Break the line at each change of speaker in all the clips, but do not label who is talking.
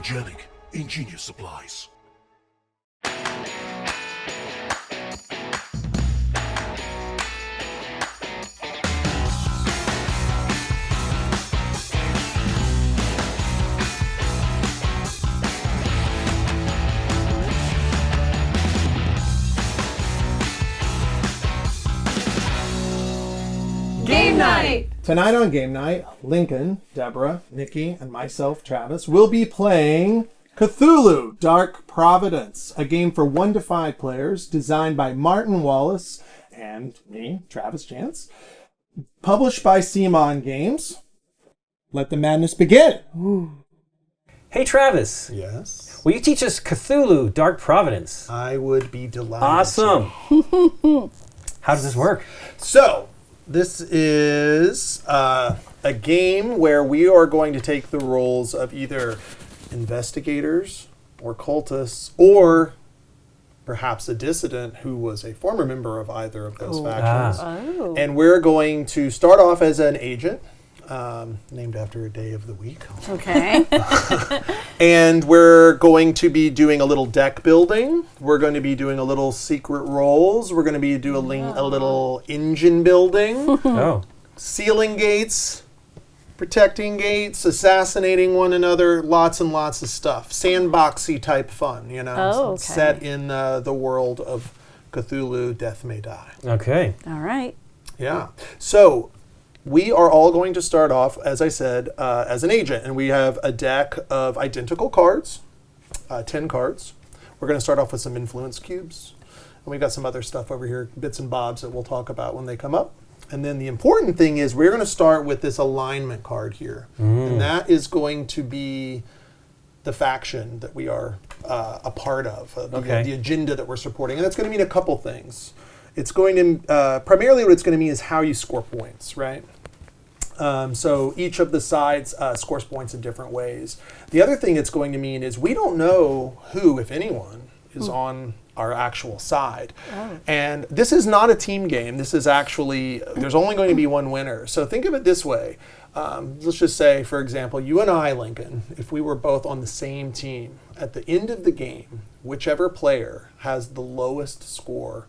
Gamegenic, ingenious supplies.
Game night!
Tonight on Game Night, Lincoln, Deborah, Nikki, and myself, Travis, will be playing Cthulhu, Dark Providence, a game for 1 to 5 players designed by Martin Wallace and me, Travis Chance, published by CMON Games. Let the madness begin.
Hey, Travis.
Yes.
Will you teach us Cthulhu, Dark Providence?
I would be delighted.
Awesome. How does this work?
So, this is a game where we are going to take the roles of either investigators or cultists or perhaps a dissident who was a former member of either of those factions.
Oh.
And we're going to start off as an agent, named after a day of the week.
Okay.
And we're going to be doing a little deck building. We're going to be doing a little secret rolls. We're going to be doing a little engine building,
Oh.
sealing gates, protecting gates, assassinating one another, lots and lots of stuff. Sandboxy type fun, you know,
Oh, okay.
set in the world of Cthulhu, Death May Die.
Okay.
All right.
Yeah. So we are all going to start off, as I said, as an agent. And we have a deck of identical cards, 10 cards. We're going to start off with some influence cubes. And we've got some other stuff over here, bits and bobs that we'll talk about when they come up. And then the important thing is we're going to start with this alignment card here. And that is going to be the faction that we are a part of, the agenda that we're supporting. And that's going to mean a couple things. It's going to, primarily what it's going to mean is how you score points, right? So each of the sides scores points in different ways. The other thing it's going to mean is we don't know who, if anyone, is on our actual side.
Oh.
And this is not a team game. This is actually, there's only going to be one winner. So think of it this way. Let's just say, for example, you and I, Lincoln, if we were both on the same team, at the end of the game, whichever player has the lowest score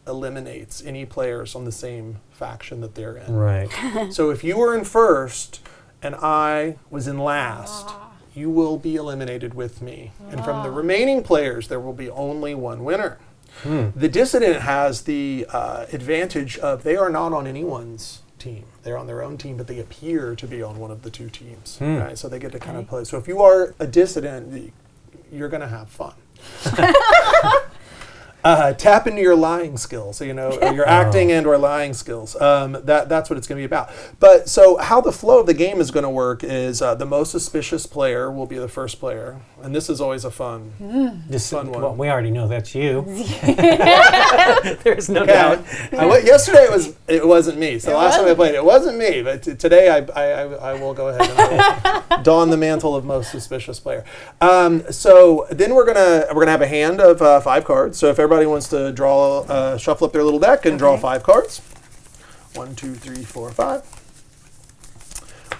eliminates any players on the same faction that they're in.
Right.
So if you were in first and I was in last, you will be eliminated with me. And from the remaining players, there will be only one winner. The dissident has the advantage of they are not on anyone's team. They're on their own team, but they appear to be on one of the two teams. Right? So they get to kind of play. So if you are a dissident, you're going to have fun. Tap into your lying skills, you know, or your acting and or lying skills. That's what it's going to be about. But so how the flow of the game is going to work is the most suspicious player will be the first player. And this is always a fun one.
Well, we already know that's you. There's no doubt.
Yesterday it wasn't me. So the last time I played, it wasn't me. But today I will go ahead and I will don the mantle of most suspicious player. So then we're gonna have a hand of 5 cards. So if everybody wants to draw, shuffle up their little deck and draw 5 cards. 1, 2, 3, 4, 5.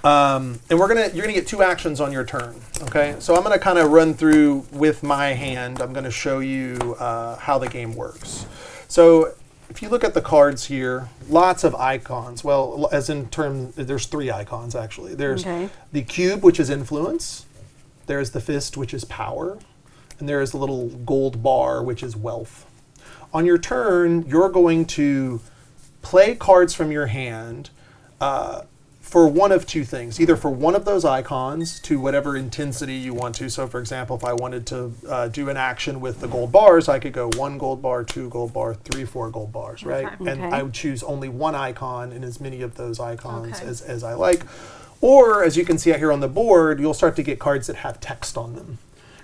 And you're gonna get 2 actions on your turn. Okay, so I'm gonna kind of run through with my hand. I'm gonna show you how the game works. So if you look at the cards here, lots of icons. Well, there's 3 icons actually. There's the cube, which is influence. There's the fist, which is power. And there is the little gold bar, which is wealth. On your turn, you're going to play cards from your hand for one of 2 things. Either for one of those icons to whatever intensity you want to. So for example, if I wanted to do an action with the gold bars, I could go 1 gold bar, 2 gold bar, 3, 4 gold bars, right?
Okay.
And I would choose only one icon in as many of those icons as I like. Or as you can see out here on the board, you'll start to get cards that have text on them.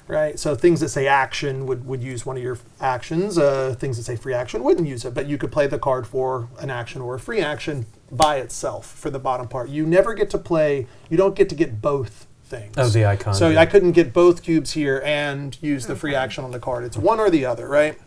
Right, so things that say action would use one of your actions. Things that say free action wouldn't use it, but you could play the card for an action or a free action by itself for the bottom part. You never get to play, you don't get to get both things.
Oh, the icon.
So I couldn't get both cubes here and use the free action on the card. It's one or the other, right?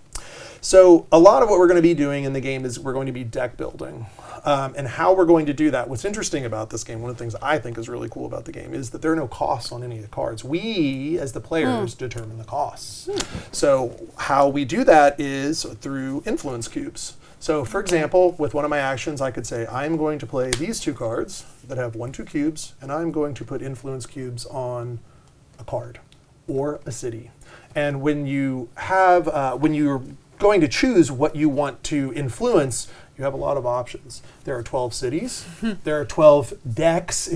So a lot of what we're going to be doing in the game is we're going to be deck building. And how we're going to do that, what's interesting about this game, one of the things I think is really cool about the game, is that there are no costs on any of the cards. We, as the players, determine the costs. So how we do that is through influence cubes. So for example, with one of my actions, I could say, I'm going to play these 2 cards that have 1, 2 cubes, and I'm going to put influence cubes on a card or a city. And when you have, when you're going to choose what you want to influence, you have a lot of options. There are 12 cities. There are 12 decks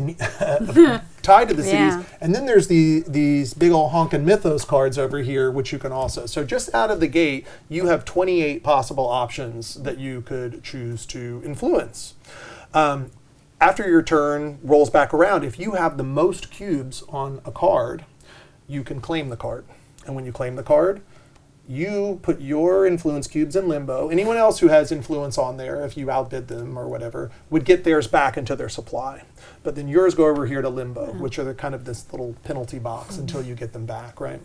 tied to the cities. And then there's these big old honkin' mythos cards over here, which you can also. So just out of the gate, you have 28 possible options that you could choose to influence. After your turn rolls back around, if you have the most cubes on a card, you can claim the card. And when you claim the card, you put your influence cubes in limbo. Anyone else who has influence on there, if you outbid them or whatever, would get theirs back into their supply. But then yours go over here to limbo, which are the kind of this little penalty box until you get them back, right?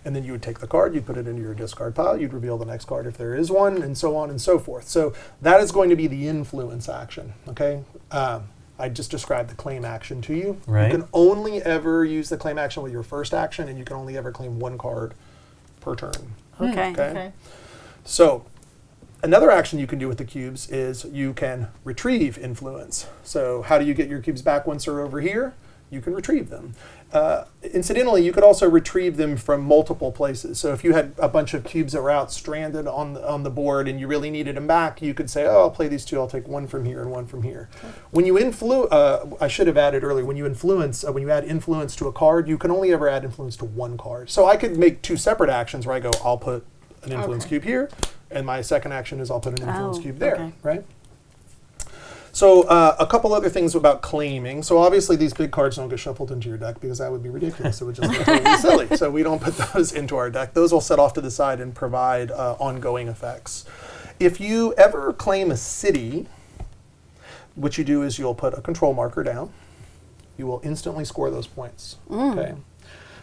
And then you would take the card, you'd put it into your discard pile, you'd reveal the next card if there is one, and so on and so forth. So that is going to be the influence action, okay? I just described the claim action to you.
Right.
You can only ever use the claim action with your first action, and you can only ever claim 1 card per turn.
Okay.
So another action you can do with the cubes is you can retrieve influence. So how do you get your cubes back once they're over here? You can retrieve them. Incidentally, you could also retrieve them from multiple places. So if you had a bunch of cubes that were out stranded on the board and you really needed them back, you could say, oh, I'll play these 2. I'll take 1 from here and 1 from here. When you I should have added earlier, when you add influence to a card, you can only ever add influence to 1 card. So I could make 2 separate actions where I go, I'll put an influence cube here, and my second action is I'll put an influence cube there, right? So a couple other things about claiming. So obviously these big cards don't get shuffled into your deck because that would be ridiculous. It would just be totally silly. So we don't put those into our deck. Those will set off to the side and provide ongoing effects. If you ever claim a city, what you do is you'll put a control marker down. You will instantly score those points. Okay.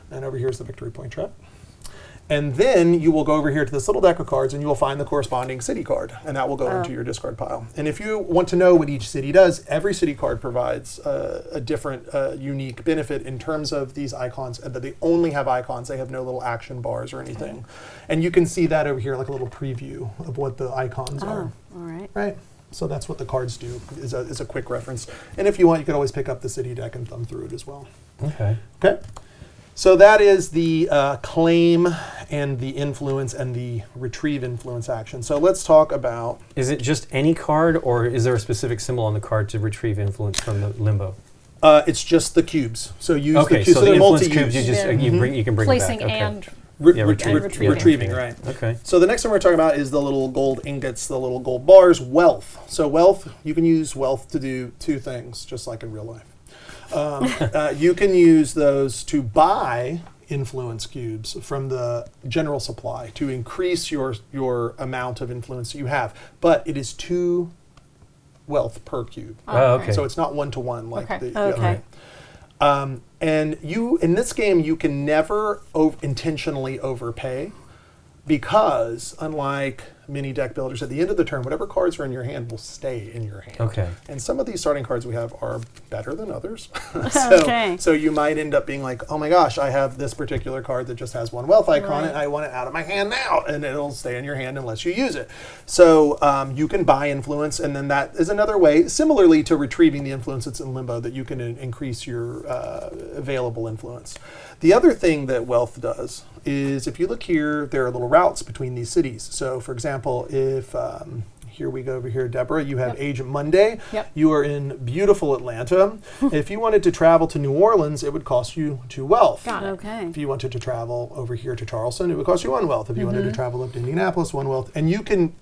And over here is the victory point trap. And then you will go over here to this little deck of cards and you will find the corresponding city card, and that will go into your discard pile. And if you want to know what each city does, every city card provides a different unique benefit in terms of these icons, but they only have icons. They have no little action bars or anything. And you can see that over here, like a little preview of what the icons are.
All right.
Right? So that's what the cards do, is a quick reference. And if you want, you could always pick up the city deck and thumb through it as well.
Okay.
Okay. So that is the claim and the influence and the retrieve influence action. So let's talk about...
Is it just any card, or is there a specific symbol on the card to retrieve influence from the limbo?
It's just the cubes. So use the cubes.
So the influence
multi-use.
cubes, you can bring
Placing
them back.
and
retrieving, right.
Okay.
So the next one we're talking about is the little gold ingots, the little gold bars, wealth. So wealth, you can use wealth to do 2 things, just like in real life. You can use those to buy influence cubes from the general supply to increase your amount of influence that you have. But it is 2 wealth per cube.
Oh, okay.
So it's not 1-to-1 like
Okay.
the other. And you, in this game, you can never intentionally overpay, because unlike many deck builders, at the end of the turn, whatever cards are in your hand will stay in your hand.
Okay.
And some of these starting cards we have are better than others.
Okay.
So you might end up being like, oh my gosh, I have this particular card that just has 1 wealth icon and I want it out of my hand now, and it'll stay in your hand unless you use it. So you can buy influence, and then that is another way, similarly to retrieving the influence that's in limbo, that you can increase your available influence. The other thing that wealth does is, if you look here, there are little routes between these cities. So for example, if here we go over here, Deborah, you have Agent Monday.
Yep.
You are in beautiful Atlanta. If you wanted to travel to New Orleans, it would cost you 2 wealth.
Got it. Okay.
If you wanted to travel over here to Charleston, it would cost you 1 wealth. If you wanted to travel up to Indianapolis, 1 wealth. And you can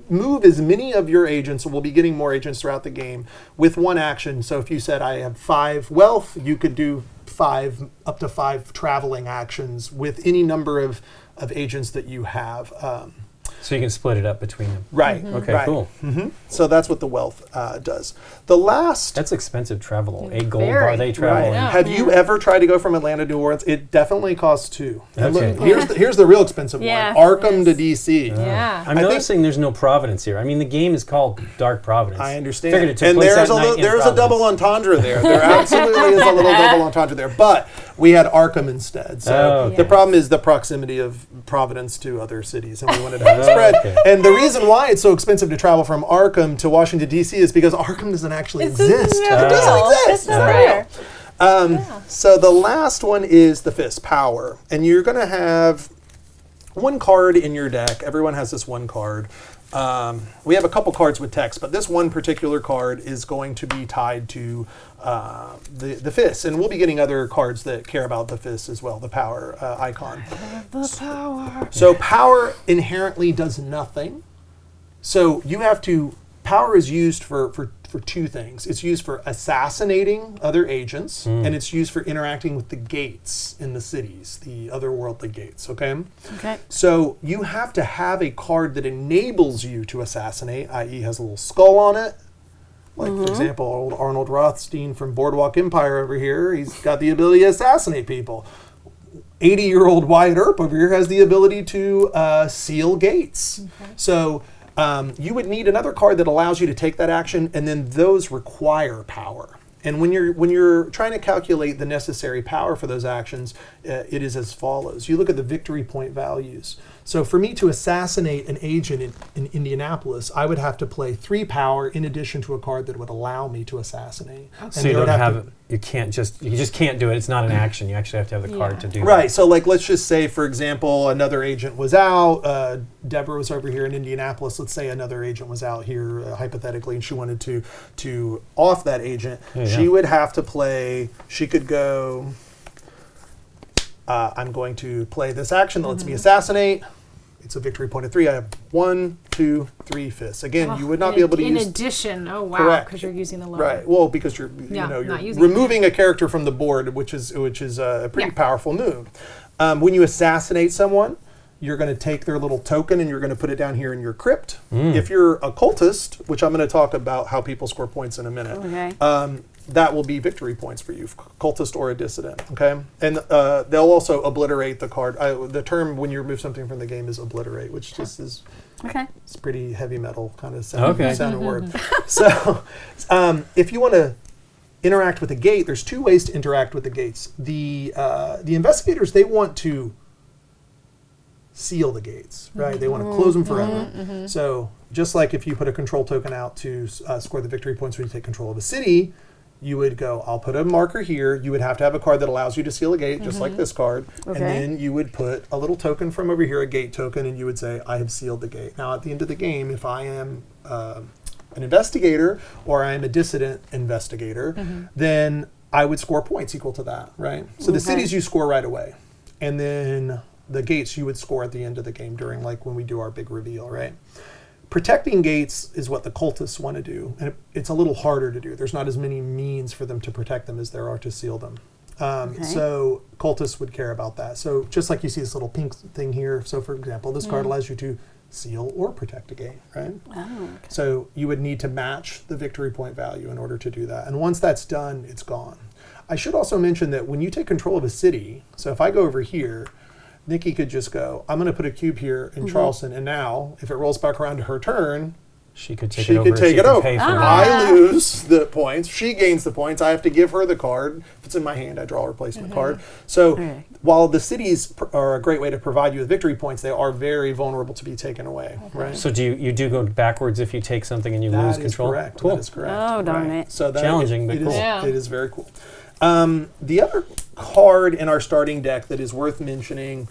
move as many of your agents, and we'll be getting more agents throughout the game, with 1 action. So if you said, I have 5 wealth, you could do up to 5 traveling actions with any number of agents that you have.
So you can split it up between them.
Right.
Okay,
right.
cool.
So that's what the wealth does. The last.
That's expensive travel. A gold
Very.
bar they travel in.
Yeah.
Have you ever tried to go from Atlanta to New Orleans? It definitely costs $2. And
Okay.
look, here's the real expensive
Yeah,
one. Arkham
it
to
is.
DC.
Yeah.
I'm noticing there's no Providence here. I mean, the game is called Dark Providence.
I understand.
Figured it took
And
place
there's
that night in
there is a
Providence.
double entendre there. There absolutely is a little double entendre there. But we had Arkham instead. So
Oh, okay.
the problem is the proximity of Providence to other cities, and we wanted to have a spread.
Okay.
And the reason why it's so expensive to travel from Arkham to Washington, D.C. is because Arkham doesn't actually exist. It doesn't exist.
It's not there.
So the last one is the Fist, Power. And you're going to have one card in your deck. Everyone has this one card. We have a couple cards with text, but this one particular card is going to be tied to the Fist. And we'll be getting other cards that care about the Fist as well, the Power icon.
The power.
So Power inherently does nothing. So you have to, Power is used for two things. It's used for assassinating other agents, and it's used for interacting with the gates in the cities, the otherworldly gates, okay?
Okay.
So you have to have a card that enables you to assassinate, i.e. has a little skull on it. Like, for example, old Arnold Rothstein from Boardwalk Empire over here, he's got the ability to assassinate people. 80-year-old Wyatt Earp over here has the ability to seal gates.
Okay.
So you would need another card that allows you to take that action, and then those require power. And when you're trying to calculate the necessary power for those actions, it is as follows. You look at the victory point values. So for me to assassinate an agent in Indianapolis, I would have to play 3 power in addition to a card that would allow me to assassinate.
So you don't have you just can't do it. It's not an action. You actually have to have the card to do
Right.
that.
So like, let's just say, for example, another agent was out. Deborah was over here in Indianapolis. Let's say another agent was out here, hypothetically, and she wanted to off that agent. She would have to play, she could go, I'm going to play this action that lets me assassinate. It's a victory point of 3. I have 1, 2, 3 fists. Again, you would not be able to use...
In addition, oh wow,
Correct.
because you're using the lower.
Right. Well, because you're
not
you're
using
removing a character from the board, which is a pretty powerful move. When you assassinate someone, you're going to take their little token and you're going to put it down here in your crypt. If you're a cultist, which I'm going to talk about how people score points in a minute,
Okay.
that will be victory points for you, cultist or a dissident. Okay, and they'll also obliterate the card. The term when you remove something from the game is obliterate, which just is.
Okay.
It's pretty heavy metal kind of sounding word. So if you want to interact with a gate, there's 2 ways to interact with the gates. The investigators, they want to seal the gates, right? They want to close them forever. So just like if you put a control token out to score the victory points when you take control of a city, you would go, I'll put a marker here. You would have to have a card that allows you to seal a gate, just like this card.
Okay.
And then you would put a little token from over here, a gate token, and you would say, I have sealed the gate. Now, at the end of the game, if I am an investigator or I am a dissident investigator, then I would score points equal to that, right? So the cities you score right away. And then the gates you would score at the end of the game during, like, when we do our big reveal, right? Protecting gates is what the cultists want to do, and it's a little harder to do. There's not as many means for them to protect them as there are to seal them. So cultists would care about that. So just like you see this little pink thing here, so for example, this card allows you to seal or protect a gate, right?
Oh, okay.
So you would need to match the victory point value in order to do that. And once that's done, it's gone. I should also mention that when you take control of a city, so if I go over here, Nikki could just go, I'm going to put a cube here in Charleston, and now, if it rolls back around to her turn,
She could take
she
it over.
could take
she
it
can
over.
pay for it.
I lose the points. She gains the points. I have to give her the card. If it's in my hand, I draw a replacement card. So
Okay.
while the cities are a great way to provide you with victory points, they are very vulnerable to be taken away, right?
So you do go backwards if you take something and you lose
That is
control?
correct.
Cool.
That is correct.
Oh, darn it.
So that
Challenging, but
it
cool.
is,
Yeah.
it is very cool. The other card in our starting deck that is worth mentioning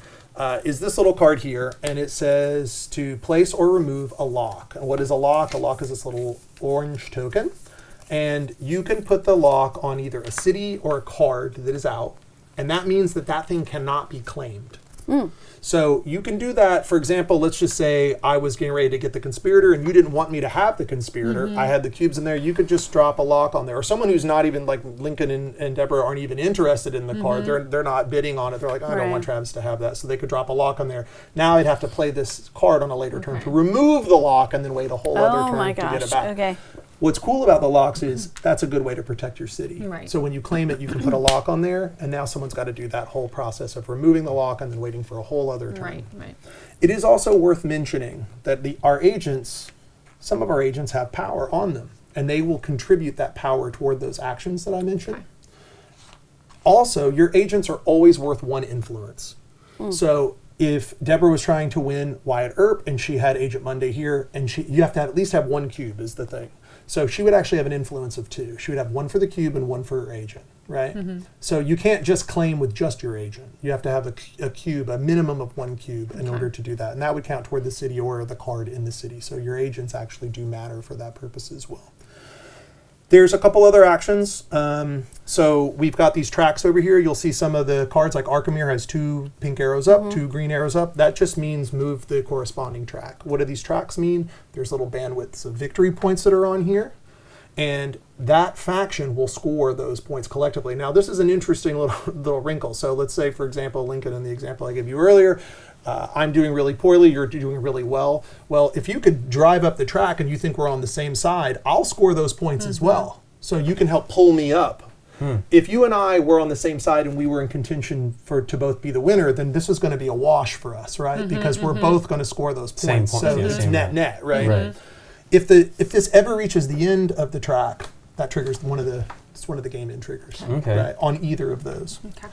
is this little card here, and it says to place or remove a lock. And what is a lock? A lock is this little orange token, and you can put the lock on either a city or a card that is out, and that means that that thing cannot be claimed. So you can do that. For example, let's just say I was getting ready to get the conspirator and you didn't want me to have the conspirator. I had the cubes in there. You could just drop a lock on there. Or someone who's not even, like Lincoln and Deborah aren't even interested in the card. They're not bidding on it. They're like, I don't want Travis to have that. So they could drop a lock on there. Now I'd have to play this card on a later turn to remove the lock and then wait a whole other turn to get it back.
Okay.
What's cool about the locks is that's a good way to protect your city.
Right.
So when you claim it, you can put a lock on there, and now someone's got to do that whole process of removing the lock and then waiting for a whole other turn.
Right.
It is also worth mentioning that our agents, some of our agents have power on them, and they will contribute that power toward those actions that I mentioned.
Okay.
Also, your agents are always worth one influence. So if Deborah was trying to win Wyatt Earp and she had Agent Monday here, and you have to at least have one cube is the thing. So she would actually have an influence of 2. She would have one for the cube and one for her agent, right? So you can't just claim with just your agent. You have to have a cube, a minimum of 1 cube in order to do that. And that would count toward the city or the card in the city. So your agents actually do matter for that purpose as well. There's a couple other actions. So we've got these tracks over here. You'll see some of the cards, like Arkhamir has 2 pink arrows up, 2 green arrows up. That just means move the corresponding track. What do these tracks mean? There's little bandwidths of victory points that are on here. And that faction will score those points collectively. Now, this is an interesting little wrinkle. So let's say, for example, Lincoln, in the example I gave you earlier, I'm doing really poorly, you're doing really well. Well, if you could drive up the track and you think we're on the same side, I'll score those points as well. So you can help pull me up. If you and I were on the same side and we were in contention to both be the winner, then this is going to be a wash for us, right? Because we're both going to score those points.
Same point,
So
yeah,
it's
same
net, right?
Right.
If this ever reaches the end of the track, that triggers one of the game end triggers, right, on either of those.
Okay.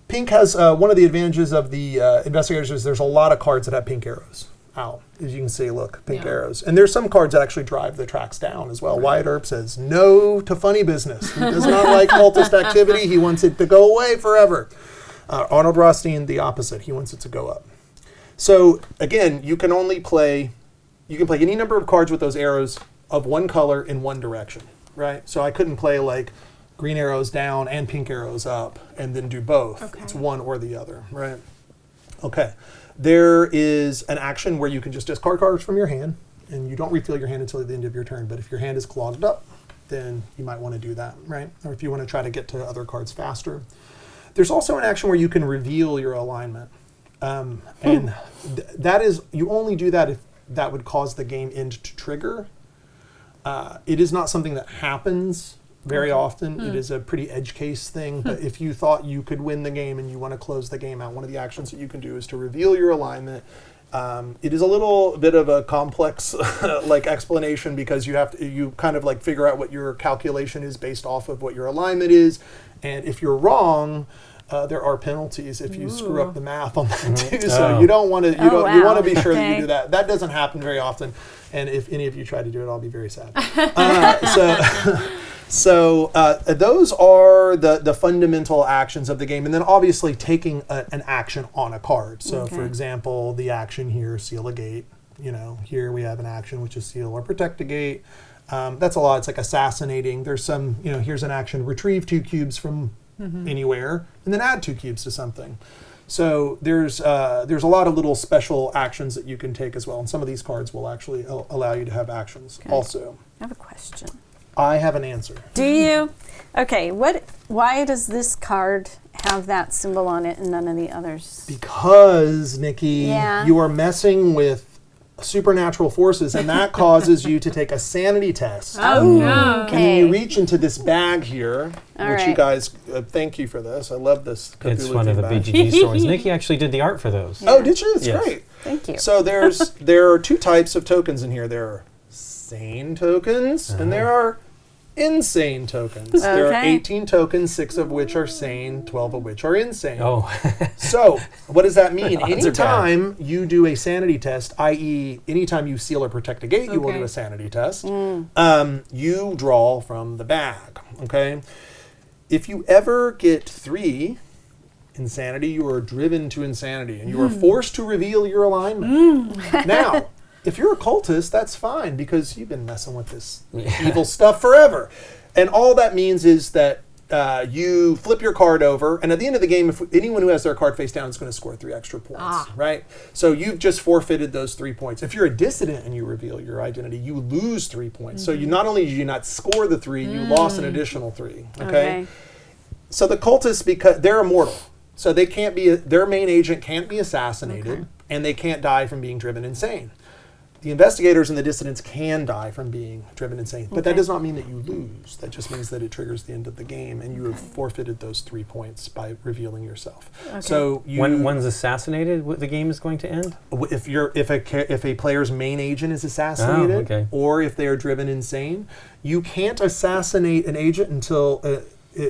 Pink has one of the advantages of the investigators is there's a lot of cards that have pink arrows out. As you can see, look, pink arrows. And there's some cards that actually drive the tracks down as well. Wyatt Earp says no to funny business. He does not like cultist activity. He wants it to go away forever. Arnold Rothstein, the opposite. He wants it to go up. So again, you can play any number of cards with those arrows of one color in one direction, right? So I couldn't play like green arrows down and pink arrows up and then do both.
Okay.
It's one or the other, right? Okay. There is an action where you can just discard cards from your hand, and you don't refill your hand until the end of your turn. But if your hand is clogged up, then you might want to do that, right? Or if you want to try to get to other cards faster. There's also an action where you can reveal your alignment. And that is, you only do that if that would cause the game end to trigger. It is not something that happens very often. It is a pretty edge case thing, but if you thought you could win the game and you want to close the game out, one of the actions that you can do is to reveal your alignment. It is a little bit of a complex like explanation because you kind of like figure out what your calculation is based off of what your alignment is, and if you're wrong, there are penalties if you screw up the math on that too. So you don't want to. You want to be sure that you do that. That doesn't happen very often, and if any of you try to do it, I'll be very sad. So those are the fundamental actions of the game, and then obviously taking an action on a card. So for example, the action here, seal a gate. Here we have an action which is seal or protect a gate. That's a lot. It's like assassinating. There's some. Here's an action: retrieve 2 cubes from anywhere, and then add 2 cubes to something. So there's a lot of little special actions that you can take as well, and some of these cards will actually allow you to have actions also.
I have a question.
I have an answer.
Do you? Okay, why does this card have that symbol on it and none of the others?
Because, Nikki,
Yeah.
you are messing with supernatural forces, and that causes you to take a sanity test.
Oh, no.
And then you reach into this bag here,
All
which you
right.
guys, thank you for this. I love this Cthulhu
It's one of the
bag.
BGG stores. Nikki actually did the art for those.
Oh, did you? It's
Yes.
great.
Thank you.
So there are 2 types of tokens in here. There are sane tokens, and there are insane tokens. There are
Okay.
18 tokens, 6 of which are sane, 12 of which are insane.
Oh,
So, what does that mean?
Odds are bad.
Anytime you do a sanity test, i.e., anytime you seal or protect a gate, you will
Okay.
do a sanity test. You draw from the bag, okay? If you ever get 3 insanity, you are driven to insanity, and you are forced to reveal your alignment. Now, if you're a cultist, that's fine, because you've been messing with this evil stuff forever. And all that means is that you flip your card over, and at the end of the game, if anyone who has their card face down is going to score 3 extra points, right? So you've just forfeited those 3 points. If you're a dissident and you reveal your identity, you lose 3 points. So you not only did you not score the 3, you lost an additional 3. Okay. So the cultists, because they're immortal, so they can't be their main agent can't be assassinated, and they can't die from being driven insane. The investigators and the dissidents can die from being driven insane, but that does not mean that you lose. That just means that it triggers the end of the game, and you have forfeited those 3 points by revealing yourself. So
when one's assassinated, the game is going to end.
If a player's main agent is assassinated, or if they are driven insane, you can't assassinate an agent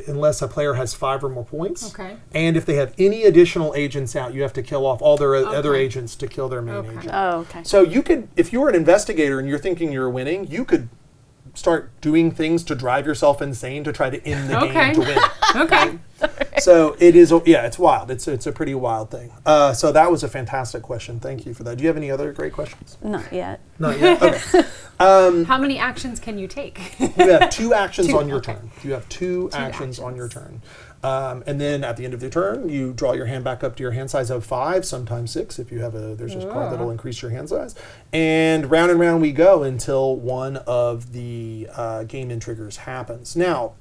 unless a player has 5 or more points. And if they have any additional agents out, you have to kill off all their other agents to kill their main agent. So you could, if you're an investigator and you're thinking you're winning, you could start doing things to drive yourself insane to try to end the game to win. So it is, it's wild. It's a pretty wild thing. So that was a fantastic question. Thank you for that. Do you have any other great questions?
Not yet.
Not yet? Okay.
How many actions can you take?
You have 2 actions on your turn. You have 2 actions on your turn. And then at the end of the turn, you draw your hand back up to your hand size of 5, sometimes 6 if you have there's a card that'll increase your hand size. And round we go until one of the game end triggers happens. Now,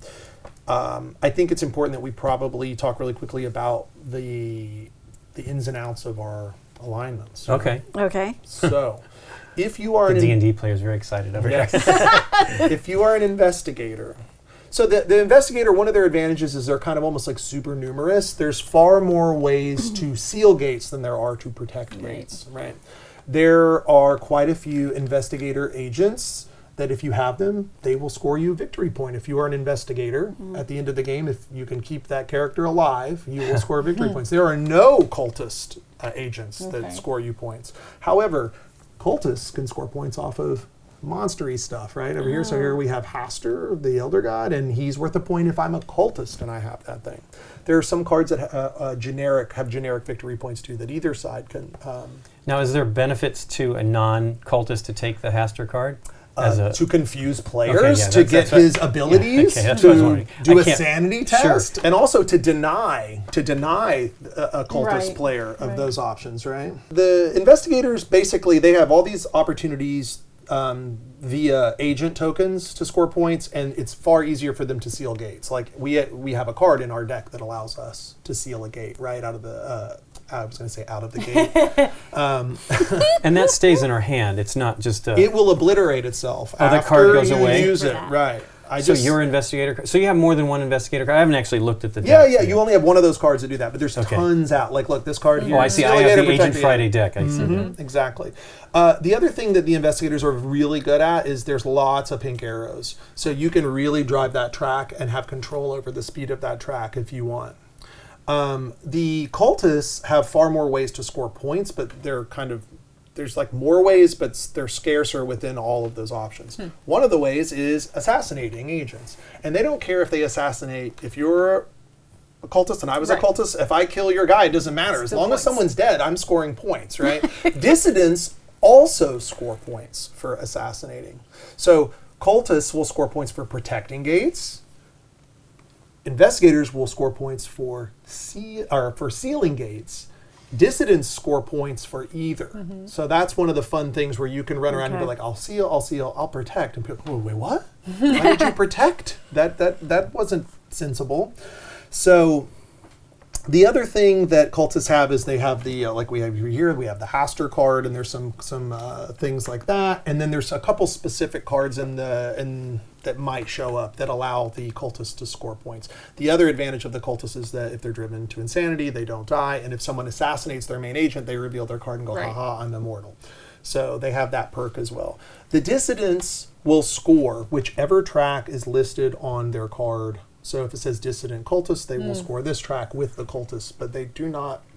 I think it's important that we probably talk really quickly about the ins and outs of our alignments.
Okay.
So, if you are
the D&D player is very excited over here.
If you are an investigator, so the investigator, one of their advantages is they're kind of almost like super numerous. There's far more ways to seal gates than there are to protect gates, right? There are quite a few investigator agents that if you have them, they will score you a victory point. If you are an investigator, at the end of the game, if you can keep that character alive, you will score victory points. There are no cultist agents that score you points. However, cultists can score points off of monstery stuff, right? Over here, so here we have Haster, the Elder God, and he's worth a point if I'm a cultist and I have that thing. There are some cards that have generic victory points too that either side can.
Now, is there benefits to a non-cultist to take the Haster card?
To confuse players, to get his abilities, to do a sanity test, and also to deny a cultist player of those options, right? The investigators, basically, they have all these opportunities via agent tokens to score points, and it's far easier for them to seal gates. Like, we have a card in our deck that allows us to seal a gate right out of the... I was going to say out of the gate.
And that stays in our hand. It's not just a...
It will obliterate itself after
that card goes
you
away?
use it. Right.
So your investigator card. So you have more than one investigator card? I haven't actually looked at the deck.
Yeah, you only have one of those cards that do that, but there's tons out. Like, look, this card here.
Oh, I see. I have the Agent Friday deck. I see.
Exactly. The other thing that the investigators are really good at is there's lots of pink arrows. So you can really drive that track and have control over the speed of that track if you want. The cultists have far more ways to score points, but there's like more ways, but they're scarcer within all of those options. One of the ways is assassinating agents. And they don't care if they assassinate, if you're a cultist and I was a cultist, if I kill your guy, it doesn't matter. As long as someone's dead, I'm scoring points, right? Dissidents also score points for assassinating. So cultists will score points for protecting gates. Investigators will score points for sealing gates. Dissidents score points for either. So that's one of the fun things where you can run around and be like, I'll seal, I'll protect. And people, oh, wait, what? Why did you protect? That wasn't sensible. So the other thing that cultists have is they have the, like we have here, we have the Haster card, and there's some things like that. And then there's a couple specific cards that might show up that allow the cultists to score points. The other advantage of the cultists is that if they're driven to insanity, they don't die. And if someone assassinates their main agent, they reveal their card and go, haha, I'm immortal. So they have that perk as well. The dissidents will score whichever track is listed on their card. So if it says dissident cultist, they will score this track with the cultist, but they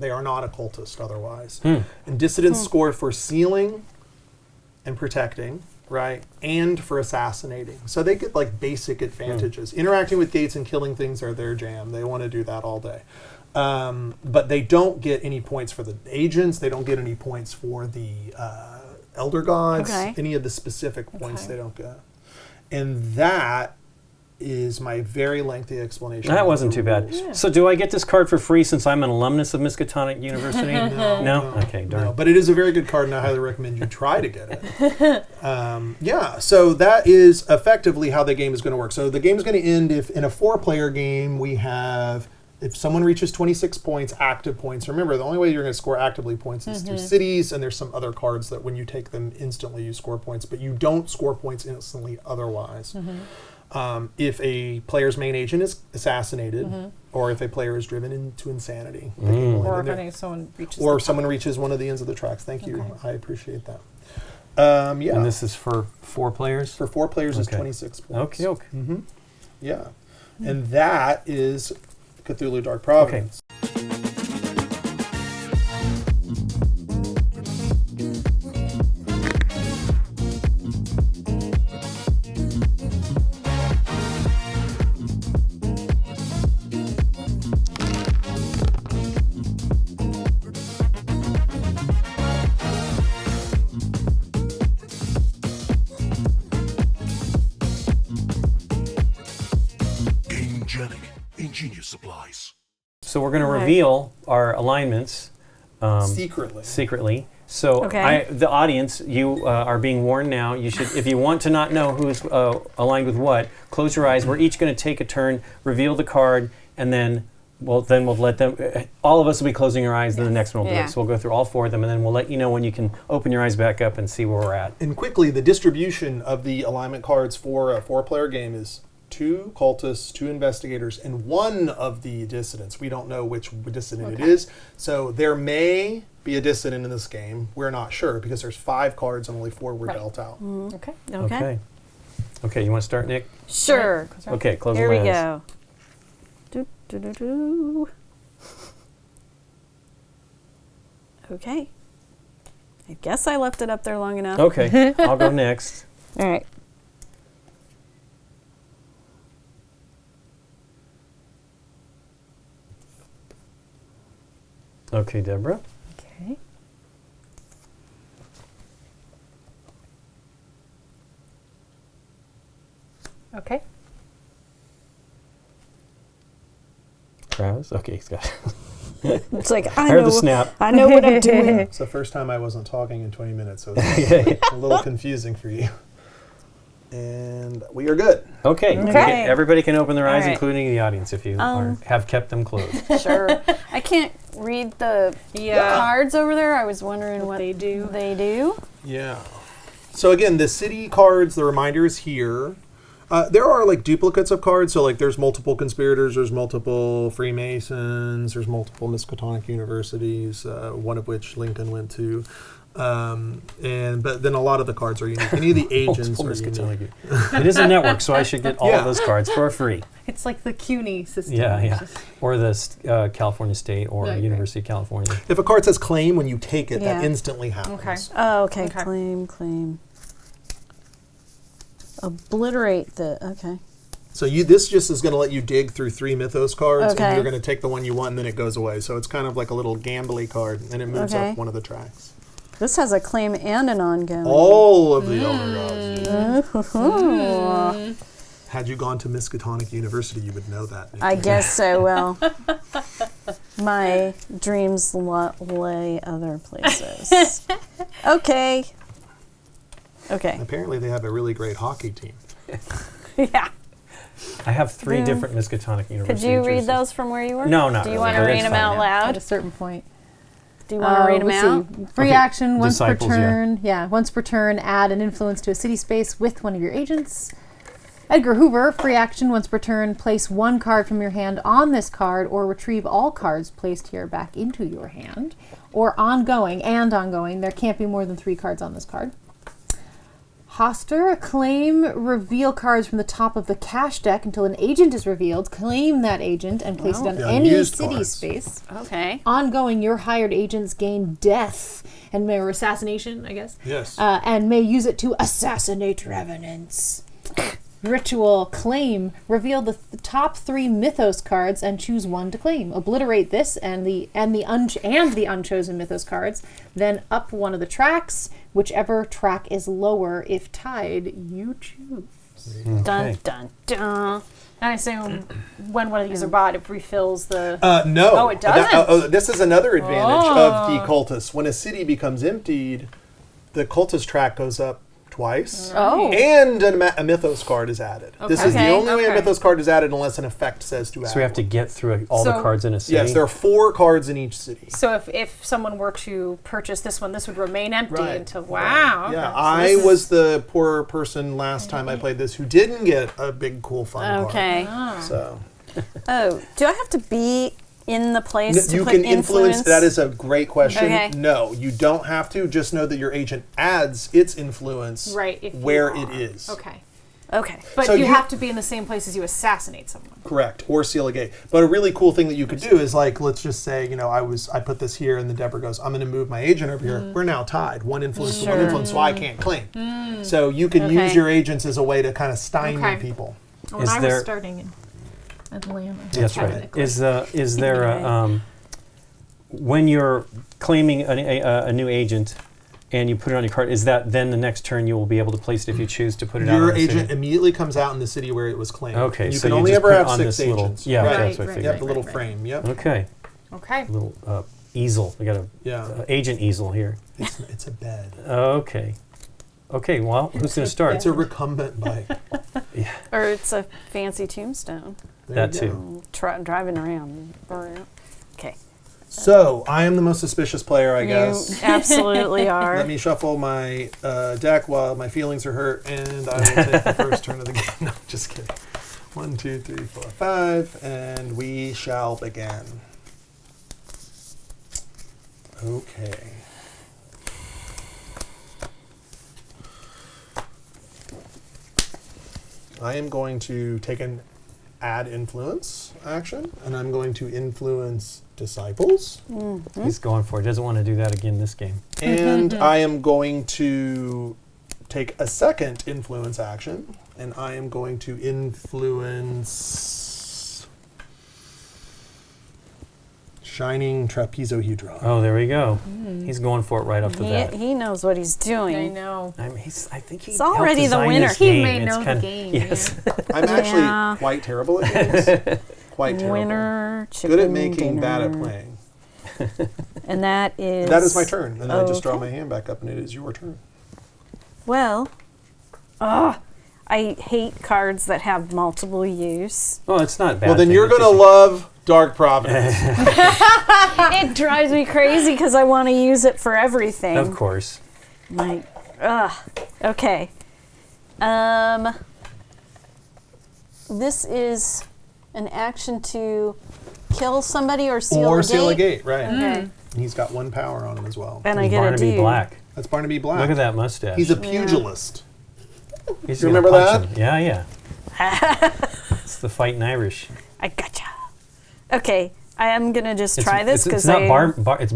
are not a cultist otherwise. And dissidents score for sealing and protecting, right? And for assassinating. So they get like basic advantages. Interacting with gates and killing things are their jam. They want to do that all day. But they don't get any points for the agents. They don't get any points for the elder gods. Any of the specific points they don't get. And that is my very lengthy explanation.
That
of
wasn't
the
too bad.
rules.
So do I get this card for free since I'm an alumnus of Miskatonic University? No? Okay, darn.
No, but it is a very good card, and I highly recommend you try to get it. Yeah, so that is effectively how the game is going to work. So the game is going to end if in a 4-player game we have, if someone reaches 26 points, active points. Remember, the only way you're going to score actively points is through cities, and there's some other cards that when you take them instantly you score points, but you don't score points instantly otherwise. If a player's main agent is assassinated, or if a player is driven into insanity, the game will end.
Or if someone reaches
Or
the
if someone
top.
reaches one of the ends of the tracks. Thank you.
Okay.
I appreciate that. Yeah.
And this is for 4 players?
For 4 players is
Okay.
26 points.
Okay.
Yeah. And that is Cthulhu Dark Providence.
Gamegenic. Ingenious supplies.
So we're going to
Right.
reveal our alignments
Secretly.
secretly. So
Okay.
the audience, you are being warned now. You should, if you want to not know who's aligned with what, close your eyes. We're each going to take a turn, reveal the card, and then we'll let them. All of us will be closing our eyes. Then the next one will do
Yeah.
it. So we'll go through all 4 of them, and then we'll let you know when you can open your eyes back up and see where we're at.
And quickly, the distribution of the alignment cards for a 4-player game is 2 cultists, 2 investigators, and 1 of the dissidents. We don't know which dissident it is. So there may be a dissident in this game. We're not sure because there's 5 cards and only 4 were
Right.
dealt out.
Okay.
Okay.
Okay, you want to start, Nick?
Sure.
Okay, close
Here
my
we
eyes.
go. Do, do, do, do. Okay. I guess I left it up there long enough.
Okay, I'll go next.
All right.
Okay, Deborah.
Okay. Okay.
Travis. Okay, he's got it.
It's like
I heard the snap.
I know what I'm doing.
It's the first time I wasn't talking in 20 minutes, so it's a little confusing for you. And we are good.
Okay.
Okay.
Everybody can open their eyes,
All right.
including the audience, if you have kept them closed.
Sure. I can't read the cards over there. I was wondering what
they do.
They do.
Yeah. So again, the city cards, the reminder is here. There are like duplicates of cards. So like there's multiple conspirators, there's multiple Freemasons, there's multiple Miskatonic universities, one of which Lincoln went to. But then a lot of the cards are unique. Any of the agents are unique.
It is a network, so I should get all
Yeah.
of those cards for free.
It's like the CUNY system.
Yeah. Or the California State or
Right, right.
University of California.
If a card says claim, when you take it,
Yeah.
that instantly happens.
Okay.
Oh, okay.
Okay.
Claim. Obliterate the. Okay.
So this just is going to let you dig through 3 Mythos cards,
Okay.
and you're going to take the one you want, and then it goes away. So it's kind of like a little gambly card, and it moves
Okay.
up one of the tracks.
This has a claim and an ongoing.
All of the Elder Gods.
Oh.
Had you gone to Miskatonic University, you would know that. Nikki.
I guess so. Well, my dreams lay other places. Okay.
Apparently, they have a really great hockey team.
Yeah.
I have 3
Yeah.
different Miskatonic
Could
universities.
you read those from where you were?
No, not
Do you
really,
want to
but
read
it's
them
fine.
out
At
loud?
a certain point.
Do you want to read them
Let's
out?
see. Free
Okay.
action once
Disciples,
per
yeah.
turn. Yeah, once per turn, add an influence to a city space with one of your agents. Edgar Hoover, free action once per turn, place 1 card from your hand on this card or retrieve all cards placed here back into your hand. Or ongoing, there can't be more than 3 cards on this card. Hoster, claim reveal cards from the top of the cash deck until an agent is revealed. Claim that agent and place it on
The
any
unused
city
cards.
space.
Okay.
Ongoing, your hired agents gain death and or assassination, I guess.
Yes.
And may use it to assassinate revenants. Ritual, claim, reveal the top 3 Mythos cards and choose 1 to claim. Obliterate this and the unchosen Mythos cards. Then up one of the tracks, whichever track is lower. If tied, you choose.
Dun,
Okay.
dun, dun.
And I assume when one of these are bought, it refills the.
No.
Oh, it doesn't?
This is another advantage of the cultist. When a city becomes emptied, the cultist track goes up twice.
Oh.
And a mythos card is added. This is the
Okay.
only way a
Okay.
mythos card is added unless an effect says to add.
So we have to
one.
get through all the
So-
cards in a city.
Yes, there are 4 cards in each city.
So if someone were to purchase this one, this would remain empty
Right.
until. Wow.
Yeah,
okay. So
I
this is-
was the poor person last time I played this who didn't get a big, cool, fun
Okay.
card. So
Oh, do I have to be in the place to
you
put
can influence. That is a great question.
Okay.
No, you don't have to. Just know that your agent adds its influence
Right, if you
where
are.
it is.
Okay.
Okay.
But
So
you
you-
have to be in the same place as you assassinate someone.
Correct, or seal a gate. But a really cool thing that you could do is like, let's just say, I put this here, and then Deborah goes, I'm going to move my agent over here. We're now tied, one influence to one
Sure.
influence, so I can't claim. So you can use
Okay.
your agents as a way to kind of stymie
Okay.
people.
When
Is
I
there-
was starting in Atlanta.
That's right. Is there a, when you're claiming a new agent and you put it on your card, is that then the next turn you will be able to place it if you choose to put it out?
Your
on the
agent
city?
immediately comes out in the city where it was claimed.
Okay,
you
so
can
you
only
just
ever
put
have
on
6
this little-
agents.
yeah,
right.
that's what I
Right,
figured.
Yep, the little frame. Yep.
Okay,
Okay.
little easel. We got a
Yeah.
agent easel here.
It's a bed.
Okay. Okay. Well, who's going to start?
It's a recumbent bike.
Or it's a fancy tombstone.
There
That
you
too.
go.
Driving around. Okay.
So I am the most suspicious player, I guess.
You absolutely are.
Let me shuffle my deck while my feelings are hurt, and I will take the first turn of the game. No, just kidding. 1, 2, 3, 4, 5, and we shall begin. Okay. I am going to take an add influence action, and I'm going to influence disciples.
He's going for it. Doesn't want to do that again this game.
And I am going to take a second influence action, and I am going to influence Shining Trapezohedron.
Oh, there we go. He's going for it right off the bat.
He knows what he's doing.
I know.
I think he
It's already
helped
the
design
winner.
this
He
game.
may
It's
know the
kinda-
game,
Yes.
I'm actually
Yeah.
quite terrible at games. Quite terrible.
Winner, chicken
Good at making, bad at
dinner.
playing.
And that is.
That is my turn, and then I just draw
Okay.
my hand back up, and it is your turn.
Well, I hate cards that have multiple use.
Well, it's not bad.
Well, then
thing.
you're
It's
going to
just-
love Dark Providence.
It drives me crazy because I want to use it for everything.
Of course.
Like, okay. This is an action to kill somebody or seal
or
a
seal a
gate.
gate, right.
Okay.
He's got 1 power on him as well.
And I get a
Barnaby
dude.
Black.
That's Barnaby Black.
Look at that mustache.
He's a pugilist.
He's
You
gonna
remember
punch
that?
him. Yeah, yeah. It's the fighting Irish.
I gotcha. Okay, I am gonna just try this
It's
because
not it's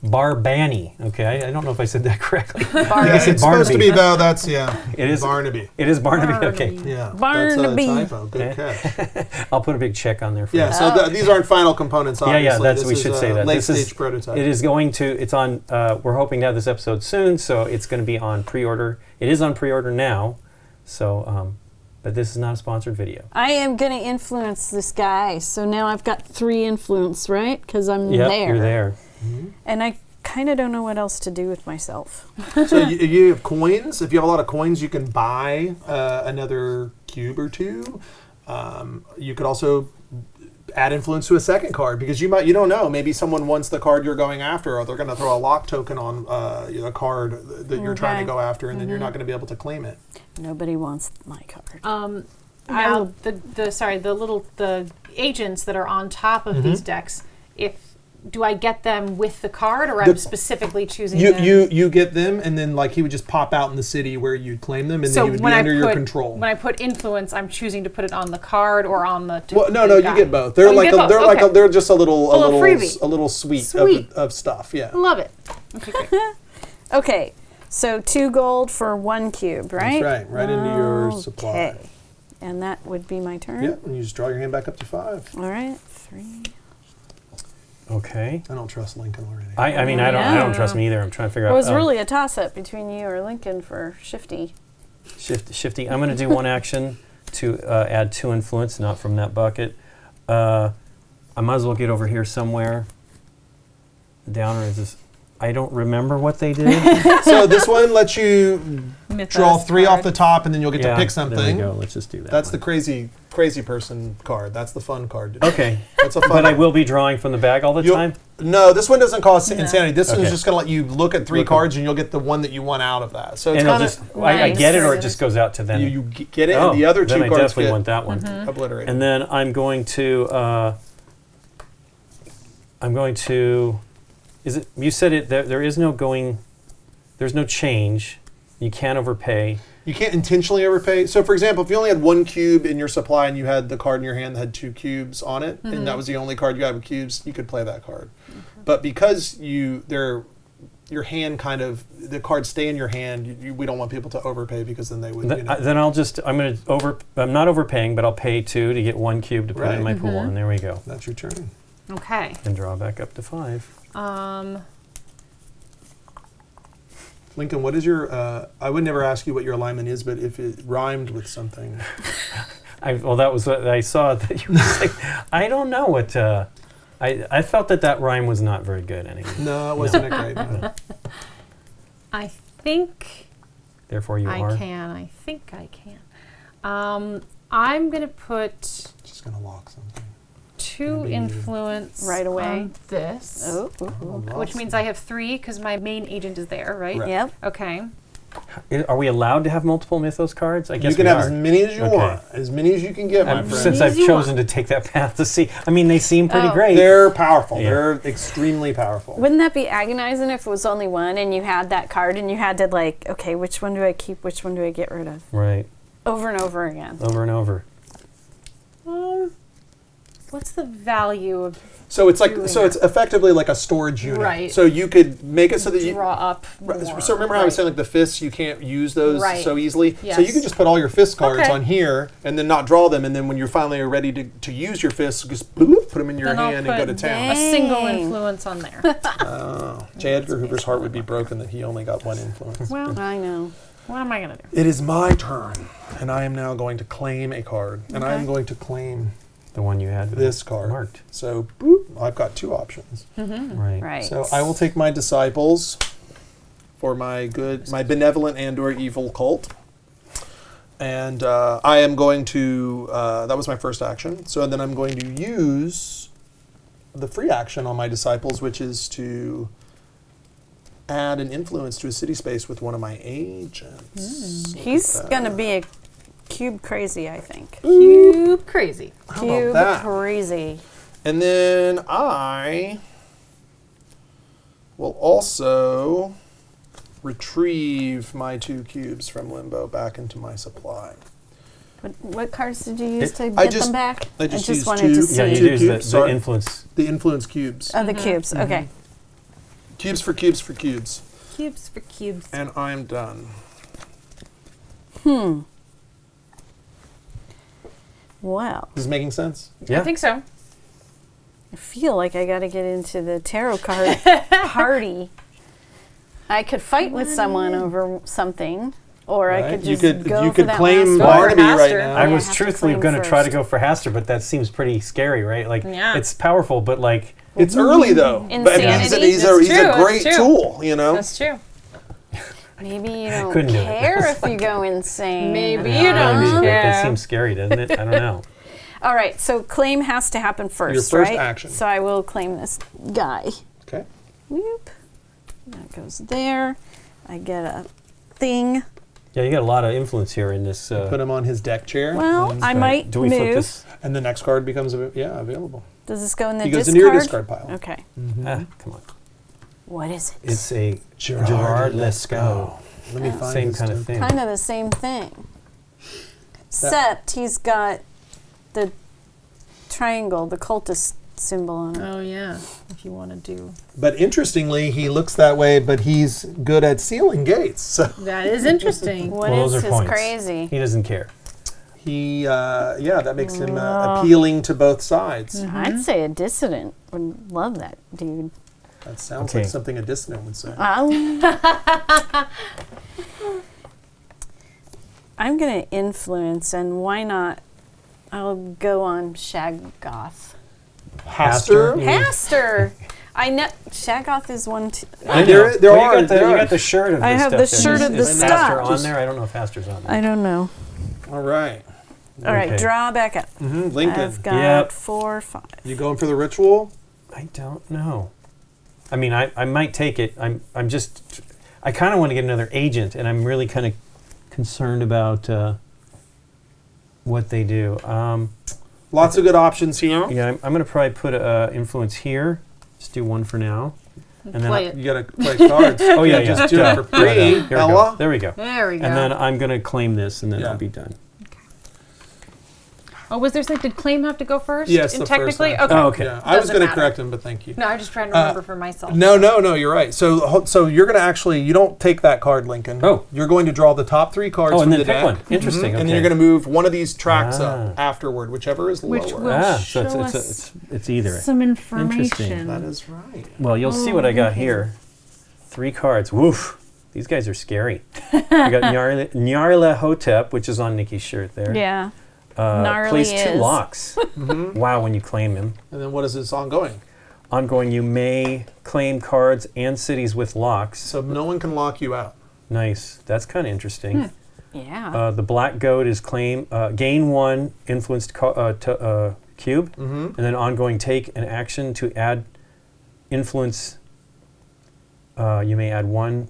Barbani. Okay, I don't know if I said that correctly.
Yeah,
said
it's supposed to
Barnaby.
be though. That's
It is
Barnaby.
It is Barnaby. Okay,
Yeah,
Barnaby.
That's a typo. Good catch.
I'll put a big check on there for
Yeah,
you.
so these aren't final components. Obviously.
Yeah, that's
This
we
is
should
a
say that.
Late
This is
stage prototype.
It is going to. It's on. We're hoping to have this episode soon, so it's going to be on pre-order. It is on pre-order now, so. But this is not a sponsored video.
I am gonna influence this guy, so now I've got 3 influence, right? Because I'm
Yep,
there.
you're there.
And I kind of don't know what else to do with myself.
So you have coins. If you have a lot of coins, you can buy another cube or 2. You could also add influence to a second card because you don't know, maybe someone wants the card you're going after, or they're going to throw a lock token on a card that you're trying to
Okay.
go after, and then you're not going to be able to claim it.
Nobody wants my card.
Now the agents that are on top of these decks, do I get them with the card, or I'm specifically choosing them?
You get them, and then like he would just pop out in the city where you'd claim them, and
So
then you would be
when
under
I
your
put
control.
when I put influence, I'm choosing to put it on the card or on the.
Well, no,
the
you
guy.
get both. They're
Oh, you
like
get both. Okay.
they're just a little
little freebie.
a little suite.
Sweet.
Of stuff. Yeah.
Love it. Okay, great.
Okay, so 2 gold for 1 cube, right?
That's right. Right into your supply.
Okay. And that would be my turn?
Yeah, and you just draw your hand back up to 5.
All right, 3.
Okay.
I don't trust Lincoln already.
I mean, I don't trust me either. I'm trying to figure out.
It was really a toss-up between you or Lincoln for Shifty.
Shifty. I'm going to do one action to add 2 influence, not from that bucket. I might as well get over here somewhere. The downer is this. I don't remember what they did.
So this one lets you draw
Mythos
3
card.
off the top, and then you'll get to pick something.
There we go. Let's just do that.
That's
one.
the crazy person card. That's the fun card.
Okay.
That's a fun.
But I will be drawing from the bag all the time?
No, this one doesn't cost insanity. This
Okay.
one's just going to let you look at 3
Look at-
cards, and you'll get the one that you want out of that. So it's
And I'll
kind
just,
of
I get it, or it
Nice.
just goes out to them?
you get it,
Oh,
and the other 2
then I
cards
definitely
get
want that one.
obliterated.
And then I'm going to, is it, you said it, there is no going, there's no change. You can't overpay.
You can't intentionally overpay. So, for example, if you only had 1 cube in your supply and you had the card in your hand that had 2 cubes on it, and that was the only card you had with cubes, you could play that card. But because your hand kind of, the cards stay in your hand, we don't want people to overpay because then they would.
Then I'm not overpaying, but I'll pay 2 to get 1 cube to put it in my pool, and there we go.
That's your turn.
Okay.
And draw back up to 5.
Lincoln, what is your? I would never ask you what your alignment is, but if it rhymed with something.
Well, that was what I saw that you were like, I don't know what. I felt that rhyme was not very good anyway.
No, it wasn't a great one.
I think
Therefore, you are.
I think I can. I'm going to put
Just gonna lock something.
2 influence
Right away.
on this.
Oh,
Which means I have 3 because my main agent is there, right?
Right.
yep.
Okay.
Are we allowed to have multiple Mythos cards? I guess
You can
we
have
are.
as many as you
Okay.
want, as many as you can get, my friend.
Since I've chosen to take that path to see, I mean, they seem pretty
Oh.
great.
They're powerful.
Yeah.
They're extremely powerful.
Wouldn't that be agonizing if it was only one and you had that card and you had to like, okay, which one do I keep? Which one do I get rid of?
Right.
Over and over again.
Over and over.
What's the value of
So it's like,
doing
so it's effectively like a storage unit.
Right.
So you could make it so that you.
draw up more?
So remember how I was saying like the fists, you can't use those
Right.
so easily. So you
Yes.
can just put all your fist cards
Okay.
on here and then not draw them, and then when you're finally ready to use your fists, just bloop, put them in your
Then I'll
hand and go to
put
town.
a single
Dang.
influence on there.
J. Edgar Hoover's heart would be broken that he only got 1 influence.
Well,
I know.
what am I going to do?
It is my turn, and I am now going to claim a card, and I am going to claim
The one you had
this card.
marked.
So boop, I've got 2 options.
Right.
Right.
So I will take my disciples for my benevolent and/or evil cult, and I am going to. That was my first action. So then I'm going to use the free action on my disciples, which is to add an influence to a city space with one of my agents.
He's going to be a cube crazy, I think.
Cube crazy.
How
Cube
about that?
crazy.
And then I will also retrieve my 2 cubes from limbo back into my supply.
What cards did you use to
I
get
just-
them back?
I just used
wanted
2.
to
Yeah,
see.
you
2
use
cubes,
the
sorry.
influence.
The influence cubes.
Oh, the cubes. Okay.
Cubes for cubes for cubes.
Cubes for cubes.
And I'm done.
Wow.
Is this making sense?
Yeah.
I think so.
I feel like I got to get into the tarot card party. I could fight with someone over something, or I
Right?
could
You
just
could-
go
you
for
could
that
claim
last one.
Barnaby right
Master.
now.
I
Yeah,
was
have to
truthfully
claim
going to try to
first.
go for Haster, but that seems pretty scary, right? Like,
Yeah.
it's powerful, but like,
It's early though. But
Insanity.
he's
That's
a
true,
great
that's true.
tool, you know?
That's true.
Maybe you don't
Couldn't do it.
care if you go insane.
Maybe
I
you
don't know,
don't
that
care.
seems scary, doesn't it? I don't know.
All right, so claim has to happen first,
Your first
right?
action.
So I will claim this guy.
Okay.
Whoop. That goes there. I get a thing.
Yeah, you got a lot of influence here in this.
Put him on his deck chair.
Well, I might
Do we flip
move.
this?
And the next card becomes available.
Does this go in the
He goes
discard?
into your discard pile.
Okay.
Ah, come on.
What is it?
It's a
Gerard,
let's go.
Let me find
Same
his
kind of
token.
thing.
Kind of the same thing. Except he's got the triangle, the cultist symbol on it.
Oh, yeah. If you want to do.
But interestingly, he looks that way, but he's good at sealing gates. So
That is interesting.
What
Well,
is
those are
his
points.
crazy?
He doesn't care.
he, that makes him appealing to both sides.
I'd say a dissident would love that dude.
That sounds
Okay.
like something a dissonant would say.
I'm going to influence, and why not? I'll go on Shaggoth.
Haster?
Haster! I know Shaggoth is one.
I know.
There
Well,
are.
you got the shirt of
I
this
have
stuff
the
there.
shirt of the
Is Haster
stuff.
on there? I don't know if Haster's on there.
I don't know.
All right.
All right,
Okay.
draw back up.
Lincoln.
I've got
Yep.
4, 5.
You going for the ritual?
I don't know. I mean, I might take it. I'm just, I kind of want to get another agent, and I'm really kind of concerned about what they do.
Lots of good options here.
Yeah, I'm going to probably put influence here. Just do one for now. And then
Play it.
You got to play cards.
Oh yeah,
Just
yeah.
do
yeah.
it for free,
Here we go.
Ella.
There we go.
There we go.
And then I'm going to claim this, and then
Yeah.
I'll be done.
Oh, was there something? Did claim have to go first?
Yes, the first
technically.
action.
Okay.
Oh, okay.
Yeah, I was
Doesn't
going to
matter.
correct him, but thank you.
No, I'm just trying to remember for myself.
No, you're right. So you're going to actually, you don't take that card, Lincoln.
Oh.
You're going to draw the top 3 cards
Oh,
from
and then
the
pick
deck.
one. Interesting.
And then
okay.
you're going to move one of these tracks up
Ah.
afterward, whichever is
Which
lower.
will
so
show
it's,
us
it's either.
some
Interesting.
information.
That is right.
Well, you'll see what I got here. 3 cards. Woof. These guys are scary. We got Nyarla Hotep, which is on Nikki's shirt there.
Yeah. Gnarly
Plays 2
is.
locks. Wow, when you claim him.
And then what is this ongoing?
Ongoing, you may claim cards and cities with locks.
So no one can lock you out.
Nice. That's kind of interesting.
Yeah.
The black goat is gain 1 influenced cube, and then ongoing take an action to add influence. You may add 1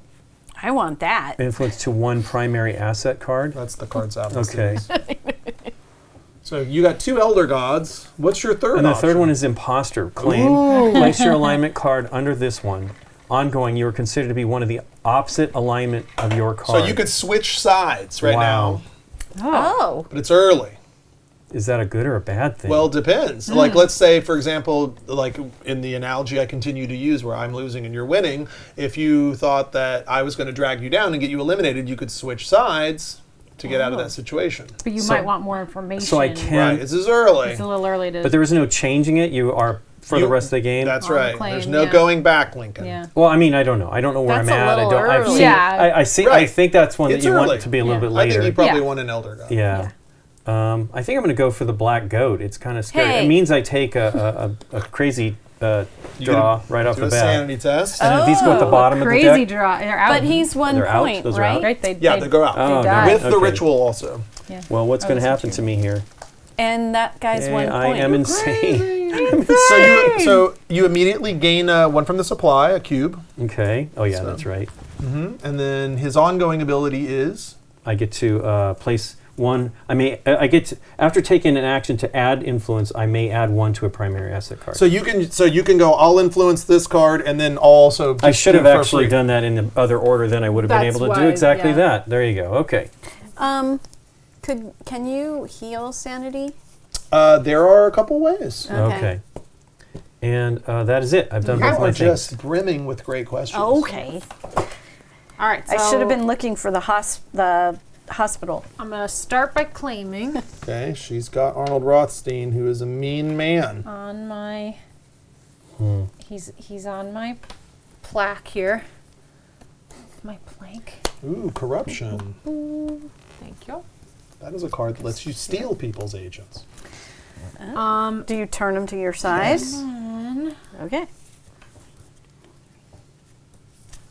I want that.
influence to 1 primary asset card.
That's the cards out.
Okay.
So you got 2 elder gods. What's your third
And the
option?
third one is imposter. Claim. Place your alignment card under this one. Ongoing, you are considered to be one of the opposite alignment of your
So
card.
you could switch sides right
Wow.
now,
Oh.
but it's early.
Is that a good or a bad thing?
Well, it depends. Like, let's say, for example, like in the analogy I continue to use where I'm losing and you're winning, if you thought that I was going to drag you down and get you eliminated, you could switch sides to get out of that situation.
But you
So-
might want more information.
so I can.
Right. This is early.
It's a little early to.
But there is no changing it. You are for the rest of the game.
That's
On
right.
claim,
There's no
yeah.
going back, Lincoln.
yeah.
Well, I mean, I don't know. I don't know where
That's
I'm
a
at. I
little
don't. I've
early.
seen.
Yeah.
I see. I
Right.
think that's one
It's
that you
early.
want to be a little
Yeah.
bit
I
later.
think you probably
Yeah.
want an elder god.
Yeah. I think I'm going to go for the black goat. It's kind of scary.
Hey.
It means I take a crazy draw right off
Do
the
a
bat.
sanity test.
And if these go at the
Oh,
bottom of the
Crazy
deck,
draw. They're out.
But he's 1
They're out?
point,
Those are
right?
out?
right.
Yeah, they go out.
oh,
die.
no.
With the
Okay.
ritual also.
Yeah.
Well, what's
Oh,
going to
that's
happen to me here?
And that guy's 1
I
point.
am insane.
So you immediately gain 1 from the supply, a cube,
Okay. Oh yeah,
So-
that's right.
and then his ongoing ability is
I get to place 1. I get to, after taking an action to add influence. I may add 1 to a primary asset card.
so you can go. I'll influence this card, and then also.
I
just
should
do
have
it for
actually
free.
done that in the other order. Then I would have been
That's
able to do
why,
exactly
yeah.
that. There you go. Okay.
Can you heal sanity?
There are a couple ways.
Okay. And that is it. I've done both
You
my
are
things.
just brimming with great questions.
Okay.
All right. So
I should have been looking for the hospital.
I'm gonna start by claiming
Okay, she's got Arnold Rothstein, who is a mean man.
on my. He's on my plaque here. My plank.
Ooh, corruption.
Thank you.
That is a card that lets you steal people's agents.
Do you turn them to your side? Okay.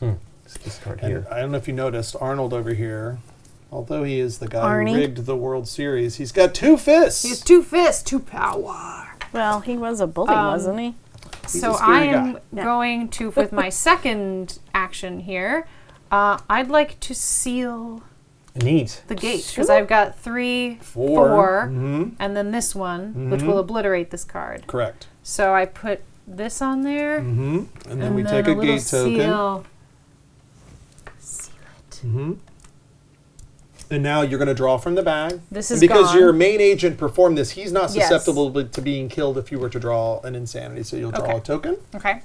Let's discard
And
here.
I don't know if you noticed, Arnold over here, although he is the guy
Arnie?
who rigged the World Series, he's got 2 fists.
He has 2 fists, 2 power.
Well, he was a bully, wasn't he?
So
a
I
scary
am
guy.
Yeah.
going to, with my second action here, I'd like to seal
Neat.
the gate because I've got 3, 4, and then this one, which will obliterate this card.
Correct.
So I put this on there,
And then we
and
take
then
a
little
gate token.
seal. Seal it.
And now you're going to draw from the bag.
This
And
is
because
gone.
your main agent performed this, he's not
Yes.
susceptible to being killed if you were to draw an insanity. So you'll draw
Okay.
a token.
Okay.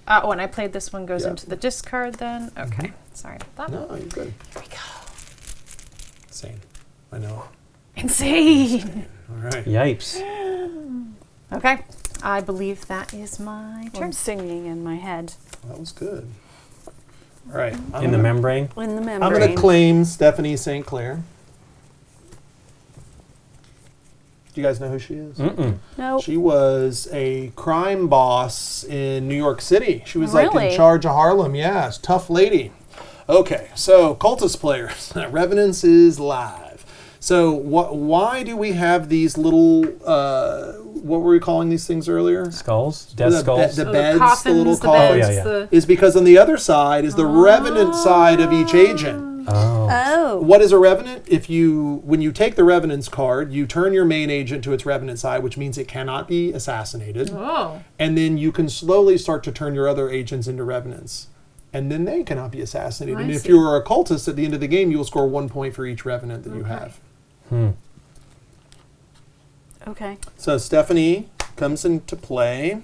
Oh, and I played this one goes
Yeah.
into the discard then. Okay. Sorry about that.
No, you're good.
Here we go.
Insane. I know.
Insane.
All right.
Yipes.
Okay. I believe that is my turn.
I'm singing in my head.
That was good. All right.
In the membrane.
In the
I'm
membrane.
going to claim Stephanie St. Clair. Do you guys know who she is?
Nope.
She was a crime boss in New York City. She was like
Really?
in charge of Harlem. Yeah, tough lady. Okay, so cultist players. Revenants is live. So why do we have these little, what were we calling these things earlier?
Skulls? Death skulls?
The
Oh,
beds,
coffins,
the little
the
coffins.
beds,
yeah.
the-
Is because on the other side is the revenant side of each agent.
Oh.
Oh.
What is a revenant? When you take the revenant's card, you turn your main agent to its revenant side, which means it cannot be assassinated.
Oh.
And then you can slowly start to turn your other agents into revenants. And then they cannot be assassinated. And if
see.
you're a cultist at the end of the game, you will score 1 point for each revenant that you have.
Okay.
So Stephanie comes into play.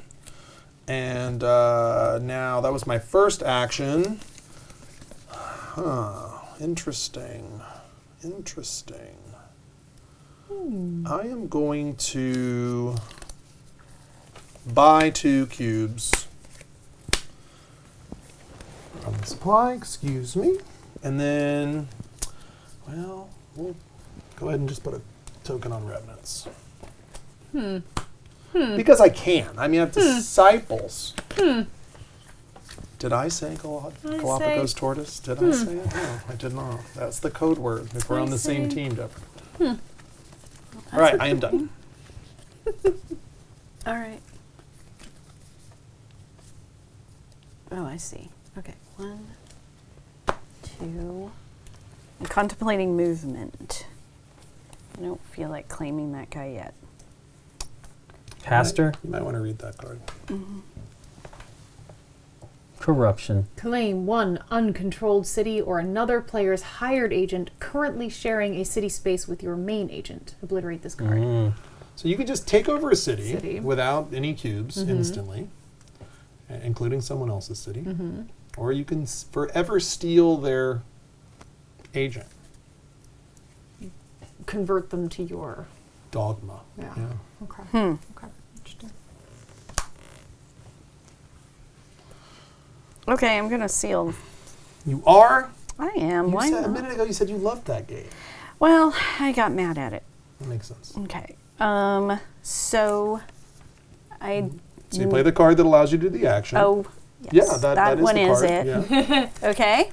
And now that was my first action. Interesting. I am going to buy 2 cubes from the supply, excuse me. And then, well, we'll go ahead and just put a token on revenants. Because I can. I mean, I have disciples. Did I say Galapagos tortoise? Did I say it? No, I did not. That's the code word if we're on the same team, Deborah. All right, I am done.
All right. Oh, I see. Okay. 1, 2. I'm contemplating movement. I don't feel like claiming that guy yet.
Pastor?
You might want to read that card.
Corruption.
Claim 1 uncontrolled city or another player's hired agent currently sharing a city space with your main agent. Obliterate this card.
So you can just take over a city,
City.
without any cubes instantly, including someone else's city. Or you can forever steal their agent.
Convert them to your.
Dogma.
Yeah.
Yeah.
Okay. Okay. Interesting.
Okay, I'm going to seal.
You are?
I am.
You
Why
said, a
not?
minute ago you said you loved that game.
Well, I got mad at it.
That makes sense.
Okay. So
So you play the card that allows you to do the action.
Oh, yes.
Yeah, that is
one
the
is
card.
it.
Yeah.
Okay.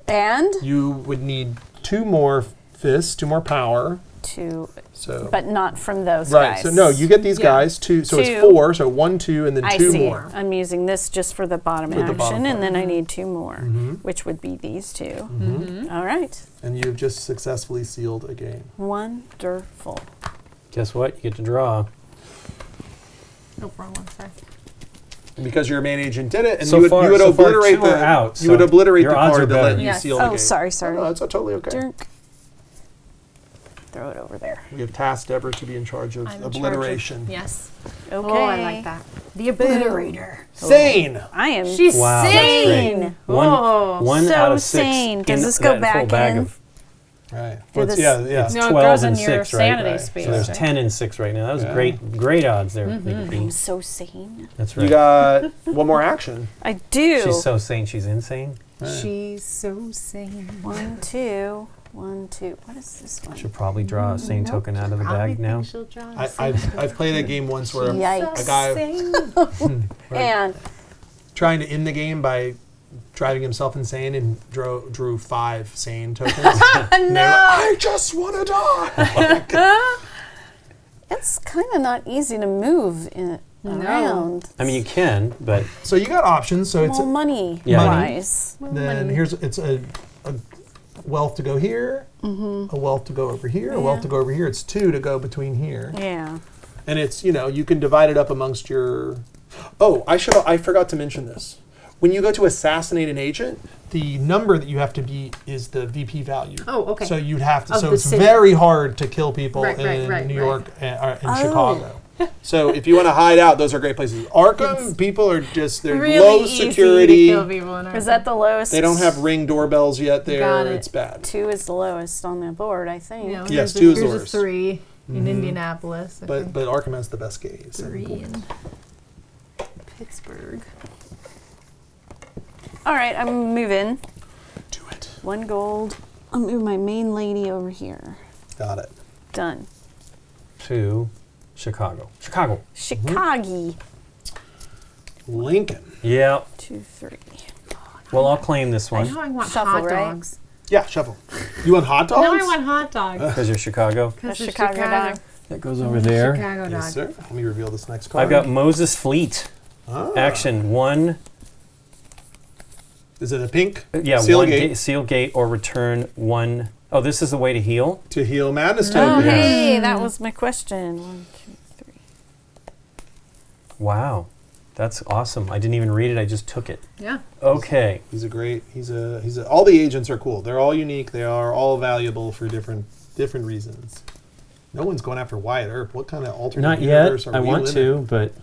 And
You would need 2 more fists, 2 more power.
2,
So
but not from those
right.
guys.
So no, you get these guys 2. So
2.
it's 4. So 1, 2, and then
I
2
see.
more.
I'm using this just for the bottom
For the
action,
bottom
and
part.
then I need 2 more, which would be these 2. All right.
And you've just successfully sealed a game.
Wonderful.
Guess what? You get to draw.
Oh, wrong one. Sorry.
Because your main agent did it, and
So
you would,
far-
you would
so far
obliterate
2 are
the
out,
you would
so
obliterate
your
the
odds
card
are
that let
better.
you
Yes.
seal the
Oh,
game.
sorry.
No, that's totally okay.
Dirk. Throw it over there.
We have tasked Deborah to be in charge of
I'm in charge of-
obliteration.
Yes.
Okay.
Oh, I like that. The obliterator.
Sane.
I am
She's
Wow, that's
sane.
great.
Whoa.
One
So
out of 6.
sane. Does
in
this go
that
back
full bag
in?
of,
Right.
Do
Well, it's-
this-
yeah.
It's
No, it
12
goes in
and
your
6, right?
sanity
Right.
space.
So there's
right?
10 and 6 right now. That was
Yeah.
great odds there, Nikki.
I'm so sane.
That's right.
You got one more action.
I do.
She's so sane, she's insane.
She's so sane.
1, 2, 1, 2. What is this one?
Should probably draw a sane token out of the bag now.
I've played a game once where
Yikes.
a guy
And
trying to end the game by driving himself insane and drew 5 sane tokens. No! I just want to die.
it's kind of not easy to move around.
I mean, you can, but
So you got options. So it's
Well, money
Yeah.
wise.
then it's a wealth to go here, a wealth to go over here, a wealth to go over here. It's 2 to go between here,
Yeah.
and it's you can divide it up amongst your. Oh, I forgot to mention this. When you go to assassinate an agent, the number that you have to beat is the VP value.
Oh, okay.
So you'd have to.
Of
So
the
it's
city.
very hard to kill people
Right,
in
right,
New
right.
York and Chicago. So if you want to hide out, those are great places. Arkham, people are just they're
Really
low
easy
security.
to kill people in
Is that the lowest?
They don't have Ring doorbells yet. There,
Got it.
it's bad.
2 is the lowest on the board, I think.
No,
Yes,
here's
2 is
here's
the worst.
a 3 in Indianapolis.
But Arkham has the best gaze.
3 in Pittsburgh.
All right, I'm moving.
Do it.
1 gold. I'll move my main lady over here.
Got it.
Done.
to Chicago. Chicago.
Chicago.
Lincoln.
Yeah.
2, 3.
Well, I'll claim this
I
one
know I want
Shuffle,
hot
right?
dogs.
Yeah, shuffle. You want hot dogs?
Now I want hot dogs.
because you're Chicago.
A Chicago dog.
That goes over there.
Chicago dog.
Yes, sir. Let me reveal this next card.
I've got Moses Fleet. Action 1.
Is it a pink?
Yeah,
Seal
1
gate.
seal gate or return 1. Oh, this is the way to heal?
To heal madness
Oh,
tokens.
hey, that was my question. 1, 2, 3.
Wow. That's awesome. I didn't even read it. I just took it.
Yeah.
Okay.
He's a great. All the agents are cool. They're all unique. They are all valuable for different reasons. No one's going after Wyatt Earp. What kind of alternate
Not
universe
yet.
are
I
we
want
living
to,
in?
but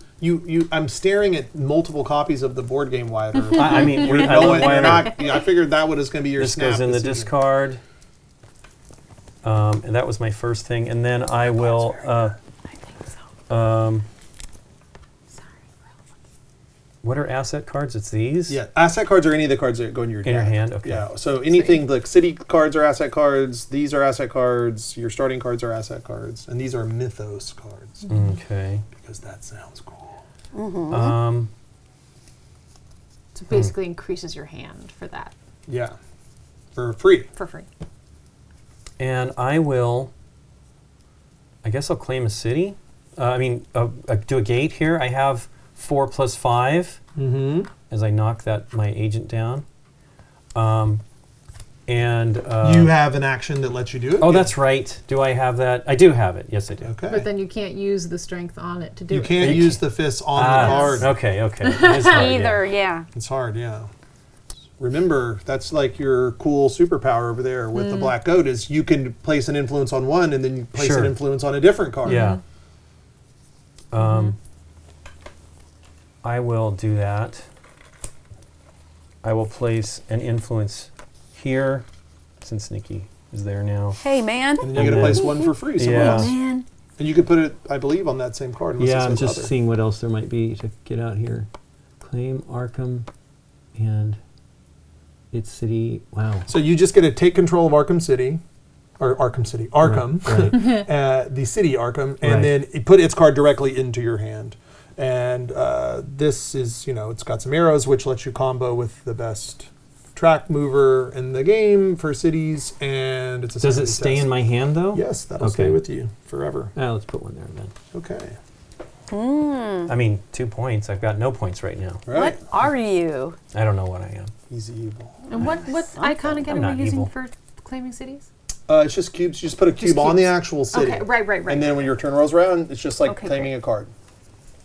I'm staring at multiple copies of the board game Wyatt Earp.
I mean,
You're
I love
going, you're
Wyatt Earp.
not, I figured that was going to be your
This
snap
goes in the
this season.
discard. And that was my first thing. And then I will.
I think so.
What are asset cards? It's these?
Yeah, asset cards are any of the cards that go in your
In your
deck.
hand? Okay.
Yeah, so anything like city cards are asset cards. These are asset cards. Your starting cards are asset cards, and these are mythos cards
Okay.
because that sounds cool.
So basically increases your hand for that
Yeah, for free.
for free.
And I will. I guess I'll claim a city. Do a gate here. I have 4 + 5 as I knock my agent down.
You have an action that lets you do it.
Oh,
Yeah.
that's right. Do I have that? I do have it. Yes, I do.
Okay.
But then you can't use the strength on it to do
you
it.
can't use the fists on the card.
Okay. It is hard, yeah.
Either, yeah.
It's hard, yeah. Remember, that's like your cool superpower over there with the black goat is you can place an influence on one and then you place
Sure.
an influence on a different card.
Yeah. I will do that. I will place an influence here, since Nikki is there now.
Hey, man.
And then you get to place one for free somewhere
Yeah.
else.
Man.
And you could put it, I believe, on that same card. Unless it
Yeah, I'm
says
just
other.
seeing what else there might be to get out here. Claim Arkham and its city. Wow.
So you just get to take control of Arkham City, or Arkham,
Right.
the city Arkham, and
Right.
then it put its card directly into your hand. And this is, it's got some arrows, which lets you combo with the best track mover in the game for cities, and it's a
Does it
sanity
stay
test.
in my hand though?
Yes, that'll
Okay.
stay with you forever.
Let's put one there then.
Okay.
I mean, 2 points. I've got no points right now.
Right.
What are you?
I don't know what I am.
He's evil.
And what icon again
I'm
are
not
we using
evil.
for claiming cities?
It's just cubes. You just put a cube on the
cubes.
actual city.
Okay, right.
And then when your turn rolls around, it's just like
Okay,
claiming
great.
a card.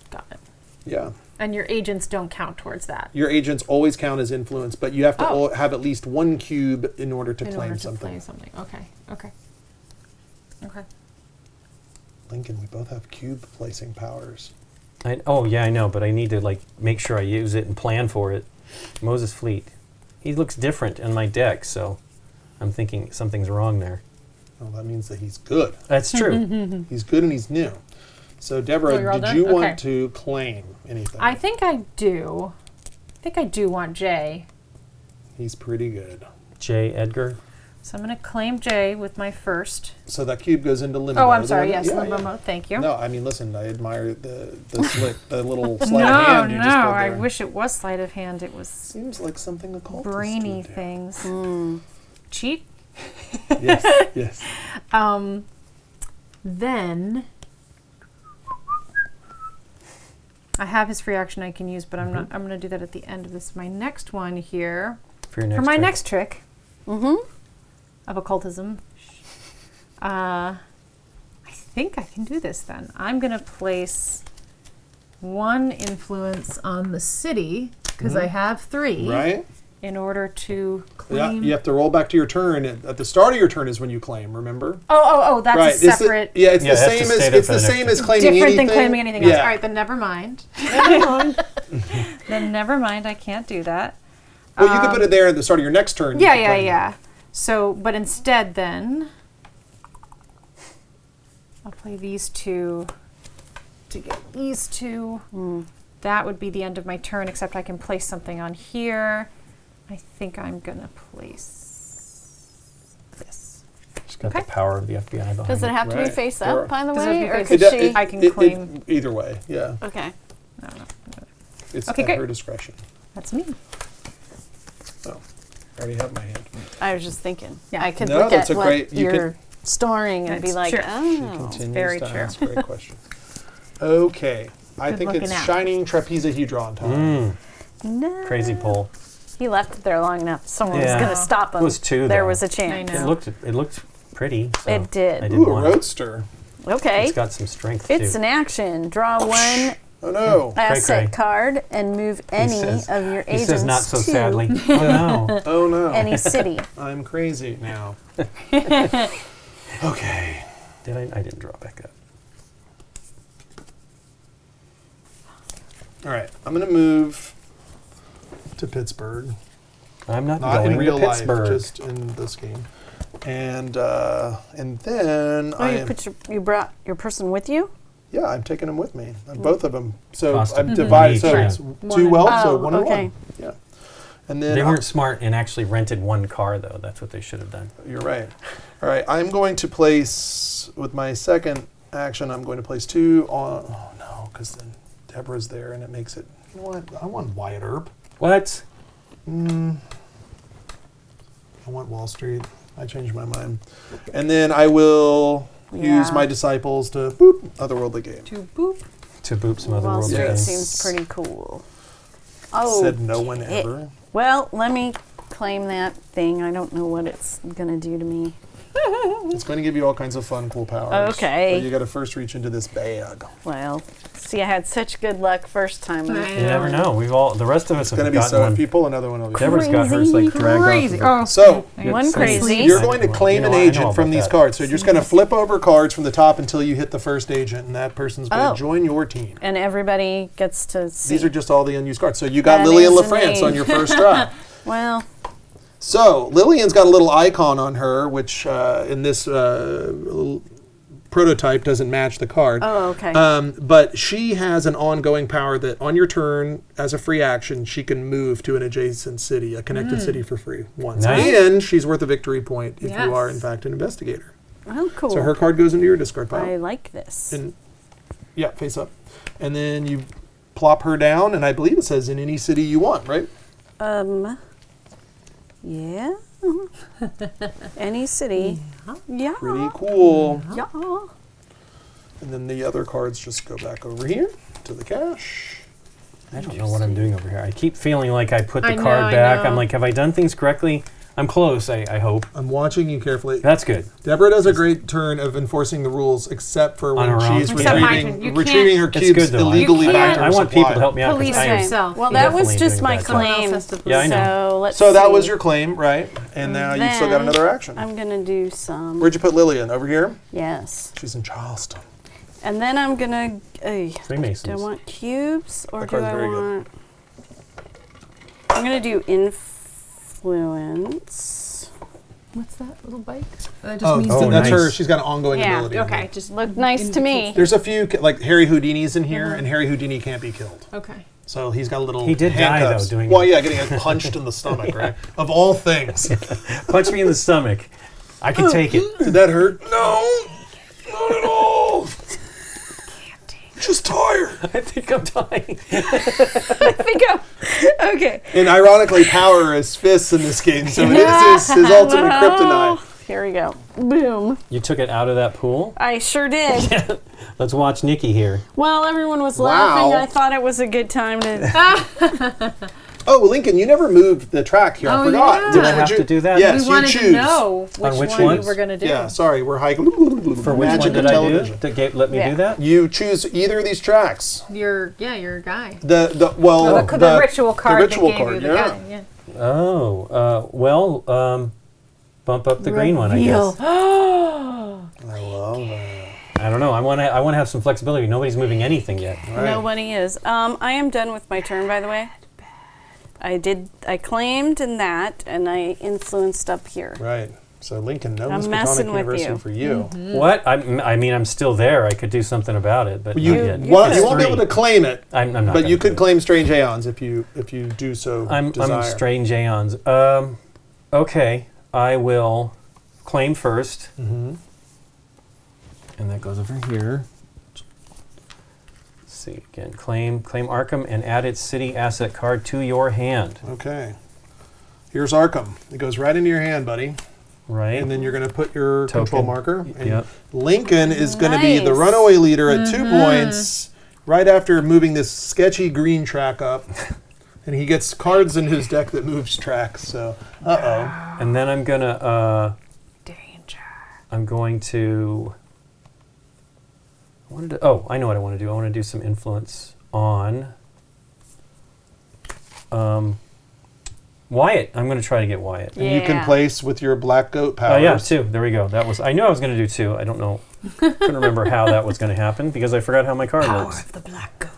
Got it.
Yeah.
And your agents don't count towards that.
Your agents always count as influence, but you have to
Oh.
have at least one cube in order to
in
claim
order to
something.
claim something. Okay.
Lincoln, we both have cube placing powers.
Yeah, I know, but I need to make sure I use it and plan for it. Moses Fleet. He looks different in my deck, so I'm thinking something's wrong there.
Well, that means that he's good.
That's true.
He's good and he's new. So, Deborah,
Oh, you're all
did
done?
you
Okay.
want to claim anything?
I think I do. Want Jay.
He's pretty good.
J. Edgar.
So I'm going to claim Jay with my first.
So that cube goes into limbo.
Oh, I'm
The
sorry.
one-
Yes,
yeah,
limbo
yeah.
mode. Thank you.
No, I mean, listen, I admire the little sleight
No,
of hand you just pulled
I
there.
wish it was sleight of hand. It was
Seems like something a cultist
brainy
would do.
things. Cheat.
Yes.
Then I have his free action I can use, but I'm going to do that at the end of this. My next one here
For your next
for my
trick.
next trick of occultism. I think I can do this then. I'm going to place one influence on the city because I have 3.
Right?
In order to
Yeah,
claim.
you have to roll back to your turn. At the start of your turn is when you claim, remember?
Oh, that's
Right.
a separate.
It's
Yeah,
the
it has to
same
stay
as
there
it's
for
the
the
same
next
as claiming
Different
anything.
than claiming anything else.
Yeah.
All right, then never mind. Then never mind. I can't do that.
Well, you could put it there at the start of your next turn. You could claim it.
Yeah. So, but instead, then I'll play these 2 to get these 2. That would be the end of my turn. Except I can place something on here. I think I'm gonna place this.
Got the power of the FBI behind
Does it have to be
Right.
face
There are-
up, by the
Does it
way?
have
Or
to be
could
face
she?
I can claim.
Either way, yeah.
Okay.
It's
Okay,
at
great.
her discretion.
That's me.
Oh, I already have my hand.
I was just thinking.
Yeah.
I could
No,
look
that's
at
a
what
great- you
you're storing and be
That's
like,
true.
oh.
Continues
very
to
true.
ask great questions. Okay, I
Good
think
looking
it's
out.
shining trapezahedron time.
No.
Crazy pull.
He left it there long enough. Someone
Yeah.
was going to stop him.
It was two,
There
though.
was a chance.
I know.
It looked pretty. So
It did.
I did
Ooh, a
want it.
roadster.
Okay.
It's got some strength
It's
too.
an action. Draw one
Oh no.
asset
cray.
card and move any of your
He
agents
says not so
to
sadly. Oh no.
Oh no.
any city.
I'm crazy now. Okay.
I didn't draw back up.
All right. I'm gonna move to Pittsburgh.
I'm not,
Not
going
in real
to
life,
Pittsburgh.
just in this game. And then
Oh, you brought your person with you?
I'm taking them with me. Both of them. So
Cost
I'm
them
divided.
each,
So
yeah.
it's 2 well, so
Oh,
1 and
okay.
1. Yeah. And then
They weren't smart and actually rented one car though. That's what they should have done.
You're right. All right. I'm going to place with my second action. I'm going to place 2 on. Oh no, because then Deborah's there, and it makes it. You know what? I want Wyatt Earp.
What?
I want Wall Street. I changed my mind. And then I will use
Yeah.
my disciples to boop otherworldly game.
To boop.
To boop some
Wall
other world
Street
Yes.
seems pretty cool. Oh,
Said no one
it-
ever.
well, let me claim that thing. I don't know what it's going to do to me.
It's going to give you all kinds of fun, cool powers.
Okay.
But you got to first reach into this bag.
Well, see, I had such good luck first time.
You never know. The rest of us
It's going
have
to be
gotten
so.
one.
If you pull another one, it'll be.
Deborah's got hers like dragged
Crazy.
off.
Oh,
So
One crazy.
you're going to claim an
I know
agent
about
from these
that.
cards. So you're just going to flip over cards from the top until you hit the first agent, and that person's going
Oh.
to join your team.
And everybody gets to see.
These are just all the unused cards. So you got
That
Lillian
is
LaFrance
an
on your first draw.
well,
So Lillian's got a little icon on her, which in this prototype doesn't match the card.
oh, okay.
But she has an ongoing power that on your turn, as a free action, she can move to an adjacent city, a connected city for free once.
Nice.
And she's worth a victory point if
Yes.
you are, in fact, an investigator.
oh, cool.
So her card goes into your discard
I
pile.
like this.
And yeah, face up. And then you plop her down, and I believe it says in any city you want, right?
Yeah. Any city. Yeah.
Pretty cool.
Yeah.
And then the other cards just go back over here to the cache.
I don't know what I'm doing over here. I keep feeling like I put the
I know,
card
I
back.
know.
I'm like, have I done things correctly? I'm close, I hope.
I'm watching you carefully.
That's good.
Deborah does a great turn of enforcing the rules, except for when
On her own.
she's
Except
retrieving,
you
retrieving her
can't-
It's
cubes
good, though.
illegally
You
back to her
I want people
supply.
to help me out. 'cause
Police
I am
yourself.
Well, that was
definitely
just
doing a
my
bad job.
Someone else
claim.
has to
Yeah, I know.
So let's
So that
see.
was your claim, right? And now you've still got
Then
another action.
I'm going to do some.
Where'd you put Lillian? Over here?
Yes.
She's in Charleston.
And then I'm going to. Do I
Freemasons.
want cubes or
That
do
card's
I
very good.
want. I'm going to do influence.
What's that little bike? That just
Oh,
means
oh,
that's
nice.
her. She's got an ongoing
Yeah,
ability.
okay. Just
Looked nice to me.
There's a few, like Harry Houdini's in here, and Harry Houdini can't be killed.
Okay.
So he's got a little
He did die, though,
handcuffs.
doing
Well,
it.
yeah, getting punched in the stomach, right? Of all things.
Punch me in the stomach. I can take it.
Did that hurt? No, not at all. Just tired.
I think I'm dying.
I think okay.
And ironically, power is fists in this game, so it is his ultimate kryptonite.
Here we go. Boom.
You took it out of that pool?
I sure did.
Let's watch Nikki here.
Well, everyone was
Wow.
laughing. I thought it was a good time to.
Oh, Lincoln, you never moved the track here. I
Oh,
forgot.
yeah.
Did I
Would
have
you-
to do that?
Yes,
We
you
wanted
choose.
to know which,
which
one
ones?
you were going to do.
Yeah, sorry, we're high.
For which one did I do? Let me
Yeah.
do that?
You choose either of these tracks.
Your guy.
The
The ritual card
ritual
that gave
card,
you the
yeah.
guy. Yeah.
Oh, bump up the green one, I
Reveal.
guess.
I love that.
I don't know. I want to have some flexibility. Nobody's moving anything yet.
Right.
Nobody is. I am done with my turn, by the way. I claimed in that, and I influenced up here.
Right. So Lincoln, no
I'm
Miskatonic
messing with
University
you.
for you.
What? I mean, I'm still there. I could do something about it, but
You,
not yet.
well, you
It's
won't be able to
3.
claim it,
I'm not.
but
gonna
you
do
could
it.
claim Strange Aeons if you do so
I'm
desire.
strange aeons. Okay, I will claim first. Mm-hmm. And that goes over here. Let's see again. Claim Arkham and add its city asset card to your hand.
Okay. Here's Arkham. It goes right into your hand, buddy.
Right.
And then you're going to put your
Token.
control marker. And
Yep.
Lincoln is going to be the
Nice.
runaway leader at 2 points right after moving this sketchy green track up. And he gets cards in his deck that moves tracks. So, uh-oh.
And then I'm gonna
Danger.
I'm going to. I know what I want to do. I want to do some influence on Wyatt. I'm going to try to get Wyatt.
And you can place with your black goat powers.
Oh yeah, 2. There we go. I knew I was going to do 2. I don't know. Couldn't remember how that was going to happen because I forgot how my card
Power
works.
of the black goat.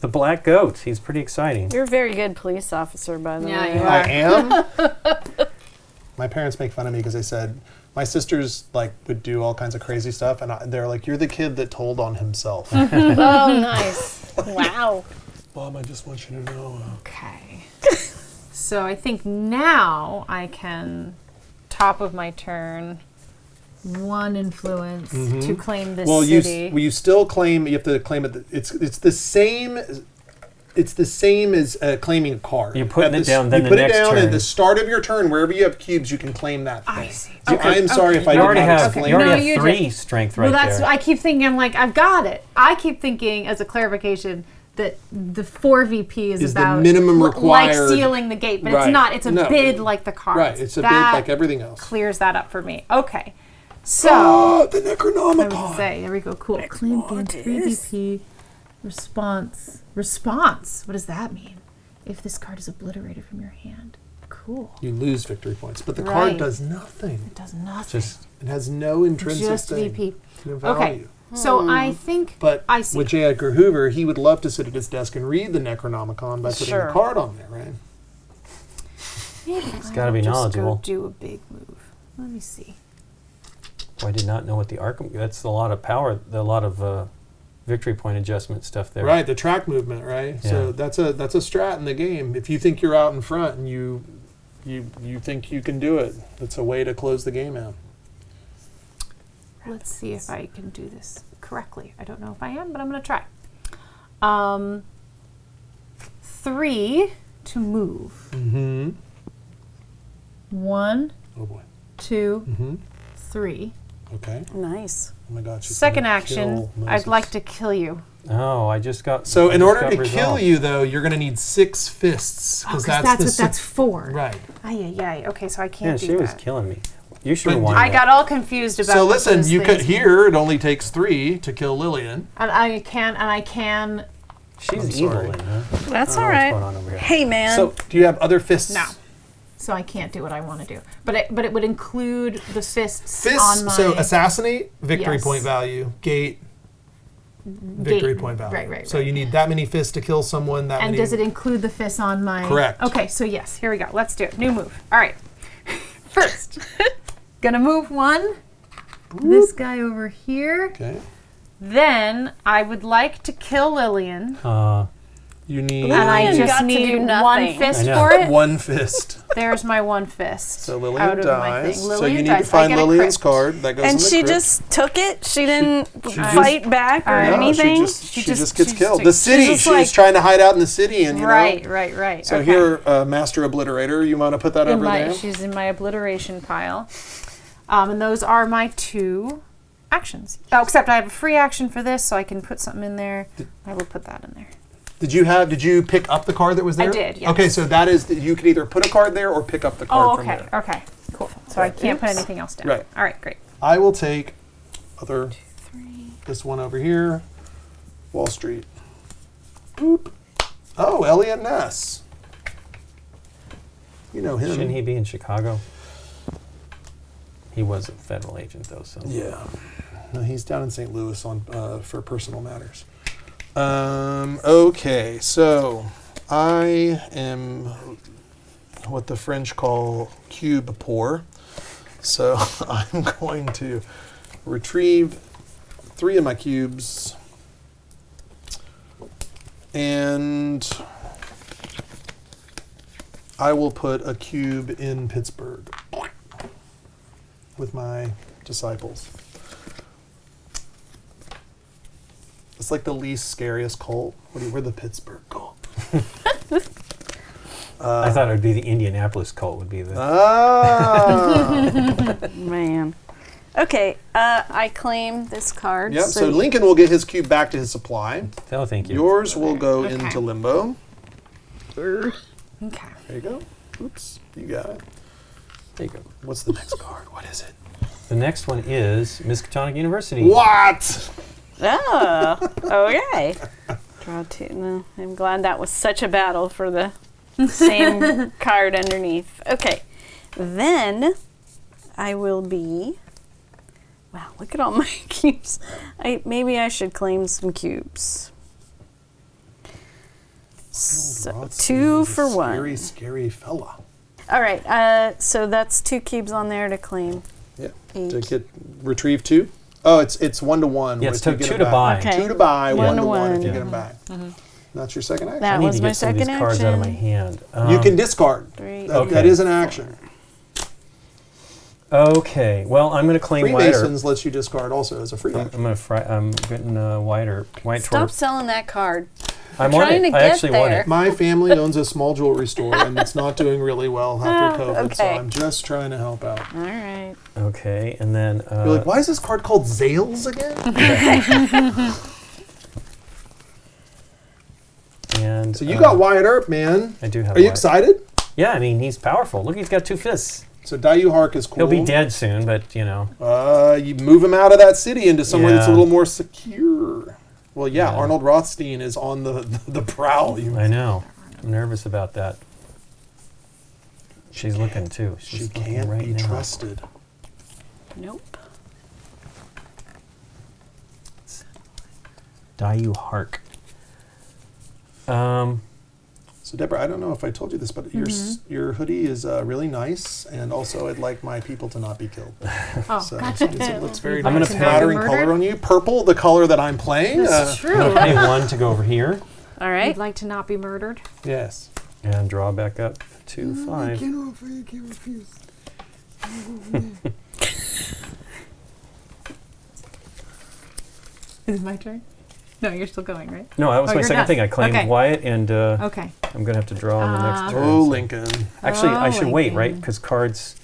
The black goat. He's pretty exciting.
You're a very good police officer, by the way.
Yeah, you
I am. My parents make fun of me because they said my sisters would do all kinds of crazy stuff, and they're like, "You're the kid that told on himself."
Oh, nice. Wow.
Mom, I just want you to know.
Okay. So I think now I can, top of my turn, 1 influence to claim this city.
You still claim. You have to claim it. It's the same. It's the same as claiming a card.
You're putting it down. Then
you
the
put it
next
down
turn.
at the start of your turn, wherever you have cubes, you can claim that thing.
I see.
So I'm sorry if I
You
did
already
not
have.
explain.
You already
No,
have
you
3
did.
strength right
Well, that's.
there.
I keep thinking. I'm like, I've got it. I keep thinking, as a clarification, that the 4 VP is
Is the
about
minimum
like
required-
sealing the gate, but
Right.
it's not. It's a
No.
bid like the cards.
Right, it's a bid
That
like everything else.
clears that up for me. Okay, so
Oh, the
I
Necronomicon.
would say, there we go. Cool. Claim gains 3 VP. Response. What does that mean? If this card is obliterated from your hand. Cool.
You lose victory points, but the
Right.
card does nothing.
It does nothing.
It has no intrinsic
Just
thing.
VP.
No value.
Okay. So I think
But
I see.
with J. Edgar Hoover, he would love to sit at his desk and read the Necronomicon by putting
Sure.
a card on there, right?
It's
gotta be knowledgeable.
Go do a big move. Let me see.
I did not know what the Arkham. That's a lot of power. A lot of victory point adjustment stuff there.
Right, the track movement, right? So
Yeah.
that's a strat in the game. If you think you're out in front and you think you can do it, it's a way to close the game out.
Let's see if I can do this correctly. I don't know if I am, but I'm going to try. 3 to move.
Mm-hmm.
1,
Oh boy.
2,
Mm-hmm.
3.
Okay.
Nice.
Oh my God. she's
Second
gonna
action,
kill
I'd
Moses.
like to kill you.
Oh, I just got.
So
I
in
just
order
got
to kill
resolved.
you, though, you're going to need 6 fists
Because
that's
that's 4.
right.
Ay. Okay, so I
Yeah,
can't
she
do
was
that.
killing me. You should
But
rewind.
I
that.
got all confused about
So
what
listen,
those
you could
things
here. It only takes 3 to kill Lillian.
And I can.
She's
I'm
evil,
sorry.
then, huh?
That's
I
all
don't know
right.
what's going on over here.
Hey, man.
So do you have other fists?
No. So I can't do what I want to do. But it would include the fists on
Fists.
my
So assassinate, victory
Yes.
point value. Gate, victory
gate.
point value.
Right.
So you need that many fists to kill someone. That
And
many.
does it include the fists on my...
Correct.
Okay, so yes, here we go. Let's do it. New move. All right. First, gonna move 1. This guy over here.
Okay.
Then I would like to kill Lillian.
You need
And I
Lillian got
just
to
need
do
1
nothing.
fist
I know.
for it.
1 fist.
There's my 1 fist.
So Lillian
out of my
dies.
thing.
So
Lillian
you need
dies.
to find
I get a
Lillian's
crit.
card. That goes in
And
the
she
crypt.
just took it? She didn't
just-
fight back or
Alright.
No,
anything?
She just gets killed.
took-
The city.
just
She was
like-
trying to hide out in the city, and you know.
Right.
So
Okay.
here, Master Obliterator, you want to put that over there?
She's in my obliteration pile. And those are my 2 actions. Oh, except I have a free action for this, so I can put something in there. I will put that in there.
Did you pick up the card that was there?
did, yes.
Okay, so that is, you can either put a card there or pick up the card
Oh,
from
okay.
there.
Okay. Cool. So I can't put
Oops.
anything else down.
Right.
All right, great.
I will take other,
3.
this one over here, Wall Street. Boop. Oh, Elliot Ness. You know him.
Shouldn't he be in Chicago? He was a federal agent, though. So
Yeah. No, he's down in St. Louis on for personal matters. Okay, so I am what the French call cube poor. So I'm going to retrieve 3 of my cubes and I will put a cube in Pittsburgh. with my disciples. It's like the least scariest cult. We're the Pittsburgh cult.
I thought it would be the Indianapolis cult would be the...
Ah!
Man. Okay, I claim this card.
Yep, so Lincoln will get his cube back to his supply.
Oh, thank you.
Yours will go
Okay.
into limbo.
Okay.
There you go. Oops, you got it.
There you go.
What's the next card? What is it?
The next one is Miskatonic University.
What?
Oh, okay. Draw two. No, I'm glad that was such a battle for the same card underneath. Okay, then I will be. Wow, look at all my cubes. Maybe I should claim some cubes. So,
Rothstein
2
is a
for 1.
Scary, scary fella.
All right, so that's 2 cubes on there to claim.
Yeah.
8.
To retrieve 2. Oh, it's 1 to 1.
Yeah, it's
with you
two
get
to
it
buy.
back.
Okay.
2 to buy, 1 to 1 if
1.
you get them back. That's your second action.
That
I need
was
to
my
get some of these
second
cards out of my
action.
hand.
You can discard.
3.
That is an action.
Okay, well, I'm going to claim white.
Freemasons lets you discard also as a free action.
I'm getting white
Stop selling that card.
I'm
trying to
I
get
actually want
there.
it.
My family owns a small jewelry store, and it's not doing really well after COVID, so
okay.
I'm just trying to help out.
All right.
Okay, and then...
You're like, why is this card called Zales again?
and
So you got Wyatt Earp, man.
I do have
Are you
Wyatt.
excited?
Yeah, I mean, he's powerful. Look, he's got 2 fists.
So Dayu Hark is cool.
He'll be dead soon, but, you know.
You move him out of that city into somewhere that's a
Yeah.
little more secure. Well, yeah,
Yeah.
Arnold Rothstein is on the prowl.
I know. I'm nervous about that. She's looking, too.
She
She's looking
can't
right
be
now.
trusted.
Nope.
Dayu Hark.
So Deborah, I don't know if I told you this, but your hoodie is really nice, and also I'd like my people to not be killed.
Oh,
So
gotcha.
it looks very
I'm gonna
nice,
pay-
flattering
Murdered?
color on you. Purple, the color that I'm playing.
It's
I'm
true.
going to pay 1 to go over here
All right.
You'd like to not be murdered?
Yes.
and draw back up to 5.
Is it my turn? No, you're still going, right?
No, that was
Oh,
my
you're
second
done.
thing. I claimed
Okay.
Wyatt, and
Okay.
I'm going to have to draw on the next turn.
Oh,
so-
Lincoln.
Actually, I
Oh,
should wait, right?
Lincoln.
Because cards...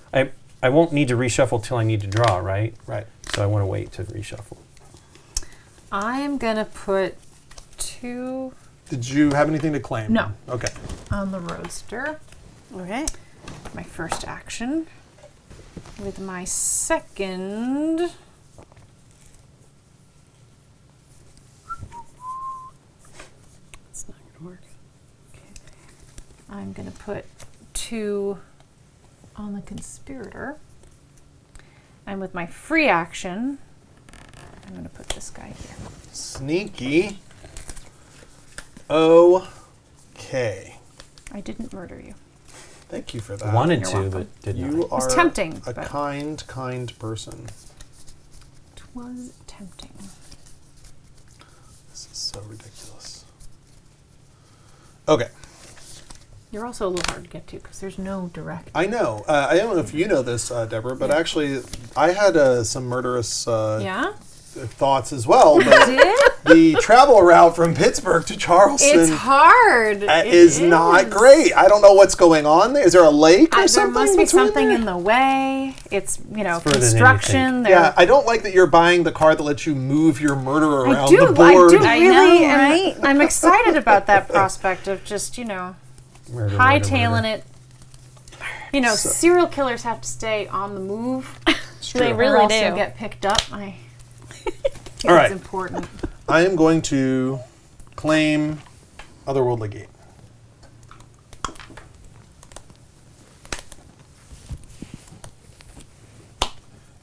I won't need to reshuffle till I need to draw, right?
Right.
So I want to wait to reshuffle.
I'm going to put 2
Did you have anything to claim?
No.
Okay.
on the Roadster.
Okay.
My first action. With my second...
It's not going to work.
I'm going to put 2 on the Conspirator. And with my free action, I'm going to put this guy here.
Sneaky. Okay.
I didn't murder you.
Thank you for that.
Wanted
You're
to,
welcome.
but did
You
not.
are
was tempting,
a
but-
kind person.
It was tempting.
This is so ridiculous. Okay.
You're also a little hard to get to because there's no direct.
I know. I don't know if you know this, Deborah, but actually, I had some murderous
Yeah?
thoughts as well. But
Did?
the travel route from Pittsburgh to Charleston
It's hard. It
is not great. I don't know what's going on there. Is there a lake or
There
something?
must be
between
something
there?
in the way. It's,
further than
construction. There-
Yeah, I don't like that you're buying the card that lets you move your murderer around
I do.
the board.
I do
I
really.
know,
am-
right?
I'm excited about that prospect of just,
Murder, murder,
hightailing
murder.
it. Serial killers have to stay on the move.
They
or
really
else
do.
you'll get picked up. I think
All right.
it's important.
I am going to claim Otherworldly Gate.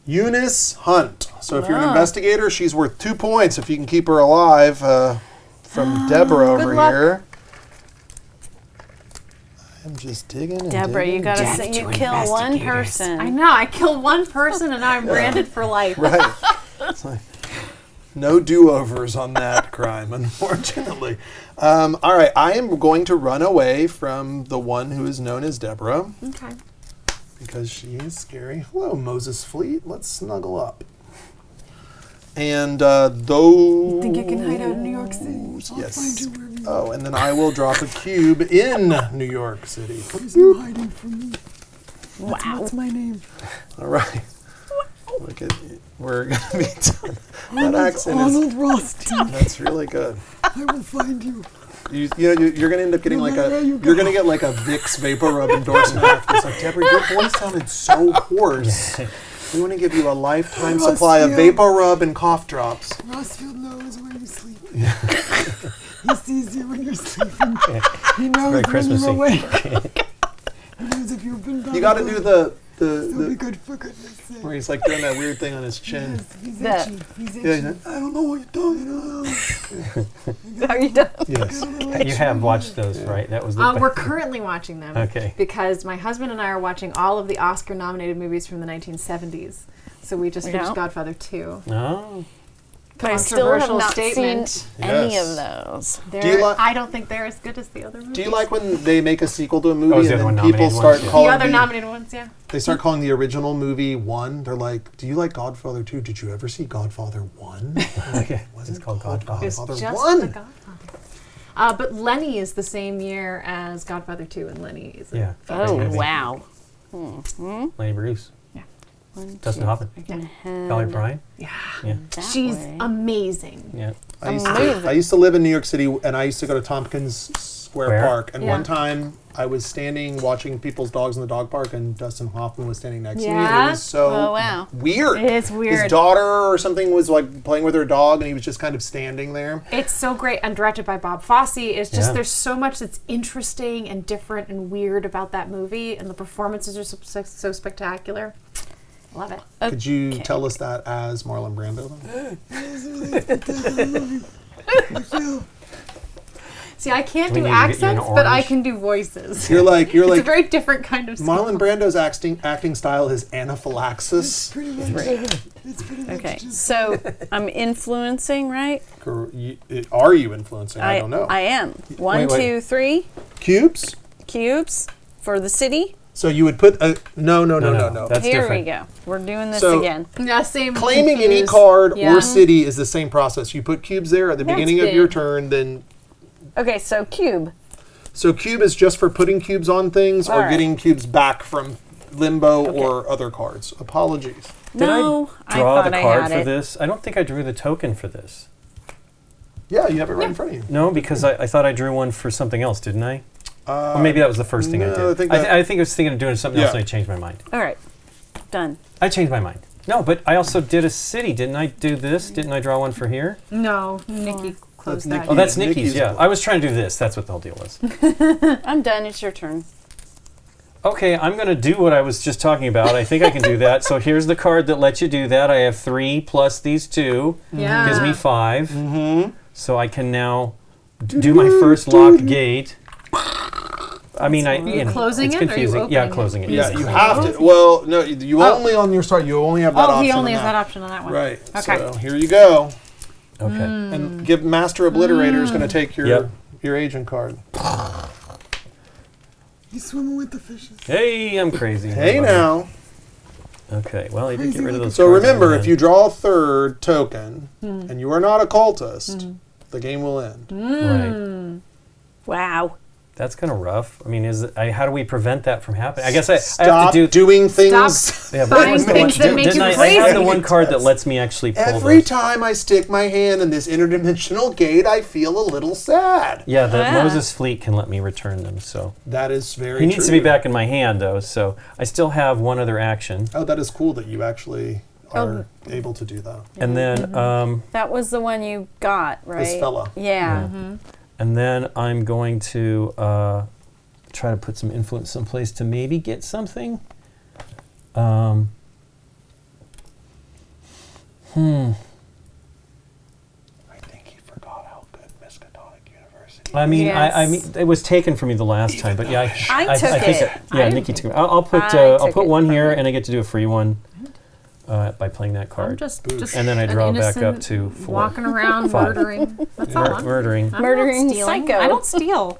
Eunice Hunt. So if you're an investigator, she's worth 2 points if you can keep her alive. From Deborah over
luck.
here. I'm just digging and
Deborah,
digging.
you got to say you kill one person.
I know. I killed one person and now I'm branded for life.
Right. It's like, no do-overs on that crime, unfortunately. All right, I am going to run away from the one who is known as Deborah
Okay.
because she is scary. Hello, Moses Fleet. Let's snuggle up. And those.
Think you can hide out in New York City?
Yes. Oh, and then I will drop a cube in New York City.
There's no hiding from me.
Wow.
What's my name?
All right. Look at we're gonna be done. That accent
Arnold Rothstein.
that's really good.
I will find you.
You're gonna end up getting like you're gonna get like a Vicks Vapor Rub endorsement after this. Like, Deborah, your voice sounded so hoarse. We want to give you a lifetime supply of Vapor Rub and cough drops.
Rossfield knows where you sleep. He sees you when you're sleeping. He knows
Very
when
Christmassy.
you're awake. He knows if you've been
You got to do the
It'll be good for goodness sake.
where he's like doing that weird thing on his chin.
Yes, he's
The-
itchy. He's itchy.
Yeah,
I don't know what you're talking about.
Are you done?
yes.
You have watched those, right? That was the
We're currently watching them.
Okay.
Because my husband and I are watching all of the Oscar-nominated movies from the 1970s. So we just finished
Yeah.
Godfather 2.
Oh.
But I still have
Controversial
not
statement.
seen any
Yes.
of those.
Do you like-
I don't think they're as good as the other movies.
Do you like when they make a sequel to a movie
Oh, is the
and
other
then
one
people
nominated
start
ones? Yeah.
calling
the other nominated ones? Yeah.
they start calling the original movie 1? They're like, "Do you like Godfather 2? Did you ever see Godfather 1?"
Okay.
What's
It's called Godfather.
It's
Godfather
just
1.
the Godfather. But Lenny is the same year as Godfather 2, and Lenny is a
Yeah.
Oh,
Movie.
wow.
Lenny Bruce.
One,
Dustin
two,
Hoffman.
three,
Valerie Bryan.
Yeah.
Yeah.
that
She's
way.
amazing.
Yeah.
I used,
Amazing.
I used to live in New York City, and I used to go to Tompkins Square
Where?
Park. And
Yeah.
one time, I was standing watching people's dogs in the dog park, and Dustin Hoffman was standing next to me. And
Yeah?
it was so
Oh, wow.
weird.
It is weird.
His daughter or something was like playing with her dog, and he was just kind of standing there.
It's so great and directed by Bob Fosse. It's just
Yeah.
there's so much that's interesting and different and weird about that movie, and the performances are so spectacular. Love it.
Could you tell us that as Marlon Brando?
See, I can't
We
do
need to get you an
accents, but I
orange.
can do voices.
You're like
It's a very different kind of
Marlon
skill.
Brando's acting style is anaphylaxis.
Pretty much. It's pretty much
Okay,
just
so I'm influencing, right?
Are you influencing? I don't know.
I am. One,
wait.
2, 3
Cubes?
cubes for the city.
So you would put a no.
That's
Here
different.
we go. We're doing this
So-
again.
Yeah, same.
Claiming any
confused.
card
Yeah.
or city is the same process. You put cubes there at the
That's
beginning of your
big.
turn, then
Okay, so cube.
so cube is just for putting cubes on things or
All right.
getting cubes back from limbo or other cards. Apologies.
Did
No,
I draw
thought
the
I
card
had
for
it.
this? I don't think I drew the token for this.
Yeah, you have it right in front of you.
No, because I thought I drew one for something else, didn't I? Or maybe that was the first thing I
no,
did.
I think
I think I was thinking of doing something else
Yeah.
and I changed my mind.
All right, done.
I changed my mind. No, but I also did a city. Didn't I do this? Didn't I draw one for here?
No, Nikki closed
Nikki.
that.
Oh, that's
Nikki's
Nikki's, yeah.
blue.
I was trying to do this. That's what the whole deal was.
I'm done. It's your turn.
Okay, I'm going to do what I was just talking about. I think I can do that. So here's the card that lets you do that. I have 3 plus these 2.
Yeah.
Gives me 5. Mm-hmm. So I can now do my first locked gate. I mean,
closing
it's
it or are you
confusing. Yeah,
opening it?
closing it.
Yeah,
yes.
you have to. Well, no, you only on your start. You only have that
Oh,
option.
he only
on
has that option on that one.
Right.
Okay.
So here you go.
Okay.
And give Master Obliterator is going to take your
Yep.
your agent card.
he's swimming with the fishes.
Hey, I'm crazy.
Hey now.
Okay, well, I did get
Crazy
rid of those
So
cards
remember,
I
if
had.
you draw a third token and you are not a cultist, the game will end.
Right.
Wow.
That's kind of rough. I mean, how do we prevent that from happening? I guess I have
Stop
to do...
doing things.
Stop
Yeah, but
buying
what's the
things
one-
that make
didn't
you
I have
crazy.
the one card that lets me actually pull
Every
those.
time I stick my hand in this interdimensional gate, I feel a little sad.
Yeah, the
Yeah.
Moses Fleet can let me return them, so...
That is very
He needs
true.
to be back in my hand, though, so I still have one other action.
Oh, that is cool that you actually are able to do that.
And then
That was the one you got, right?
This fella.
Yeah.
and then I'm going to try to put some influence someplace to maybe get something. I
think he forgot how good Miskatonic University
I mean, I
Yes.
mean, it was taken from me the last time, but yeah,
I took
think
it.
yeah, Nikki took it. I'll put
I took
put
it
one
from
here,
you.
and I get to do a free one by playing that
I'm
card.
just
And then I
an
draw back up
innocent
to 4.
walking around
5.
murdering. That's all. I'm
Murdering.
not
Murdering
stealing.
psycho.
I don't steal.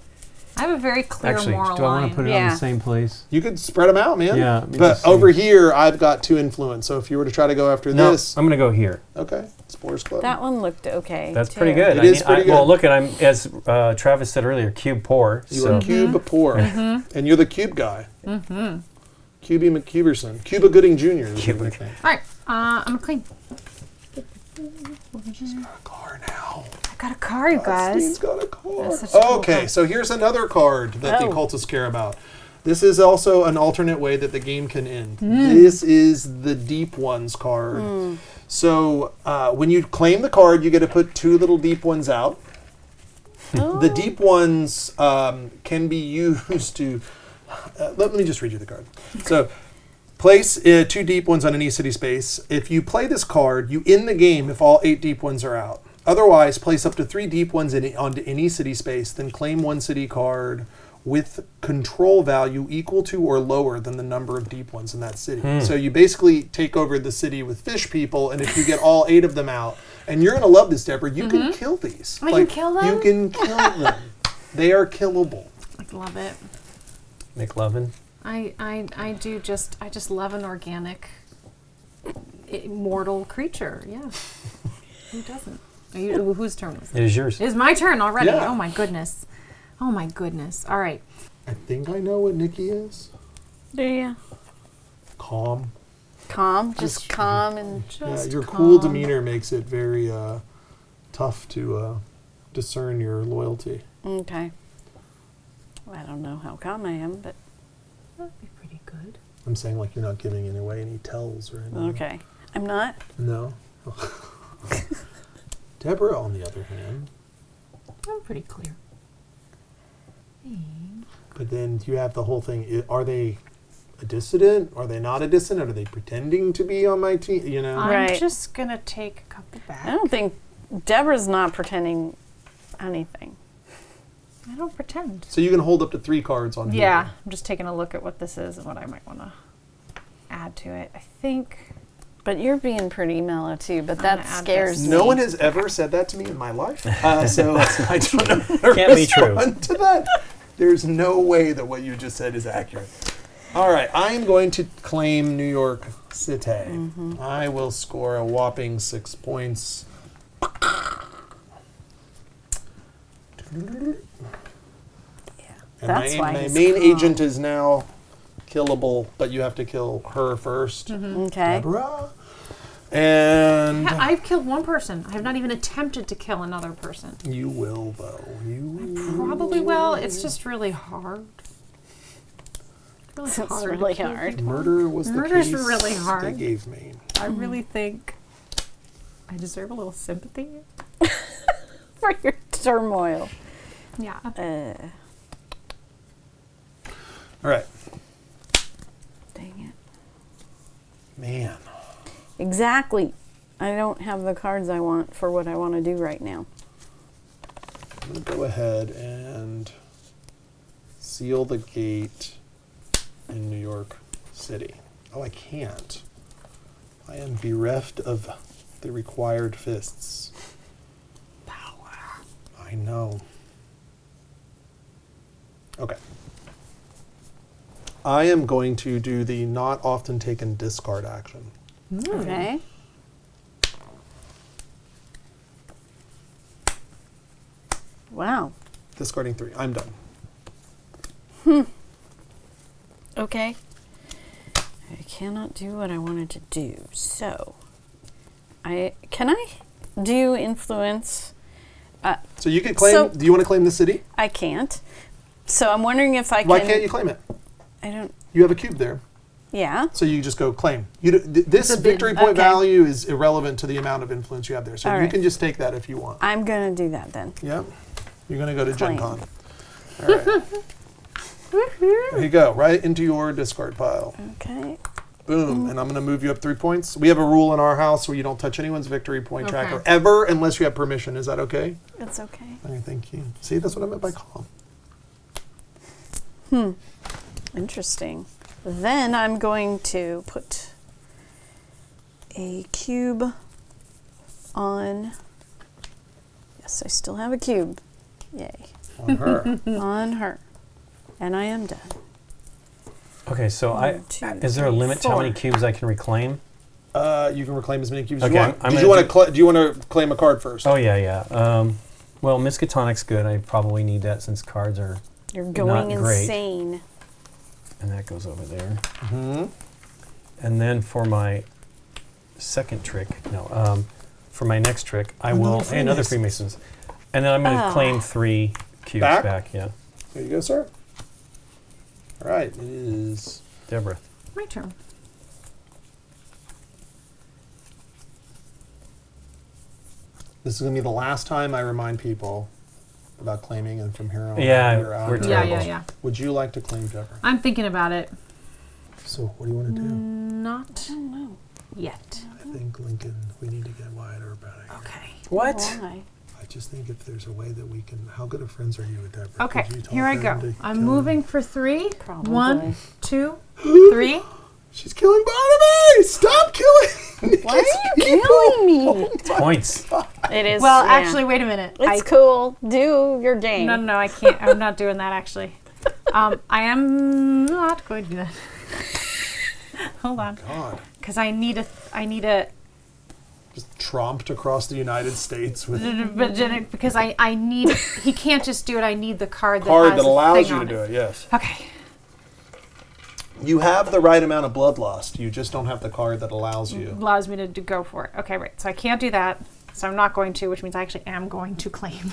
I have a very clear
Actually,
moral
do I want
line.
to put it on
Yeah.
the same place?
You could spread them out, man.
Yeah, let me
But
just see.
over here, I've got 2 influence. So if you were to try to go after
No,
this,
I'm going to go here.
okay, Explorers Club.
That one looked okay.
That's
too.
pretty good.
It is pretty
Well,
good.
look at I'm as Travis said earlier, cube poor.
You
so
are cube poor, and you're the cube guy. Mm-hmm. Cubey McCuberson, Cuba Gooding Jr. is
Cuba
your nickname.
All right, I'm gonna claim.
A car now.
I've got a car, you
Steve's
guys.
got a car.
That's such a cool
Okay,
card.
so here's another card that the
Oh.
cultists care about. This is also an alternate way that the game can end. This is the Deep Ones card. So when you claim the card, you get to put 2 little Deep Ones out. The Deep Ones can be used to... let me just read you the card. So place 2 Deep Ones on any city space. If you play this card, you end the game if all 8 Deep Ones are out. Otherwise, place up to 3 Deep Ones onto any city space, then claim 1 city card with control value equal to or lower than the number of Deep Ones in that city. So you basically take over the city with fish people, and if you get all 8 of them out, and you're going to love this, Deborah, you can kill these.
I can kill them?
You can kill them. They are killable.
I love it.
McLovin.
I just love an organic, immortal creature. Yeah. Who doesn't? Whose turn was it?
It is yours.
It is my turn already.
Yeah.
Oh my goodness. Oh my goodness. All right.
I think I know what Nikki is.
Do you?
Calm.
Calm, just calm and
Yeah, your cool demeanor makes it very tough to discern your loyalty.
okay. I don't know how calm I am, but
That'd be pretty good.
I'm saying like you're not giving away any tells or anything.
okay. I'm not.
No. Deborah, on the other hand,
I'm pretty clear.
but then you have the whole thing. Are they a dissident? Are they not a dissident? Are they pretending to be on my team? You know.
Right.
I'm just gonna take a couple back.
I don't think Deborah's not pretending anything.
I don't pretend.
So you can hold up to 3 cards on.
Yeah,
here.
I'm just taking a look at what this is and what I might want to add to it. I think.
But you're being pretty mellow too, but
gonna
that
add
scares
this.
me.
No one has ever said that to me in my life, so I don't know how to
Can't be true.
respond to that. There's no way that what you just said is accurate. All right, I am going to claim New York City. I will score a whopping 6 points. And
That's why
my
he's
main
calm.
agent is now killable, but you have to kill her first.
Okay.
Deborah. And
I've killed one person. I have not even attempted to kill another person.
you will, though. You
Probably will. It's just really hard. Really
It's
hard.
really hard.
Murder was the
Murder's
case
really
they
hard.
gave me.
I really think I deserve a little sympathy.
For your turmoil.
Yeah.
All right.
Dang it.
Man.
Exactly. I don't have the cards I want for what I want to do right now.
I'm going to go ahead and seal the gate in New York City. Oh, I can't. I am bereft of the required fists. Power. I know. Okay. I am going to do the not often taken discard action.
Okay. Wow.
Discarding 3. I'm done.
Okay. I cannot do what I wanted to do. So, can I do influence?
So you can claim.
So-
Do you want to claim the city?
I can't. So I'm wondering if I can.
Why can't you claim it?
I don't.
You have a cube there.
Yeah.
So you just go claim. This
It's a
victory
bid.
point
Okay.
value is irrelevant to the amount of influence you have there. So
All
you
right.
can just take that if you want.
I'm gonna do that then.
Yeah. You're going to go to Gen
Claim.
Con. All right. There you go. Right into your discard pile.
Okay.
Boom. And I'm going to move you up 3 points. We have a rule in our house where you don't touch anyone's victory point
Okay.
tracker ever unless you have permission. Is that okay?
It's okay.
Okay, thank you. See, that's what I meant by calm.
Interesting. Then I'm going to put a cube on. Yes, I still have a cube. Yay.
On her.
on her. And I am done.
Okay, so
One, two,
is there a
three,
limit to how many
4.
cubes I can reclaim?
You can reclaim as many cubes as
Okay,
you want.
I'm
Do
gonna
you want to claim a card first?
Oh, yeah. Well, Miskatonic's good. I probably need that since cards are,
You're going
Not great.
insane.
and that goes over there.
Mm-hmm.
And then for my second trick, for my next trick, I will,
Another
hey, another
Freemasons.
Freemasons. And then I'm going to
Ah.
claim 3 cubes
Back?
back. Yeah.
There you go, sir. All right, it is
Deborah.
My turn.
This is going to be the last time I remind people about claiming, and from here on,
Yeah,
you're out.
we're
Yeah,
terrible.
yeah.
Would you like to claim, Deborah?
I'm thinking about it.
So, what do you want to do?
Not yet.
I think, Lincoln, we need to get Wyatt Earp out of here.
Okay.
What?
Why?
I just think if there's a way that we can. How good of friends are you with Deborah?
Okay,
Could you talk
here I
her
go.
into
I'm
killing-
moving for 3.
Probably.
1, 2, 3.
She's killing Barnaby! Stop killing!
Why are you killing me?
Points.
It is.
Well,
yeah.
actually, wait a minute.
It's cool. Do your game.
No, I can't. I'm not doing that, actually. I am not going to do that. Hold on.
God.
Because I need a
Just tromped across the United States with
because I need, he can't just do it. I need the card that
card
has
that
the
allows
thing
you to
on
do it, yes.
Okay.
You have the right amount of blood lost. You just don't have the card that allows you.
Allows me to go for it. Okay, right. So I can't do that. So I'm not going to, which means I actually am going to claim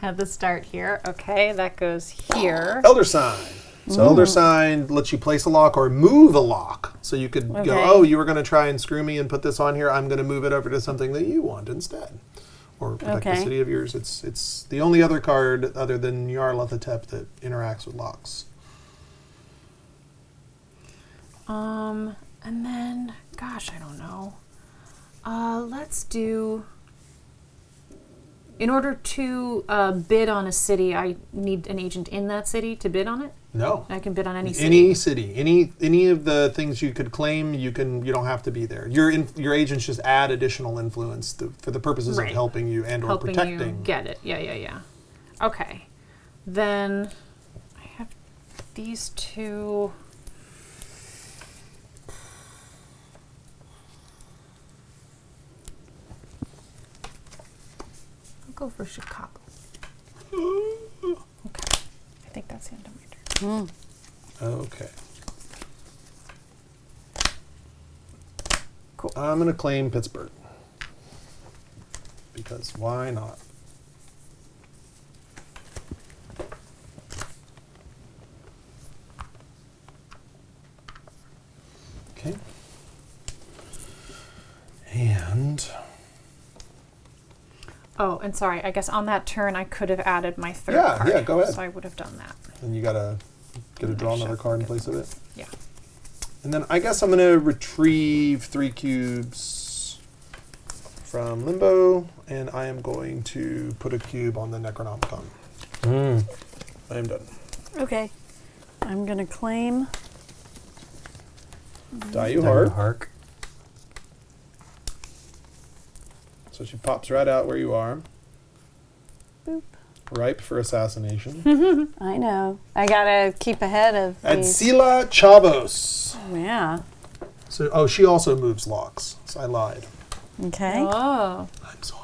at the start here. Okay, that goes here.
Elder Sign. So Elder Sign lets you place a lock or move a lock. So you could go,
Okay.
oh, you were going to try and screw me and put this on here. I'm going to move it over to something that you want instead. Or protect the
Okay.
city of yours. It's the only other card other than Nyarlathotep that interacts with locks.
And then, gosh, I don't know. Let's do. In order to bid on a city, I need an agent in that city to bid on it.
No.
I can bid on any city.
Any city, any of the things you could claim, you don't have to be there. Your agents just add additional influence for the purposes
Right.
of helping you and or
helping
protecting.
you get it. Yeah. Okay. Then I have these 2. I'll go for Chicago. Okay. I think that's the end of my turn.
Okay. Cool. I'm going to claim Pittsburgh. Because why not? Okay. And
Oh, and sorry, I guess on that turn I could have added my 3rd
Yeah,
card.
yeah, go ahead.
So I would have done that.
then you got to draw another card in place of it.
Yeah.
And then I guess I'm going to retrieve 3 cubes from Limbo, and I am going to put a cube on the Necronomicon. I am done.
Okay. I'm gonna claim.
Die you hard.
Hark.
So she pops right out where you are.
Boop.
Ripe for assassination.
I know. I gotta keep ahead of these.
Adsila Chavos.
Yeah.
So, she also moves locks. So I lied.
Okay.
Oh.
I'm sorry.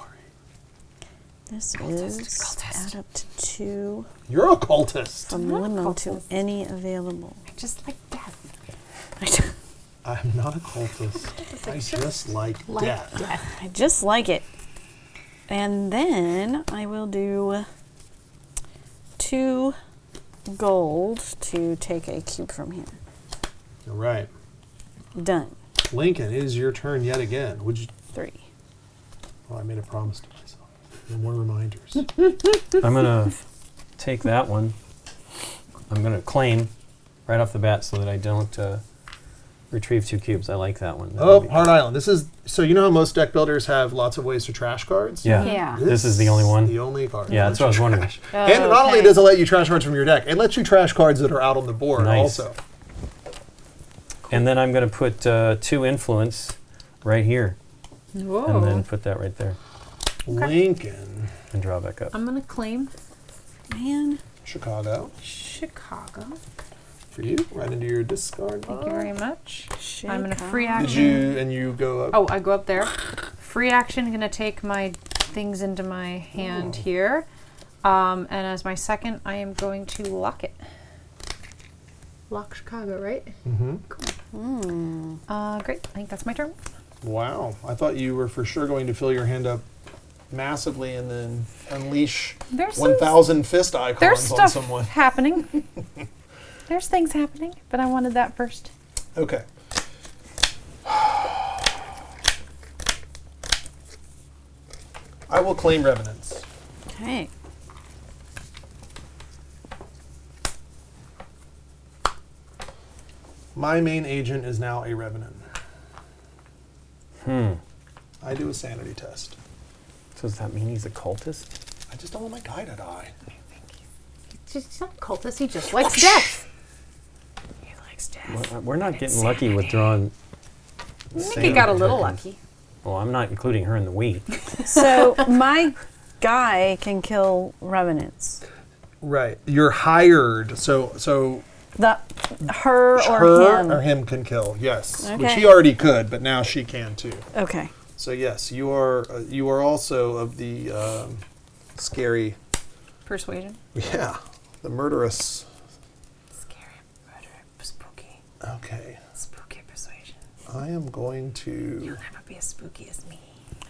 This is
cultist.
add up to 2
You're a cultist.
from
not a
limo to
cultist.
any available.
I just like death.
I'm not a cultist. I just like death.
I just like it. And then I will do 2 gold to take a cube from here.
All right.
Done.
Lincoln, it is your turn yet again. Would you?
3.
Oh, I made a promise to myself. No more reminders.
I'm going to take that one. I'm going to claim right off the bat so that I don't retrieve 2 cubes. I like that one.
Oh, Hard Island. This is so you know how most deck builders have lots of ways to trash cards.
Yeah.
Yeah.
This is the only one.
The only card.
Yeah, that's what I was wondering.
And not only does it let you trash cards from your deck, it lets you trash cards that are out on the board
Nice.
also.
And then I'm going to put 2 influence right here.
Whoa.
And then put that right there
Lincoln.
and draw back up.
I'm going to claim.
Man.
Chicago.
Chicago.
For you, right into your discard
Thank you
pile.
very much. I'm going to free
Did
action.
you go up?
Oh, I go up there. Free action, going to take my things into my hand here. And as my second, I am going to lock it. Lock Chicago, right?
Mm-hmm.
Cool. Great. I think that's my turn.
Wow. I thought you were for sure going to fill your hand up massively and then unleash
There's
1,000 fist
There's
icons on
stuff
someone.
happening. There's things happening, but I wanted that first.
Okay. I will claim revenants.
Okay.
My main agent is now a revenant. I do a sanity test.
So does that mean he's a cultist?
I just don't want my guy to die.
He's not a cultist, he just likes death.
He likes death.
We're not getting lucky with drawing.
Nikki got a little lucky.
Well, I'm not including her in the we.
So my guy can kill revenants.
Right. You're hired, so
Her
or him can kill. Yes, which
Okay.
he already could, but now she can too.
Okay.
So yes, you are also of the scary.
Persuasion.
Yeah, the murderous.
Scary, murder, spooky.
Okay,
Spooky persuasion.
I am going to
Never be as spooky as me.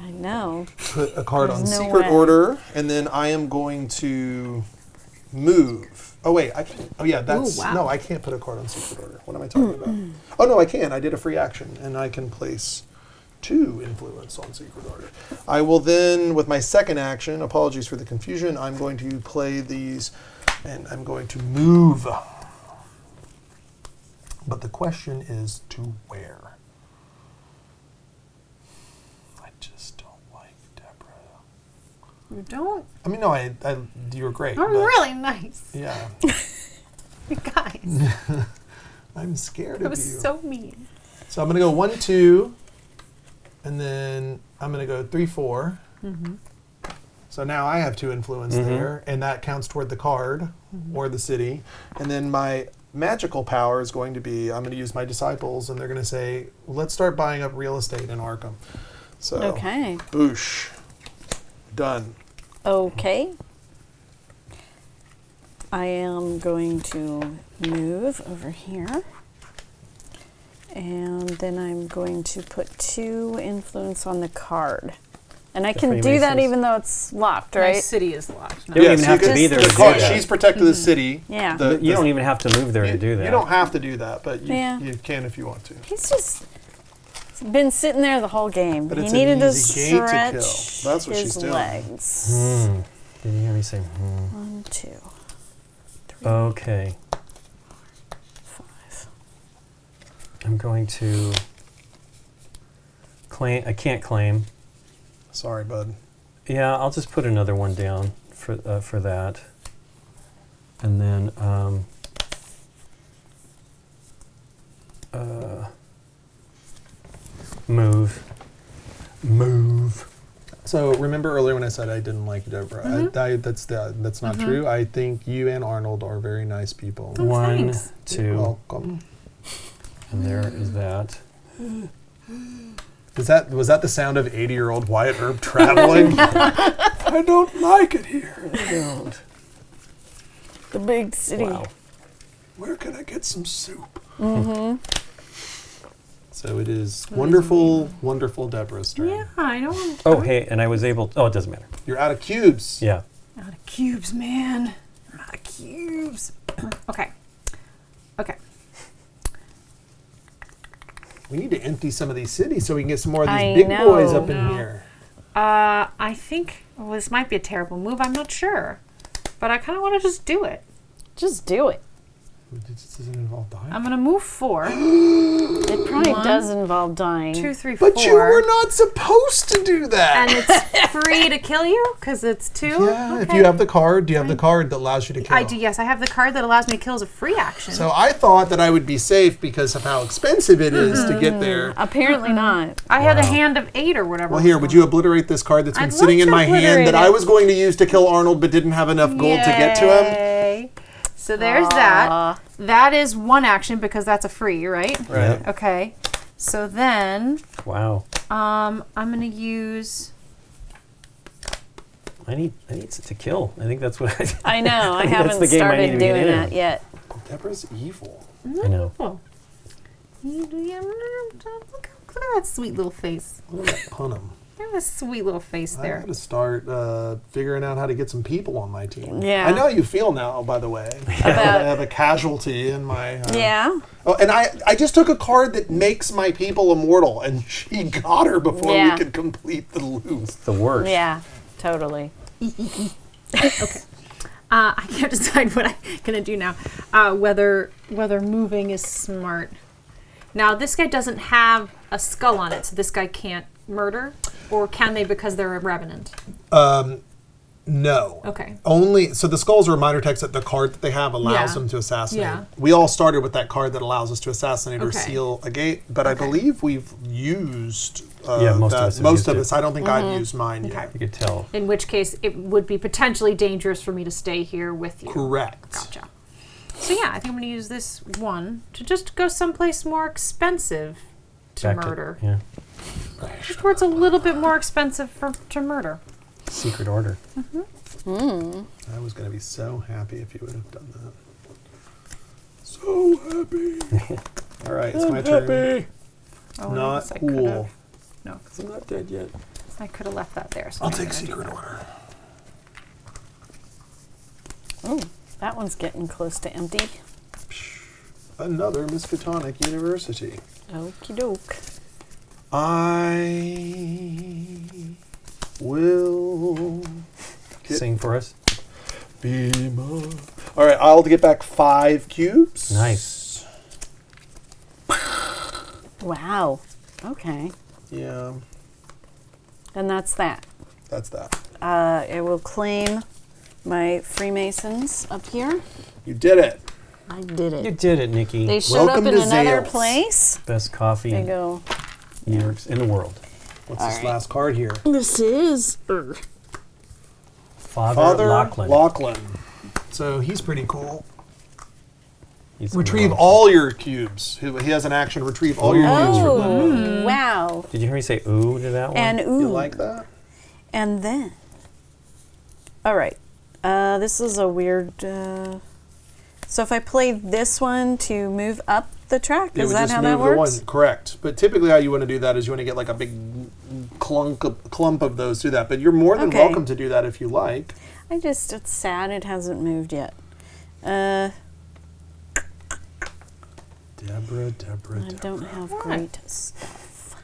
I know.
put a card on
There's no
secret
way.
order, and then I am going to move. Oh wait, I can. Oh yeah, that's
wow.
no. I can't put a card on secret order. What am I talking about? Oh no, I can. I did a free action, and I can place 2 influence on secret order. I will then, with my second action, apologies for the confusion, I'm going to play these, and I'm going to move. But the question is to where? I just don't like Deborah.
You don't?
I mean, no, you were great.
I'm
but-
really nice.
Yeah.
You guys.
I'm scared
It
of
was
you.
so mean.
So I'm going to go 1, 2, and then I'm going to go 3, 4. So now I have 2 influence there, and that counts toward the card or the city. And then my magical power is going to be, I'm going to use my disciples, and they're going to say, let's start buying up real estate in Arkham. So,
Okay.
boosh. Done.
Okay. I am going to move over here. And then I'm going to put 2 influence on the card. And I
The
can do that
Freemasons.
even though it's locked,
My
right?
city is locked.
You don't even
so
have
you
to
can-
be there
the
to do
card-
that.
She's protected the city.
Yeah.
You don't even have to move there to do that.
You don't have to do that, but
Yeah.
you can if you want to.
He's just been sitting there the whole game.
But
he
it's an
needed to
easy gate to
stretch
kill. That's what
his
she's doing.
legs.
Did you hear me say?
1, 2, 3,
Okay.
5.
I'm going to claim. I can't claim.
Sorry, bud.
Yeah, I'll just put another one down for that, and then move.
So remember earlier when I said I didn't like Deborah? That's not true. I think you and Arnold are very nice people.
1,
thanks.
2,
Welcome.
and there is that.
Was that the sound of 80-year-old Wyatt Earp traveling? I don't like it here.
The big city.
Wow.
Where can I get some soup? So it is wonderful, wonderful Deborah's turn.
Yeah, I don't.
Oh, hey, and I was able. Oh, it doesn't matter.
You're out of cubes.
Yeah.
Out of cubes, man. I'm out of cubes. Okay.
We need to empty some of these cities so we can get some more of these
I
big boys
know.
up in here.
I think this might be a terrible move. I'm not sure. But I kind of want to just do it.
Just do it.
This doesn't involve dying.
I'm gonna move 4.
It probably
One,
does involve dying.
2, 3, 4.
But you were not supposed to do that.
And it's free to kill you because it's 2.
Yeah, if
Okay.
you have the card, do you have the card that allows you to kill?
I do. Yes, I have the card that allows me to kill as a free action.
So I thought that I would be safe because of how expensive it is to get there.
Apparently not.
I had a hand of 8 or whatever.
Well, here, would you obliterate this card that's been
I'd
sitting
love
in
to
my hand
obliterate
that I
it.
was going to use to kill Arnold but didn't have enough gold to get to him?
Yay. So there's that. That is 1 action because that's a free, right?
Right.
Okay. So then,
Wow.
I'm gonna use.
I need to kill. I think that's what
I know. I
That's
haven't
the game I need
started
to get
doing
in.
that yet.
Deborah's evil.
I know.
Oh. Look at that sweet little face.
Look at that punum.
Look at that sweet little face
I
there.
got to start figuring out how to get some people on my team.
Yeah.
I know how you feel now, by the way. I have a casualty in my...
Yeah.
Oh, and I just took a card that makes my people immortal, and she got her before
Yeah.
we could complete the loop.
The worst.
Yeah. Totally.
I can't decide what I'm gonna do now. Whether moving is smart. Now this guy doesn't have a skull on it, so this guy can't murder, or can they because they're a revenant?
No.
Okay.
Only so the skulls are a minor text that the card that they have allows
Yeah.
them to assassinate.
Yeah.
We all started with that card that allows us to assassinate or
Okay.
seal a gate, but I believe we've used
Yeah, most of us have
most
used
of
it.
us. I don't think I've used mine yet.
You could tell.
In which case, it would be potentially dangerous for me to stay here with you.
Correct.
Gotcha. So yeah, I think I'm gonna use this one to just go someplace more expensive to
Back
murder.
Yeah.
Just where it's a little bit more expensive to murder.
Secret order.
I was going to be so happy if you would have done that. So happy. All right, it's my turn.
Oh,
Not
yes, I
cool.
could've- No, 'cause
I'm not dead yet.
I could have left that there. So
I'll
I'm
take
gonna do
secret
that.
order.
Oh, that one's getting close to empty.
Another Miskatonic University.
Okie doke.
I will
Sing for us.
beam up. All right, I'll get back 5 cubes.
Nice.
Wow. Okay.
Yeah,
And that's that.
that's that.
I will claim my Freemasons up here.
You did it.
I did
You
it.
did it, Nikki.
They showed
Welcome
up in
to
another
Zales.
place.
Best coffee
They
in
go.
New York's in the world.
What's
All
this
right.
last card here?
This is.
Father Lachlan.
Lachlan. So he's pretty cool.
He's
Retrieve
awesome.
all your cubes. He has an action, retrieve all your cubes from them.
Oh, wow.
Did you hear me say ooh to that one?
And ooh.
You like that?
And then. All right. This is a weird. So if I play this one to move up the track,
It
is
would
that
just
how that
move the
works?
one, correct. But typically how you want to do that is you want to get like a big clump of those, do that. But you're more than
Okay.
welcome to do that if you like.
It's sad it hasn't moved yet.
Deborah.
I don't have great stuff.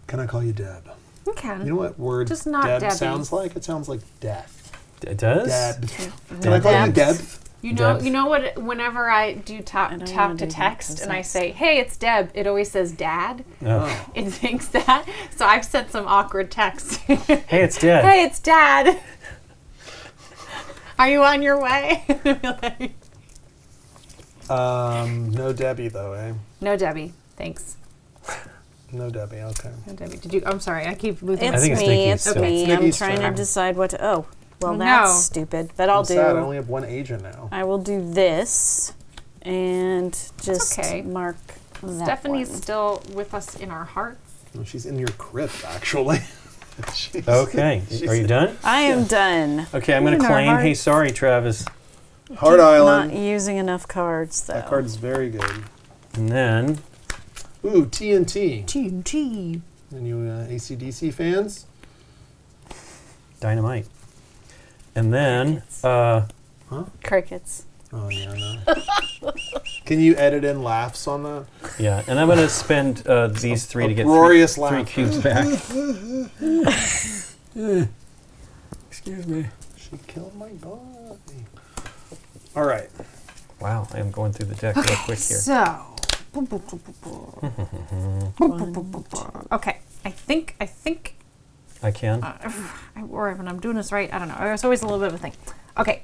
Can I call you Deb?
You can.
You know what word
Just not
Deb
Debbie.
sounds like? It sounds like death.
It does?
Deb. Can I call you Deb?
Debs.
You know,
Deb.
you know what? Whenever I do talk
don't
to
wanna do that
text
'cause
and I
that's-
say, "Hey, it's Deb," it always says "Dad."
Oh.
It thinks that. So I've sent some awkward texts.
Hey, it's dead.
Hey, it's Dad. Are you on your way?
No Debbie though, eh?
No, Debbie. Thanks.
No Debbie, okay.
No, Debbie. Did you? I'm sorry. I keep losing.
It's
think it's
me.
Nikki's
It's
still.
me.
It's
I'm
Nikki's
trying
turn.
to decide what to. Oh, well,
Oh,
that's
no.
stupid. But I'll
I'm sad, I
do.
only have one agent now.
I will do this and just
okay.
mark that
Stephanie's
one.
still with us in our hearts.
Well, she's in your crypt, actually. She's-
Okay.
she's
Are you done?
I am done.
Okay, I'm going to
In our
claim. Hey,
hearts.
sorry, Travis.
Heart Island.
Not using enough cards though.
That card is very good.
And then,
Ooh, TNT.
TNT.
And you AC/DC fans?
dynamite. And then,
Crickets.
Oh, yeah, I know. Can you edit in laughs on that?
yeah, and I'm going to spend these three to get
Uproarious
three
laugh.
cubes back. Excuse me.
She killed my body. All right.
Wow. I am going through the deck real quick here.
So. Okay, I think.
I can.
Or when I'm doing this right, I don't know. It's always a little bit of a thing. Okay.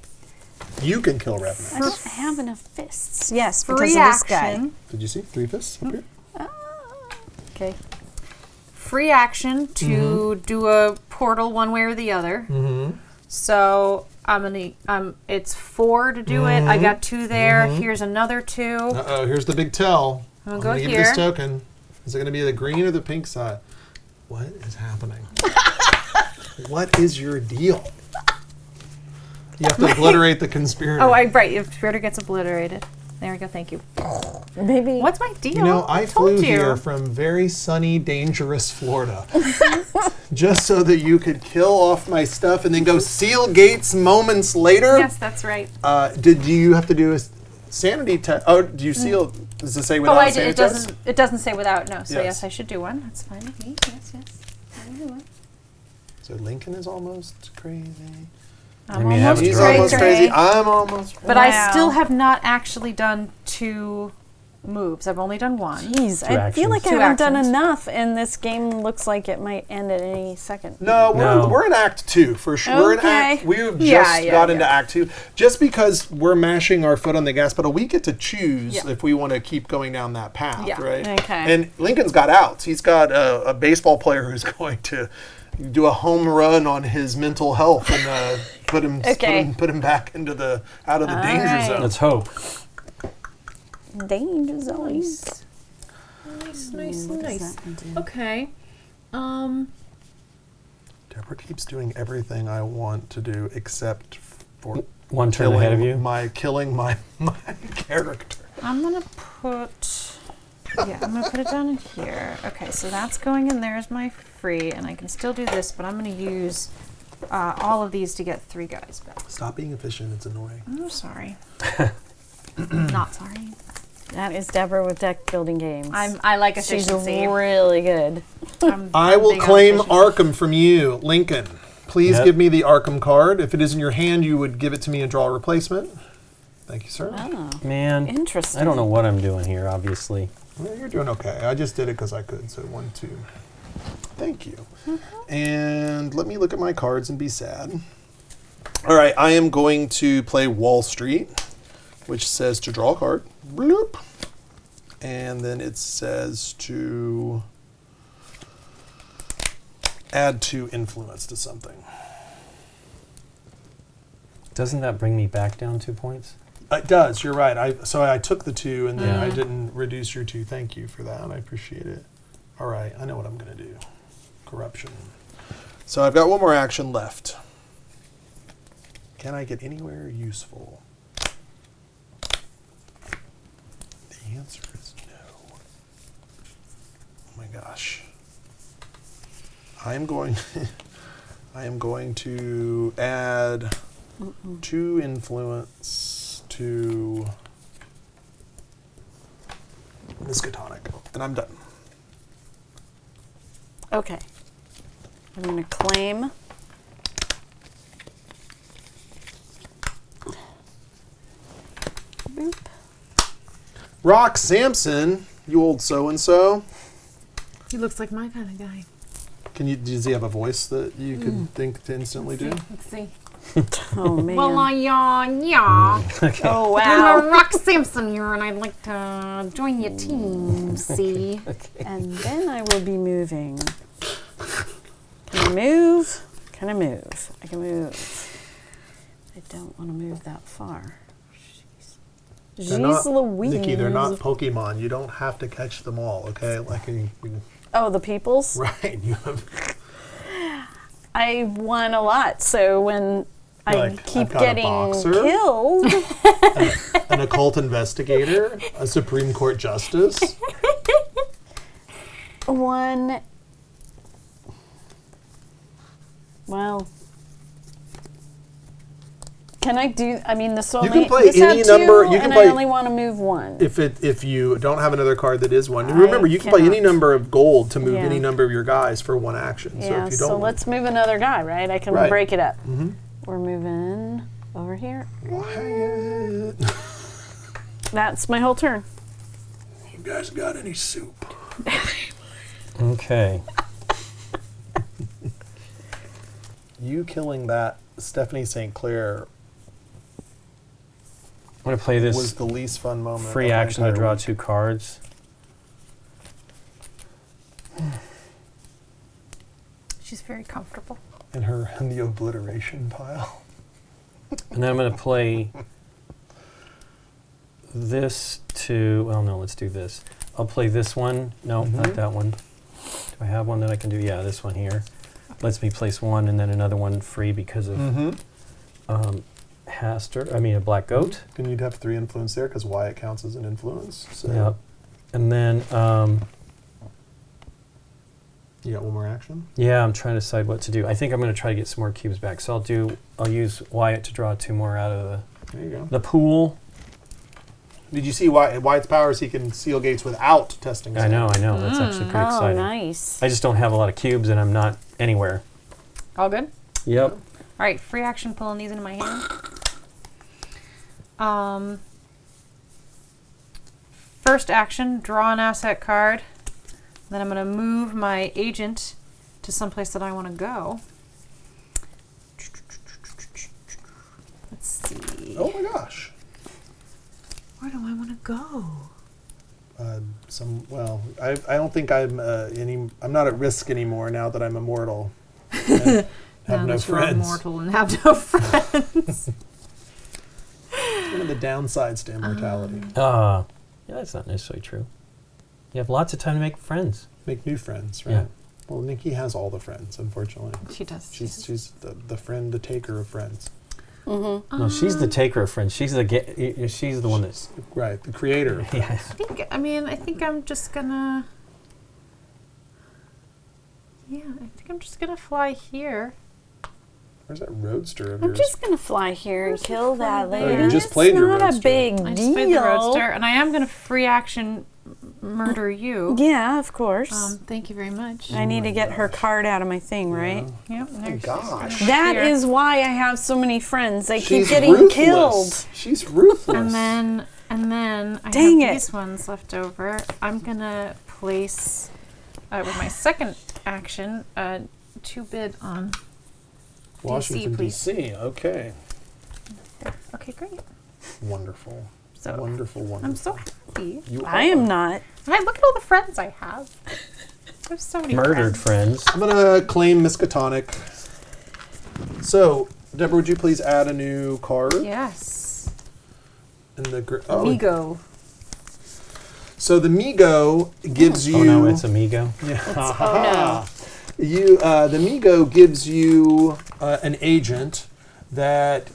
You can kill Revenant.
I don't have enough fists. Yes, because
Free
of this guy.
action.
Did you see 3 fists up here?
Okay.
Free action to do a portal one way or the other. So I'm gonna. It's 4 to do it. I got 2 there. Here's another 2.
Uh-oh, here's the big tell.
I'll
I'm
go
gonna give
here.
this token. Is it gonna be the green or the pink side? What is happening? What is your deal? You have to obliterate the conspirator.
Oh, right. If Conspirator gets obliterated. There we go. Thank you.
Maybe.
What's my deal?
You know, I
told
flew
you.
here from very sunny, dangerous Florida just so that you could kill off my stuff and then go seal gates moments later.
Yes, that's right.
Did you have to do a sanity test? Oh, do you seal? Does it say without
I
a
did.
sanity
It
test?
doesn't. It doesn't say without. No. So
Yes.
yes, I should do one. That's fine with me. Yes. I will do one.
So Lincoln is almost crazy.
I'm
mean,
almost
He's
crazy.
almost crazy. I'm almost crazy.
But I
Wow.
still have not actually done 2 moves. I've only done 1.
Jeez, I feel like I
Two
haven't done
actions.
enough, and this game looks like it might end at any second.
No,
No.
we're in Act 2 for sure. We're in
Okay.
Act. We've
Yeah,
just got
yeah.
into Act 2. Just because we're mashing our foot on the gas pedal, we get to choose
Yeah.
if we want to keep going down that path,
Yeah.
right?
Okay.
And Lincoln's got outs. He's got a baseball player who's going to do a home run on his mental health and put him back into the out of the danger
right.
zone.
Let's hope.
Danger zone.
Nice. Okay.
Deborah keeps doing everything I want to do except for
One turn ahead of you.
killing my character.
I'm gonna put. Yeah, I'm gonna put it down in here. Okay, so that's going in there as my free, and I can still do this, but I'm gonna use all of these to get 3 guys back.
Stop being efficient. It's annoying.
I'm sorry. Not sorry.
That is Deborah with deck building games.
I like
She's
efficiency.
really good.
I
I'm
will
big on
claim
efficiency.
Arkham from you, Lincoln. Please
Yep.
give me the Arkham card. If it is in your hand, you would give it to me and draw a replacement. Thank you, sir.
Oh,
Man,
interesting.
I don't know what I'm doing here, obviously.
Well, you're doing okay. I just did it because I could. So 1, 2. Thank you. And let me look at my cards and be sad. All right, I am going to play Wall Street, which says to draw a card. Bloop. And then it says to add 2 influence to something.
Doesn't that bring me back down 2 points?
It does. You're right. So I took the 2 and then I didn't reduce your 2. Thank you for that. I appreciate it. All right. I know what I'm going to do. Corruption. So I've got 1 more action left. Can I get anywhere useful? The answer is no. Oh my gosh. I am going to add 2 influence to Miskatonic, and I'm done.
Okay. I'm going to claim. Boop.
Rock Sampson, you old so-and-so.
He looks like my kind of guy.
Does he have a voice that you could think to instantly do?
Let's see.
Oh, man.
Well, yeah.
Oh,
I'm
wow.
Rock Sampson here, and I'd like to join your team. See?
And then I will be moving. Can I move? Can I move? I can move. I don't want to move that far. Jeez.
They're not-
Jeez Louise.
Nikki, they're not Pokemon. You don't have to catch them all, okay?
Oh, the peoples?
Right. You have,
I won a lot, so when I
like,
keep
I've got a
getting
boxer.
killed,
an occult investigator, a Supreme Court justice.
one. Well, can I do? I mean, this only.
can play
this had
any
two,
number- you can
and
play-
I only want to move one.
If you don't have another card that is one, remember you can play any
cannot.
number of gold to move
Yeah.
any number of your guys for 1 action. So
Yeah,
if you
so
don't,
let's move another guy, right? I can
Right.
break it up. We're moving over here.
Wyatt.
That's my whole turn.
You guys got any soup?
Okay.
You killing that Stephanie St. Clair
I'm going to play this
was the least fun moment.
free
of my
action to
entire
draw
week.
2 cards.
She's very comfortable.
In the obliteration pile.
And then I'm going to play this to, well, no, let's do this. I'll play this one. No, not that one. Do I have one that I can do? Yeah, this one here. Lets me place one and then another one free because of a black goat.
And you'd have 3 influence there because Wyatt counts as an influence. So
Yep. And then,
you got one more action?
yeah, I'm trying to decide what to do. I think I'm going to try to get some more cubes back. So I'll use Wyatt to draw 2 more out of
There you go.
the pool.
Did you see Wyatt's powers? He can seal gates without testing.
I know. That's actually pretty
Oh,
exciting.
nice.
I just don't have a lot of cubes and I'm not anywhere.
All good?
Yep.
All right, free action pulling these into my hand. First action, draw an asset card. Then I'm going to move my agent to someplace that I want to go. Let's see.
Oh my gosh.
Where do I want to go?
I don't think I'm not at risk anymore now that I'm immortal. And have
Now
no
that you're
friends.
immortal and have no friends.
One of the downsides to immortality.
Yeah, that's not necessarily true. You have lots of time to make friends.
Make new friends, right?
Yeah.
Well, Nikki has all the friends, unfortunately.
She does.
She's the friend, the taker of friends.
No, she's the taker of friends. She's she's the one that's
Right, the creator of friends.
yeah.
I think I'm just gonna. Yeah, I think I'm just gonna fly here.
Where's that roadster of
I'm
yours?
just gonna fly here and kill that
fly
lady.
there?
You just played
it's
your
not
roadster.
a big
I
deal.
just played the roadster, and I am gonna free action murder you.
Yeah, of course.
Thank you very much.
I need to get her card out of my thing, right?
Yep. There
gosh.
That
Here.
is why I have so many friends. They keep
She's
getting
ruthless.
killed.
She's ruthless.
And then I
Dang
have
it.
these ones left over. I'm gonna place with my second action 2 bid on
Washington,
DC, please.
D.C. Okay.
Okay, great.
Wonderful.
So
Wonderful.
I'm so happy.
You
I
are.
am not.
Right, look at all the friends I have. I have so many
Murdered
friends.
friends.
I'm going to claim Miskatonic. So, Deborah, would you please add a new card?
Yes.
In the
Migo.
So the Migo gives you.
Oh no, it's Amigo.
Oh
The Migo gives you an agent that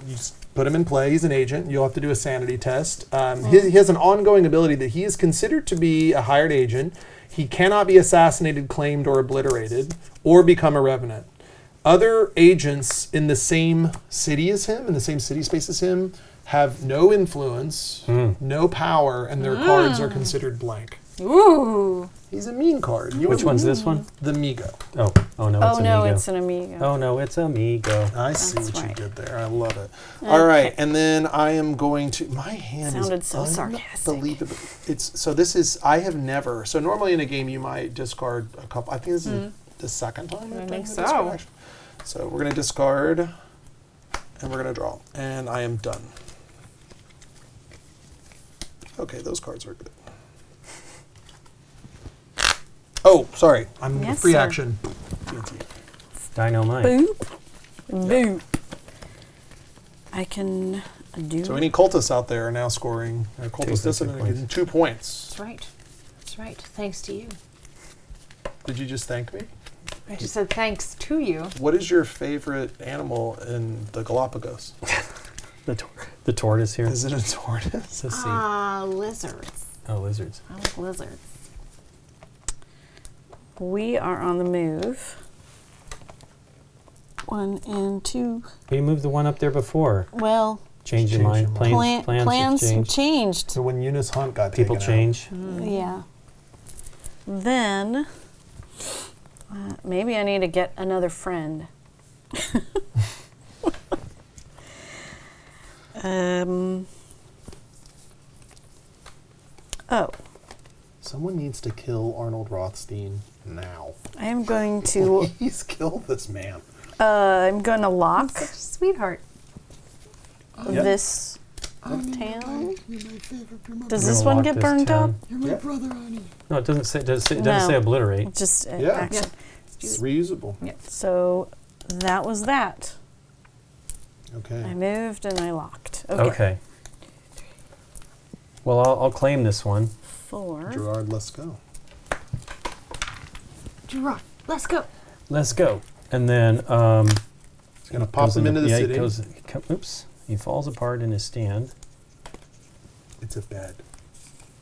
you just put him in play. He's an agent. You'll have to do a sanity test. He has an ongoing ability that he is considered to be a hired agent. He cannot be assassinated, claimed, or obliterated, or become a revenant. Other agents in the same city as him, in the same city space as him, have no influence, no power, and their cards are considered blank.
Ooh.
He's a mean card.
Which one's this one?
The Migo.
Oh no, it's
Oh no,
Amigo.
it's an amigo.
Oh no, it's Amigo.
I see
That's
what
right.
you did there. I love it. All right, and then I am going to. My hand
Sounded
is
so sarcastic.
unbelievable. It's so. This is. I have never. So normally in a game you might discard a couple. I think this is the second time.
I
I've
think
done
so.
the discard action. So we're gonna discard, and we're gonna draw, and I am done. Okay, those cards are good. Oh, sorry. I'm
Yes,
free
sir.
action.
Dynamite.
Boop. Boop. I can do.
So any cultists out there are now scoring. Cultist
Takes
dissident
2
getting 2 points.
That's right. That's right. Thanks to you.
Did you just thank me?
I just said thanks to you.
What is your favorite animal in the Galapagos?
The tortoise here.
Is it a tortoise?
Let's see.
Lizards.
Oh, lizards.
I like lizards.
We are on the move. 1 and 2.
We moved the one up there before.
Well,
Change your
Change
mind.
your mind.
Plans
plans
have changed.
changed.
So when Eunice Hunt got
People
taken
change.
Yeah. Then maybe I need to get another friend. Oh,
Someone needs to kill Arnold Rothstein now.
I am going to.
Please kill this man.
I'm going to lock
Such a sweetheart.
this
Ani,
town.
You're my favorite. You're my,
Does
We're
this
gonna
one
lock
get
this
burned
town.
up?
you're my
Yeah.
brother, Ani.
No, it doesn't say. It doesn't
No.
say obliterate.
Just
Yeah.
action.
It's reusable.
So that was that. I
Okay.
moved and I locked.
Okay. Well, I'll claim this one.
4.
Gerard, let's go.
Gerard, let's go.
Let's go. And then
It's going to pop
goes
him into the
yeah,
city.
Oops. He falls apart in his stand.
It's a bed.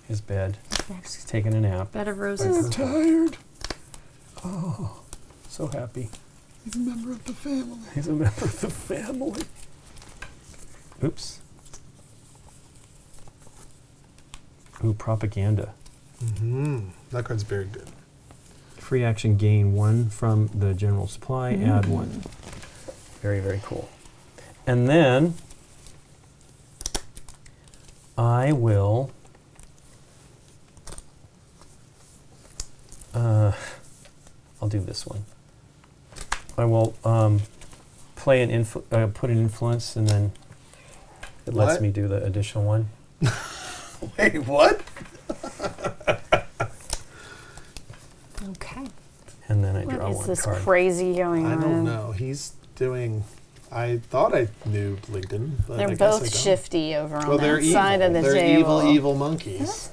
His bed. He's taking a nap.
Bed of roses.
Tired.
So happy.
He's a member of the family.
He's a member of the family. Oops. Ooh, propaganda.
That card's very good.
Free action gain 1 from the general supply, add 1. Very, very cool. And then I will I'll do this one. I will play an put an influence, and then it lets
What?
me do the additional one.
Wait, what?
Okay.
And then I
What
draw
is
one
this
card.
crazy going
I
on?
don't know. He's doing. I thought I knew Lincoln, but I
They're
guess I
both
don't.
shifty over on
Well, they're
that
evil.
side of the
they're
table.
evil monkeys.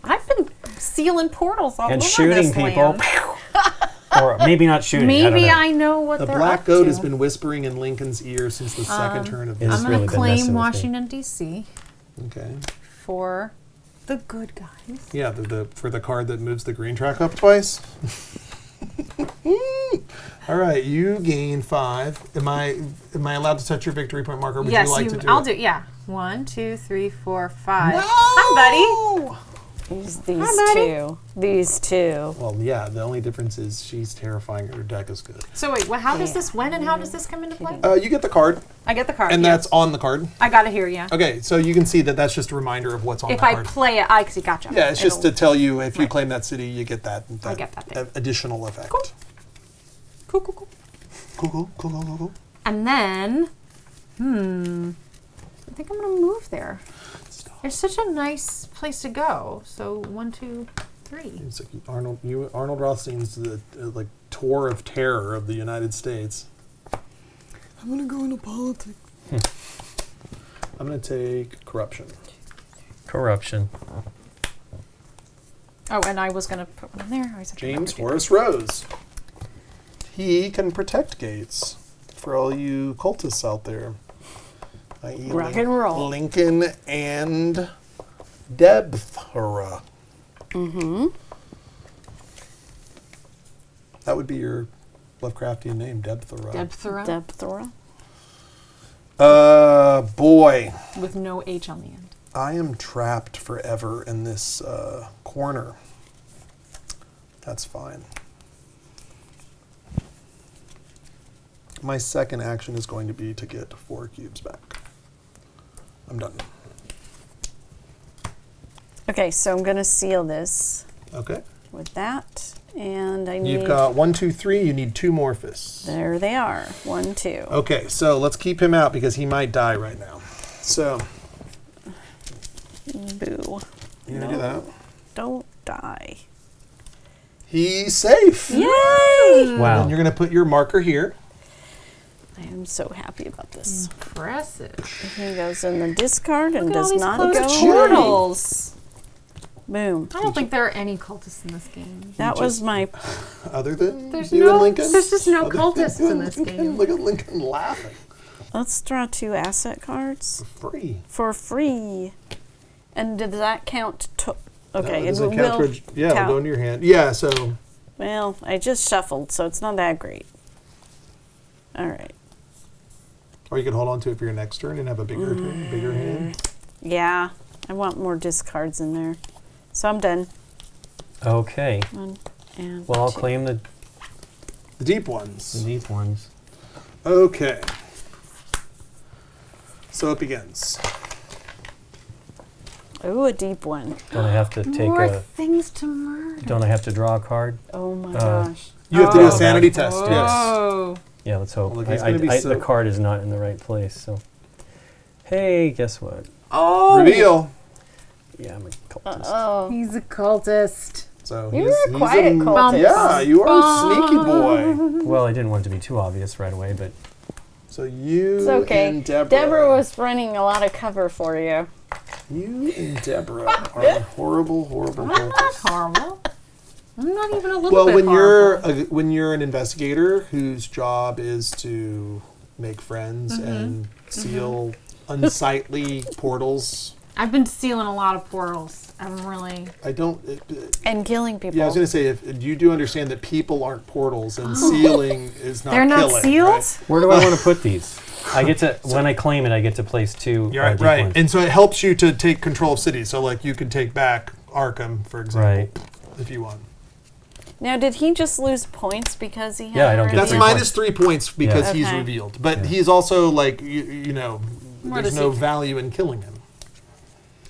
I've been sealing portals all
And
over
shooting
this
people.
land.
Or maybe not shooting.
Maybe
I
I
don't
know what
The
they're
black
up
goat
to.
has been whispering in Lincoln's ear since the second turn of
It's
this.
I'm
really
going to
been messing with
claim
me.
Washington, D.C.
Okay.
for the good guys.
Yeah, the for the card that moves the green track up twice. All right, you gain 5. Am I allowed to touch your victory point marker? Would
Yes,
you like to do
I'll
it?
do it. Yeah. 1, 2, 3, 4, 5.
No!
Hi, buddy.
These
Hi, buddy.
two. These two.
Well, yeah. The only difference is she's terrifying. Her deck is good.
So wait, how does this when and how does this come into play?
You get the card,
I get the card.
and
yeah.
that's on the card.
I got it here. Yeah.
Okay, so you can see that that's just a reminder of what's on
If
the
I
card.
play it, I see. Gotcha.
Yeah, it's just to
It'll-
tell you if you claim that city, you get that.
I get that thing.
Additional effect.
Cool. Cool, cool, cool.
Cool.
And then, I think I'm gonna move there. It's such a nice place to go. So 1, 2, 3.
It's like Arnold Rothstein's the like tour of terror of the United States.
I'm gonna go into politics.
I'm going to take corruption.
Corruption.
Oh, and I was gonna put one in there. I always have to
James
remember
Horace Rose. He can protect gates for all you cultists out there. i.e.
Rock and roll.
Lincoln and Deborah. That would be your Lovecraftian name, Deborah.
Deborah
Deborah.
Boy,
with no H on the end.
I am trapped forever in this corner. That's fine. My second action is going to be to get 4 cubes back. I'm done.
Okay, so I'm going to seal this
Okay.
with that. And I need...
You've got 1, 2, 3. You need 2 more fists.
There they are. 1, 2.
Okay, so let's keep him out because he might die right now. So,
Boo.
you're going to do that.
Don't die.
He's safe.
Yay!
Wow.
And you're going to put your marker here.
I am so happy about this.
Impressive.
He goes in the discard and
Look at all
does
these
not
closed
go.
portals.
Boom.
I don't think there are any cultists in this game.
That was my...
Other than
There's
you
no-
and Lincoln?
there's just no
Other
cultists
than
in this
Lincoln?
game.
Look at Lincoln laughing.
Let's draw 2 asset cards
Free.
for free. And does that count? Okay,
Does
it
it
will
count towards, yeah, it'll go into your hand. Yeah, so
Well, I just shuffled, so it's not that great. All right.
or you could hold on to it for your next turn and have a bigger turn, bigger hand.
Yeah, I want more discards in there. So I'm done.
Okay.
1 and
Well, I'll
2.
claim the
The deep ones.
deep ones.
Okay. So it begins.
Ooh, a deep one.
Don't I have to take
More
a?
things to murder.
Don't I have to draw a card?
Oh my gosh.
You have to do a
Oh.
sanity test. Yes.
Oh.
Yeah, let's hope.
Well, he's gonna be
the
so-
card is not in the right place. So, hey, guess what?
Oh.
Reveal.
Yeah, I'm a cultist.
Oh.
He's a cultist.
So
You
he's
were a quiet cultist.
Yeah, you are a sneaky boy.
Well, I didn't want it to be too obvious right away, but
So you
It's okay.
and Deborah.
Deborah was running a lot of cover for you.
You and Deborah are horrible, horrible
I'm not
cultists.
horrible. I'm not even a little
Well,
bit
when
horrible.
when you're an investigator whose job is to make friends
Mm-hmm.
and seal unsightly portals,
I've been sealing a lot of portals. I'm really...
I don't.
And killing people.
Yeah, I was going to say, if you do understand that people aren't portals and sealing is not
They're
killing.
not sealed?
Right?
where do I want to put these? I get to when I claim it, I get to place 2.
You're right,
deep
right.
ones.
And so it helps you to take control of cities. So, like, you can take back Arkham, for example,
Right.
if you want.
Now, did he just lose points because he had
Yeah, I don't
a
get
That's
reveal?
minus 3 points because
Yeah.
he's
Okay.
revealed. But
Yeah.
he's also, like, you know,
What
there's
does
no
he-
value in killing him.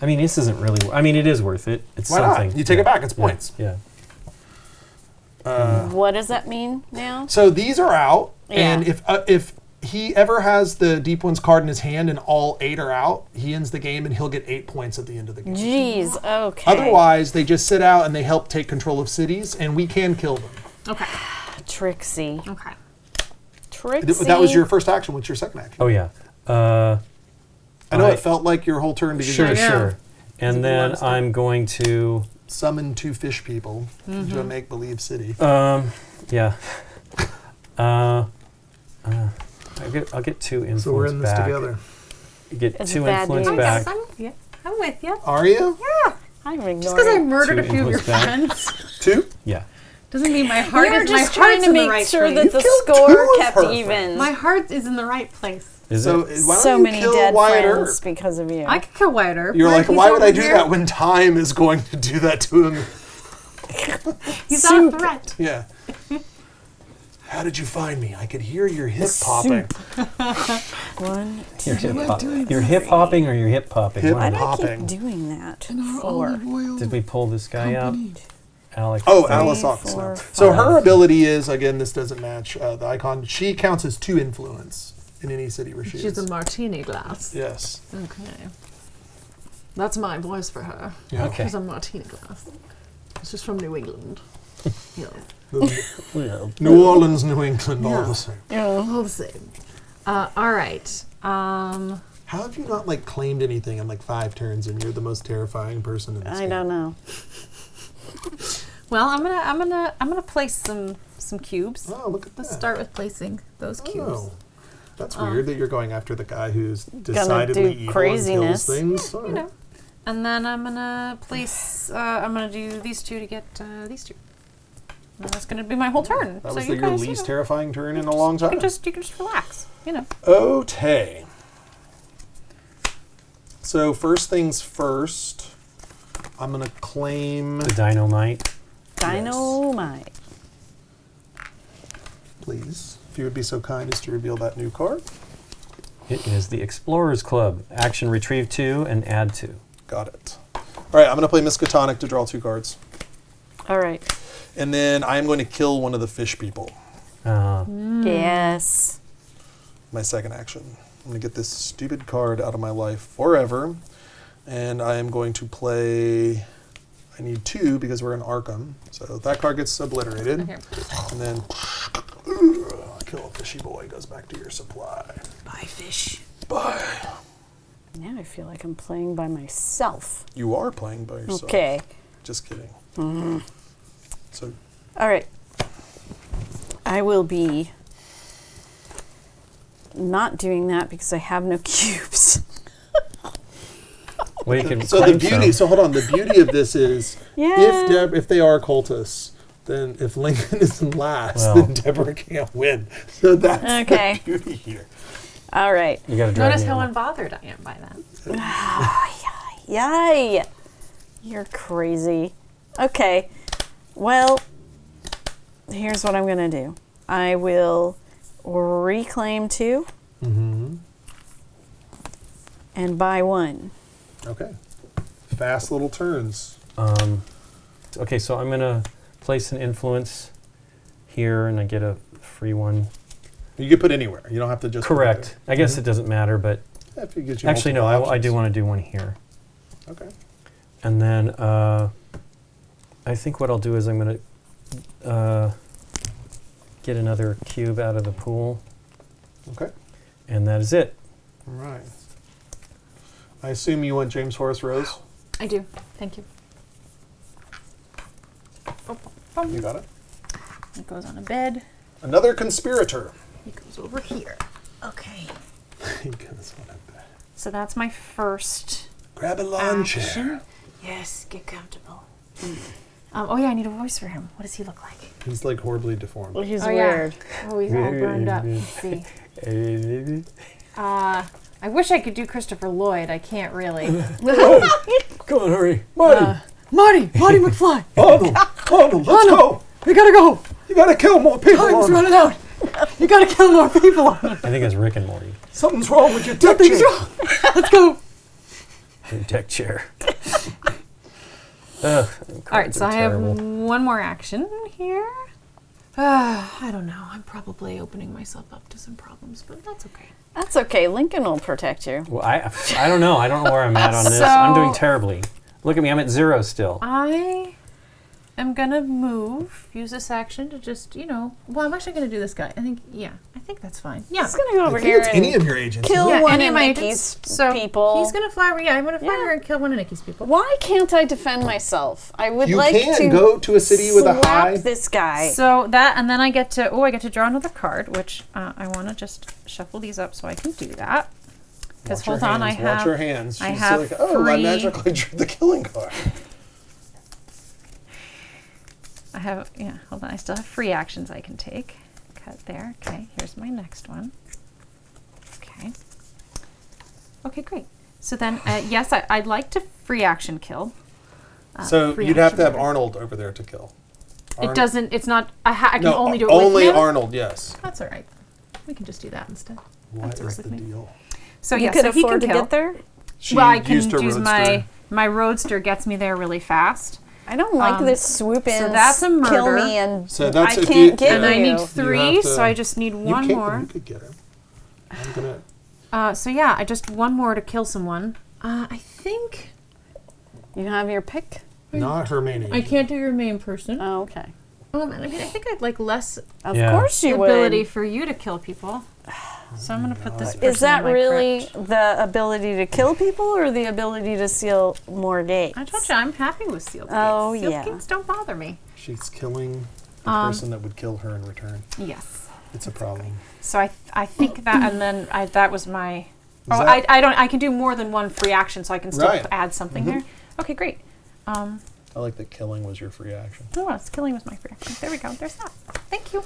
I mean, this isn't really. I mean, it is worth it. It's
Why
something.
not? You take
Yeah.
it back. It's
Yeah.
points.
Yeah.
What does that mean now?
So these are out. And
Yeah.
if he ever has the Deep Ones card in his hand and all 8 are out, he ends the game and he'll get 8 points at the end of the game.
Jeez, okay.
Otherwise, they just sit out and they help take control of cities, and we can kill them.
Okay.
Trixie.
Okay.
Trixie.
That was your first action. What's your second action?
Oh yeah.
I know
I-
it felt like your whole turn because
Sure,
you
sure. And then I'm going to.
summon 2 fish people to a make-believe city.
Yeah. I'll get 2 influence
So we're in this
back.
together.
Get
It's
2
bad
influence
news.
back.
I'm with you. I'm with you.
Are you?
I'm ignoring.
Just because I murdered
2
a few of your
influence back.
friends
2?
Yeah.
doesn't mean my heart
You're
is my
just trying
heart's
to
in the
make
right
sure
place.
that the
killed
score
2 of
kept
her
even.
friends.
My heart is in the right place.
Is
So
it?
why don't
So
you
many
kill
dead
Wyatt
friends
Earp?
because of you.
I could kill Wyatt Earp.
You're like,
He's
why would
over
I do
here.
that when time is going to do that to him?
He's not a threat.
Yeah. How did you find me? I could hear your hip popping.
One, two.
You're hip hopping or you're hip popping?
Hip
Why do I
popping.
keep doing that?
And our
Four.
olive oil
Did we pull this guy
company.
out? Alex.
Oh,
3.
Alice
four,
Oxnard. So her
five.
ability is, again, this doesn't match the icon. She counts as 2 influence in any city where she
She's
is.
a martini glass.
Yes.
Okay. That's my voice for her.
Yeah.
Okay.
She's a martini glass. She's from New England. Yeah.
New Orleans, New England, all
Yeah.
the same.
All the same. All right.
How have you not like claimed anything in like 5 turns and you're the most terrifying person in this
I
game?
don't know.
Well, I'm gonna place some cubes.
Oh, look at
Let's
that.
start with placing those cubes.
Oh. That's weird that you're going after the guy who's
do
decidedly evil
craziness.
and kills things.
You know. And then I'm gonna place. I'm gonna do these 2 to get these 2. And that's gonna be my whole turn.
That
so
was
you
your
guys,
least
you know,
terrifying turn in a long
you
time.
can just relax. You know.
Okay. So first things first, I'm gonna claim.
The dynamite.
Dynamite.
Please, if you would be so kind as to reveal that new card.
It is the Explorers Club. Action: retrieve 2 and add 2.
Got it. All right, I'm gonna play Miskatonic to draw 2 cards,
All right.
and then I'm going to kill one of the fish people.
Yes.
My second action. I'm gonna get this stupid card out of my life forever, and I am going to play. I need 2 because we're in Arkham, so that card gets obliterated,
Okay.
and then kill a fishy boy. Goes back to your supply.
Bye, fish.
Bye.
Now I feel like I'm playing by myself.
You are playing by yourself.
Okay.
Just kidding. So
All right. I will be not doing that because I have no cubes.
Well, you can
So the
claim
beauty. So hold on. The beauty of this is
Yeah.
if they are cultists, then if Lincoln is in last,
Well.
then Deborah can't win. So that's
Okay.
the beauty here.
All right.
You got to drive
Notice
me
how
on.
unbothered I am by that.
Yay! You're crazy. Okay. Well, here's what I'm going to do. I will reclaim 2 and buy 1.
Okay. fast little turns.
Okay, so I'm going to place an influence here, and I get a free one.
You can put anywhere. You don't have to just...
Correct. I guess it doesn't matter, but...
If it gives you
Actually, no,
multiple
I do
options.
want to do one here.
Okay.
And then I think what I'll do is I'm going to get another cube out of the pool,
Okay.
and that is it.
All right. I assume you want James Horace Rose?
I do. Thank you.
You got it.
It goes on a bed.
Another conspirator.
He goes over here. Okay.
Goodness, what a bad.
So that's my first
Grab a lawn
action.
chair.
Yes, get comfortable. Oh yeah, I need a voice for him. What does he look like?
He's like horribly deformed.
Well, he's
Oh, yeah.
weird.
Oh, he's all burned up. Let's see. I wish I could do Christopher Lloyd. I can't really.
Come on, hurry.
Marty!
Marty McFly.
Arnold, let's go!
We gotta go.
You gotta kill more people,
Time's
Arnold.
running out. You gotta kill more people.
I think it's Rick and Morty.
Something's wrong with your deck chair.
Let's go.
Your deck chair.
All right, so I have one more action here. I don't know. I'm probably opening myself up to some problems, but that's okay.
That's okay. Lincoln will protect you.
Well, I don't know. I don't know where I'm at on this. I'm doing
So-
terribly. Look at me. I'm at 0 still.
I am gonna use this action to just, well, I'm actually gonna do this guy. I think that's fine. Yeah.
He's gonna go over
I think
here
it's
and
any of your agents.
kill
Yeah,
one
any
of
of my
Nikki's
agents. So
people.
he's gonna fly. Yeah, I'm gonna fly
Yeah.
over and kill one of Nikki's people.
Why can't I defend myself? I would
You
like
can
to
go to a city with a
slap
high...
this guy.
So that, and then I get to draw another card, which I want to just shuffle these up so I can do that. Because
Watch
hold
your
on,
hands, watch your hands.
I
She's
have
like, oh, I
free-
magically drew the killing card.
hold on, I still have free actions I can take. Cut there. Okay, here's my next one. Okay, great. So then, yes, I'd like to free action kill.
So
free
you'd have
action
to have
murder.
Arnold over there to kill.
It doesn't, it's not, I can
No,
only do it
only
with him.
Arnold, yes.
That's all right. We can just do that instead.
What
That's all
is
right
the
with me.
deal?
So
you
yeah,
could
so he
afford to
can kill.
get there.
She
Well, I can
used her
use
roadster.
my roadster gets me there really fast.
I don't like this swoop in.
so that's a
Kill
murder.
me and
So that's
I
if
can't
you-
get
And I
you.
need 3,
have to-
so I just need one more.
You could get him. I'm gonna...
So yeah, I just one more to kill someone. I think
You have your pick.
Not her main agent.
I can't do your main person.
Oh, okay.
I think I'd like less
Of
Yeah.
course you
ability
would.
for you to kill people. So I'm gonna put this person
Is that
in my
really
crypt.
the ability to kill people or the ability to seal more gates?
I told you I'm happy with sealed
Oh,
gates. Sealed
yeah.
gates don't bother me.
She's killing the person that would kill her in return.
Yes.
It's a problem.
So I think that, and then that was my.
Is
Oh,
that-
I can do more than one free action, so I can still
Right.
add something there. Okay, great.
I like that killing was your free action.
Oh, well, it's killing with my free action. There we go. There's that. Thank you.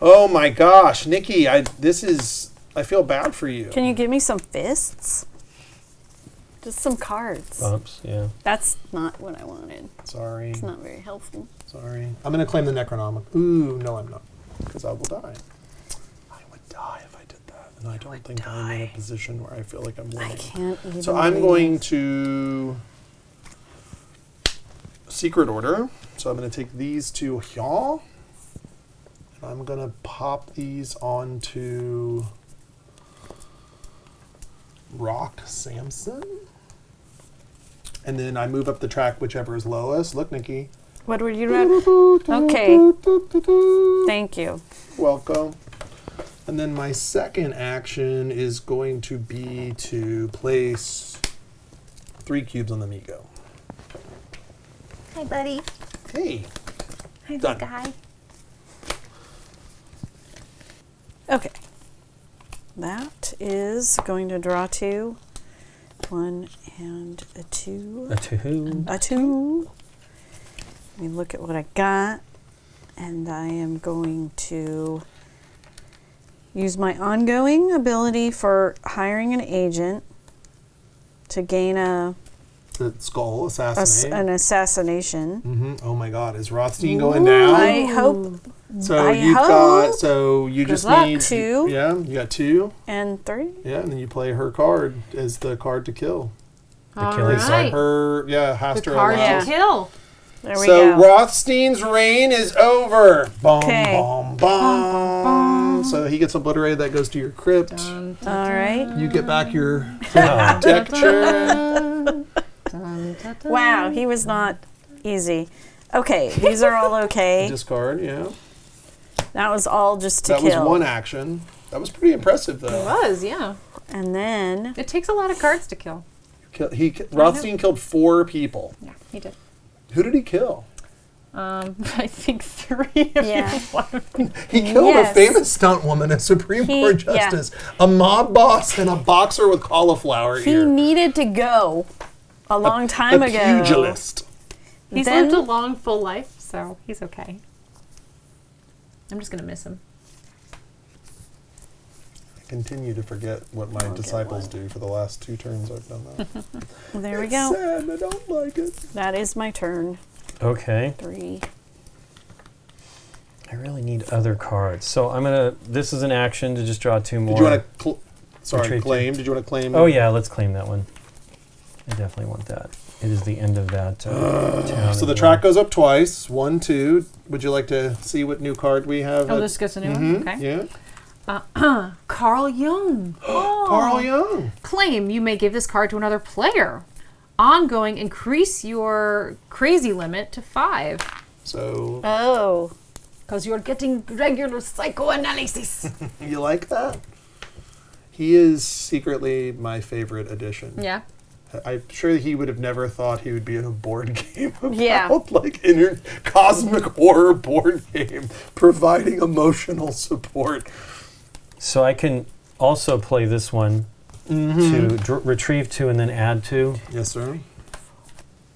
Oh my gosh, Nikki, I feel bad for you.
Can you give me some fists? Just some cards.
Bumps, yeah.
That's not what I wanted.
Sorry.
It's not very helpful.
Sorry. I'm going to claim the Necronomicon. Ooh, no, I'm not. Because I will die. I would die if I did that. And I don't think I'm in a position where I feel like I'm winning.
I can't even.
So I'm
read
going
it.
to secret order. So I'm going to take these two here. And I'm going to pop these onto Rock Samson. And then I move up the track whichever is lowest. Look, Nikki.
What would you read? Okay. Thank you.
Welcome. And then my second action is going to be to place 3 cubes on the Migo.
Hi, buddy.
Hey.
Hi,
Done.
guy.
Okay. That is going to draw 2. 1 and a 2.
A 2.
A 2. Let me look at what I got. And I am going to use my ongoing ability for hiring an agent to gain
The skull assassinate.
an assassination.
Oh my God, is Rothstein going down?
I hope.
So
I
you've
hope.
got. So you just
luck.
need
2.
Yeah, you got 2.
And 3.
Yeah, and then you play her card as the card to kill.
All
killing
right.
Her, has
The
to
card
allow.
to kill.
There we
So
go.
Rothstein's reign is over. Bum,
Okay.
bum, bum. So he gets obliterated. That goes to your crypt.
All right.
You get back your
Oh,
texture.
Wow, he was not easy. Okay, these are all okay.
Discard, yeah.
That was all just to
That
kill.
was one action. That was pretty impressive,
It
though.
was, yeah.
And then
It takes a lot of cards to kill.
Rothstein killed 4 people.
Yeah, he did.
Who did he kill?
I think 3 if
Yeah.
you want.
He killed a
Yes.
famous stunt woman, a Supreme Court
yeah.
justice, a mob boss, and a boxer with cauliflower
he
ear.
needed to go a long time
a
ago.
pugilist.
He's
Then-
lived a long, full life, so he's okay. I'm just going to miss him.
I continue to forget what my disciples do for the last 2 turns I've done that.
There we
It's
go.
sad, I don't like it.
That is my turn.
Okay.
3.
I really need other cards. So I'm gonna. This is an action to just draw 2 more.
Did you want to
Retrieve
claim? Did you want to claim?
Oh yeah, let's claim that one. I definitely want that. It is the end of that town.
So the
as
track
well.
goes up twice. 1, 2. Would you like to see what new card we have?
Oh,
at-
this gets a new
Mhm,
one? Okay.
Yeah.
Carl Jung. Oh.
Carl Jung.
Claim you may give this card to another player. Ongoing, increase your crazy limit to 5.
So
Oh.
Because you're getting regular psychoanalysis.
you like that? He is secretly my favorite addition.
Yeah.
I'm sure he would have never thought he would be in a board game about
Yeah.
like cosmic horror board game, providing emotional support.
So I can also play this one to retrieve 2 and then add 2.
Yes, sir.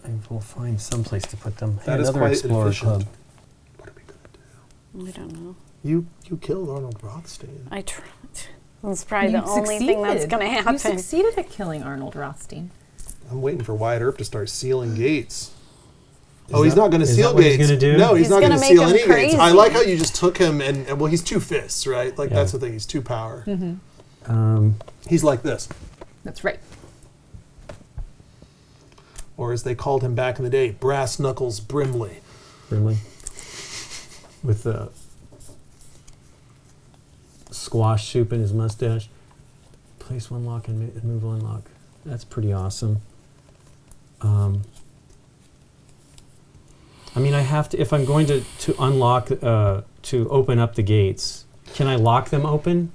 I will find some place to put them.
That is
Another
quite
Explorer
efficient.
Club.
What are we gonna do?
I don't know.
You killed Arnold Rothstein.
I tried. That's probably the only thing that's going to
You
happen.
succeeded at killing Arnold Rothstein.
I'm waiting for Wyatt Earp to start sealing gates. He's not going to
is
seal
that what he's
gates.
gonna do?
No, he's
He's
not going
gonna
to
make
seal
him
any gates. I
crazy.
like how you just took him and well, he's 2 fists, right? Like
Yeah.
that's the thing. He's 2 power.
Um,
He's like this,
That's right.
or as they called him back in the day, Brass Knuckles Brimley.
Brimley. With the squash soup in his mustache. Place 1 lock and move 1 lock. That's pretty awesome. I mean, I have to, if I'm going to unlock, to open up the gates, can I lock them open?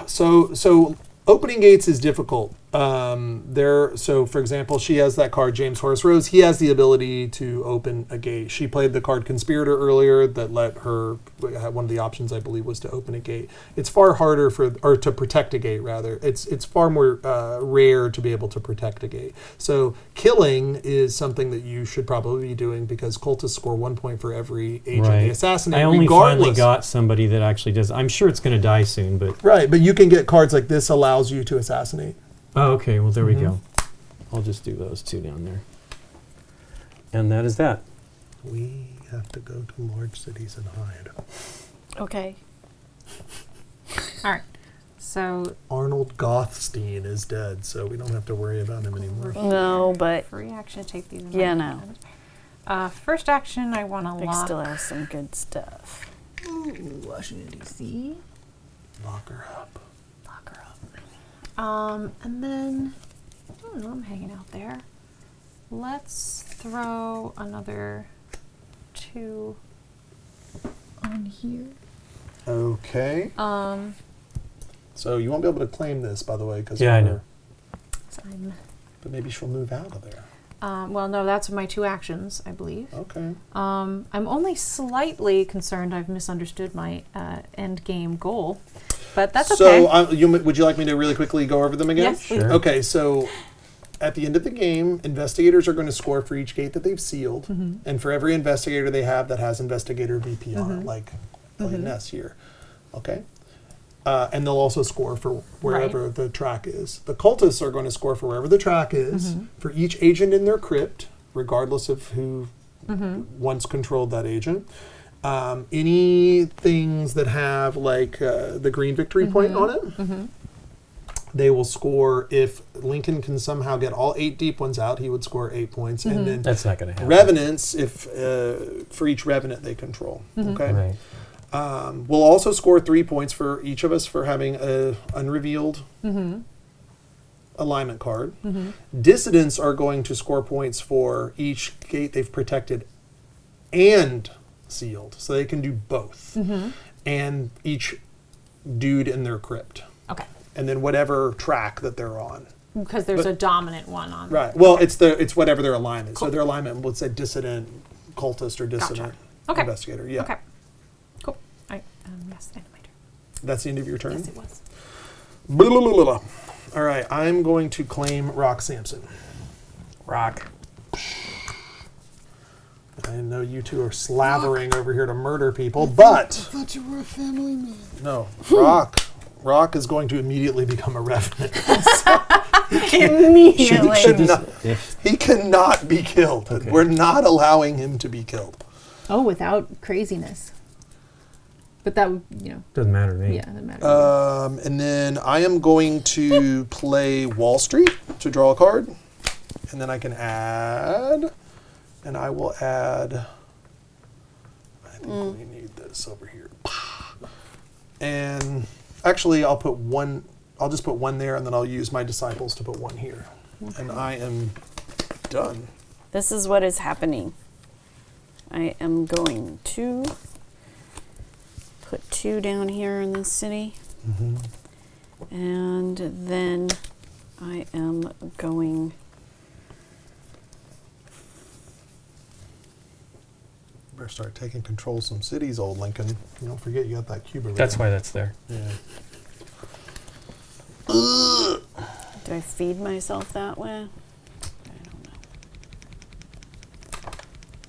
So opening gates is difficult. So for example, she has that card, James Horace Rose. He has the ability to open a gate. She played the card Conspirator earlier that let her, one of the options I believe was to open a gate. It's far harder or to protect a gate rather. It's far more rare to be able to protect a gate. So killing is something that you should probably be doing because cultists score 1 point for every agent they assassinate.
I only
regardless.
finally got somebody that actually does. I'm sure it's going to die soon, but...
Right, but you can get cards like this allows you to assassinate.
Oh, okay. Well, there we go. I'll just do those 2 down there. And that is that.
We have to go to large cities and hide.
Okay.
All right. So,
Arnold Gothstein is dead, so we don't have to worry about him anymore.
No, but
free action, take these.
yeah, no.
First action, I want to
They
lock.
still have some good stuff.
Washington, D.C.
Lock her up.
Lock her up. And then, I don't know, I'm hanging out there. Let's throw another 2 on here.
Okay. So you won't be able to claim this, by the way, because
Yeah, I know.
So
But maybe she'll move out of there.
well, no, that's my 2 actions, I believe.
Okay.
I'm only slightly concerned I've misunderstood my end game goal, but that's okay.
So would you like me to really quickly go over them again?
Yes, please.
Sure.
Okay, so at the end of the game, investigators are going to score for each gate that they've sealed, and for every investigator they have that has investigator VP on it, like playing Ness here. Okay. And they'll also score for wherever the track is. The cultists are going to score for wherever the track is for each agent in their crypt, regardless of who once controlled that agent. Any things that have like the green victory point on it, they will score, if Lincoln can somehow get all 8 deep ones out, he would score 8 points. And then
That's not going to happen.
revenants, if for each revenant they control. Okay.
Right.
We'll also score 3 points for each of us for having a unrevealed alignment card. Dissidents are going to score points for each gate they've protected and sealed, so they can do both. And each dude in their crypt,
Okay.
and then whatever track that they're on.
Because there's a dominant one on.
Right. Well, it's whatever their alignment. So their alignment, let's say dissident, cultist, or dissident
Okay.
investigator. Yeah.
Okay. Cool. Yes, end of my turn.
That's the end of your turn.
Yes, it was.
Blah, blah, blah, blah. All right. I'm going to claim Rock Sampson.
Rock.
I know you two are slavering over here to murder people, but
I thought you were a family man.
no, Rock is going to immediately become a revenant.
Immediately.
He cannot be killed.
Okay.
We're not allowing him to be killed.
Oh, without craziness. But that would,
Doesn't matter to me.
yeah, doesn't matter.
And then I am going to play Wall Street to draw a card, and then I can add, and I will add. I think we need this over here. And actually, I'll put one. I'll just put one there, and then I'll use my disciples to put one here, and I am done.
This is what is happening. I am going to put 2 down here in this city. And then I am going...
Better start taking control of some cities, old Lincoln. You don't forget you got that Cuba.
That's why that's there.
Yeah.
Do I feed myself that way? I don't know.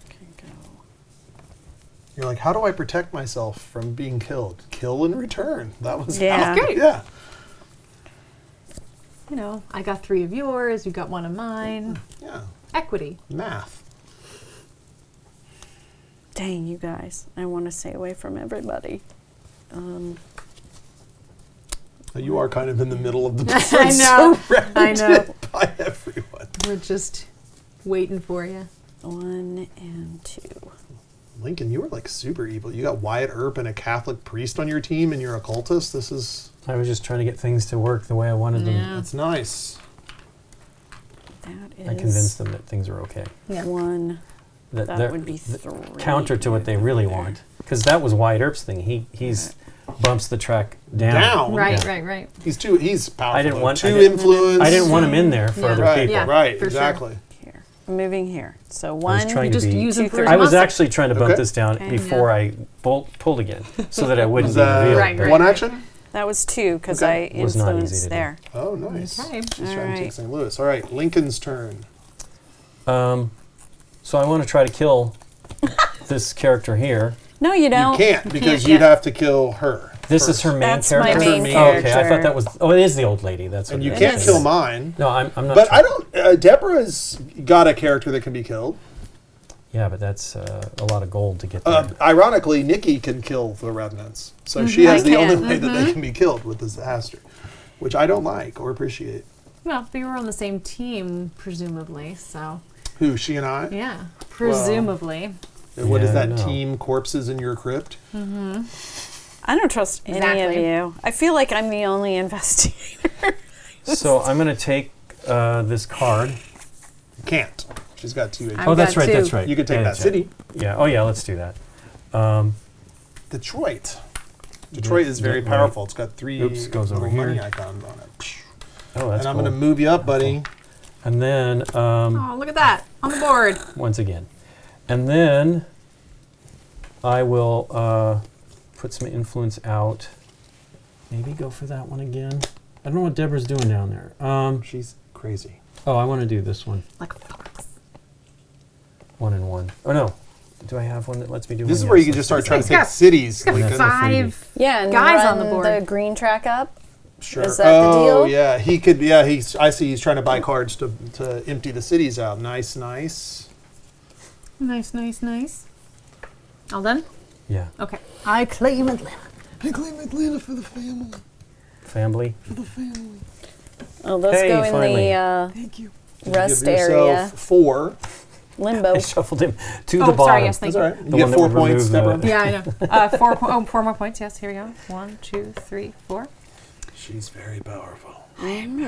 Can go.
You're like, how do I protect myself from being killed? Kill and return. That was
Yeah.
Great.
Yeah.
I got 3 of yours, you got 1 of mine.
Yeah.
Equity.
Math.
Dang, you guys. I want to stay away from everybody.
You are kind of in the middle of the board.
I know.
Surrounded
I know.
by everyone.
We're just waiting for you.
1 and 2.
Lincoln, you were like super evil. You got Wyatt Earp and a Catholic priest on your team, and you're a cultist. This is.
I was just trying to get things to work the way I wanted them.
That's nice.
That is
I convinced them that things are okay.
Yeah.
1. That
they're-
would be 3.
Counter to what they really want. Because that was Wyatt Earp's thing. He's bumps the track down.
Down.
Right,
Yeah.
right.
He's powerful.
I didn't want-
2
I didn't-
influence.
I didn't want him in there for
Yeah.
other
Right.
people.
Yeah.
Right.
for
Exactly.
Here. I'm moving here. So
I was
1.
trying
You
to
just
be.
use him
2,
for
3.
his
I was
muscle.
actually trying to bump
Okay.
this down
Okay.
before I pulled again, so that I wouldn't
Was
be
that
revealed.
Right,
but-
right.
one action?
That was 2 because
Okay.
I
Was not easy to
influenced
do.
there.
Oh, nice.
Okay.
She's trying to take
Alright.
St. Louis. All right, Lincoln's turn.
So I want to try to kill this character here.
No, you don't.
You can't because
can't
you'd
yet.
have to kill her.
This
first.
is her main
That's my
character.
main
Oh, okay, I
character.
thought that was. Oh, it is the old lady. That's what
And
it
you
is.
can't
is.
kill mine.
No, I'm not.
But I
trying-
don't. Deborah's got a character that can be killed.
Yeah, but that's a lot of gold to get there.
Ironically, Nikki can kill the revenants, so she has
I
the only
can.
way that they can be killed with disaster, which I don't like or appreciate.
Well, we were on the same team, presumably, so.
Who, she and I?
Yeah. Presumably.
And what is
Yeah, I
that?
know.
Team corpses in your crypt?
I don't trust any of
Exactly.
you. I feel like I'm the only investigator.
So I'm going to take this card.
Can't. She's got 2 agents.
I've
Oh, that's
got
right.
2.
That's right.
You could take
Yeah,
that
that's right.
city.
Yeah. Oh, yeah. Let's do that.
Detroit. Detroit is very
Yeah,
powerful. It's got 3
Oops, goes over
little money
here.
icons on it.
Oh, that's
And I'm
cool.
going to move you up, buddy.
And then
Oh, look at that. On the board.
once again, and then I will put some influence out. Maybe go for that one again. I don't know what Deborah's doing down there.
She's crazy.
Oh, I want to do this one.
Like a fox.
1 and 1. Oh no, do I have one that lets me do?
This is
one?
where you
Yes,
can just
let's
start trying to
It's
pick
got-
cities.
Got
Lincoln.
Five.
5.
Yeah, and
Guys
run
on the board.
the green track up.
Sure.
Is that the
Oh,
deal?
yeah. He could. Yeah. I see. He's trying to buy cards to empty the cities out. Nice.
Nice. All done?
Yeah,
Okay. I claim Atlanta.
I claim Atlanta for the family.
family.
For the family.
Oh, those
Hey,
go in
finally.
the
Thank you.
rest
Give yourself
area.
4.
Limbo.
I shuffled him to the
Oh,
bottom.
sorry, yes, thank
That's
you.
all right. You
The
get
one that
4
would
points,
remove the-
Deborah.
Yeah, I know. 4 more points. Yes, here we go. 1, 2, 3, 4.
She's very powerful.
And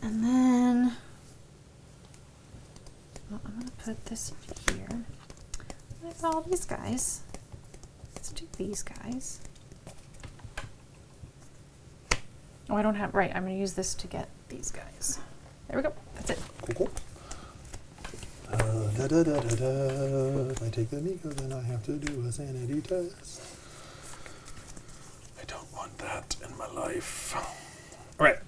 then well, I'm gonna put this in here. With all these guys. Let's do these guys. Oh, I don't have right. I'm gonna use this to get these guys. There we go. That's it.
Cool. Da, da, da, da, da. If I take the Nico, then I have to do a sanity test. I don't want that in my life. All right.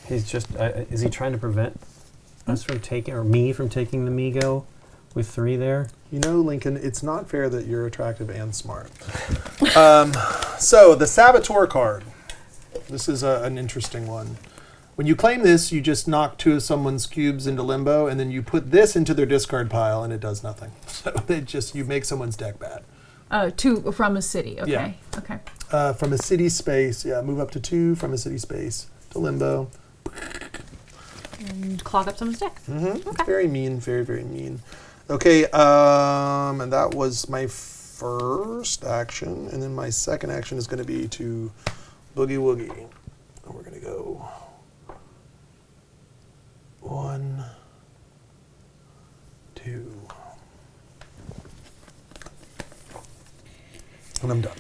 He's just, is he trying to prevent us from taking, or me from taking the Migo with 3 there?
You know, Lincoln, it's not fair that you're attractive and smart. So, the Saboteur card. This is an interesting one. When you claim this, you just knock 2 of someone's cubes into limbo, and then you put this into their discard pile, and it does nothing. So, you make someone's deck bad.
From a city. Okay.
Yeah.
Okay.
From a city space, move up to 2 from a city space to limbo.
And clog up someone's deck.
Mm-hmm.
Okay.
Very mean, very, very mean. Okay, and that was my first action, and then my second action is going to be to boogie woogie. And we're going to go 1, 2, and I'm done.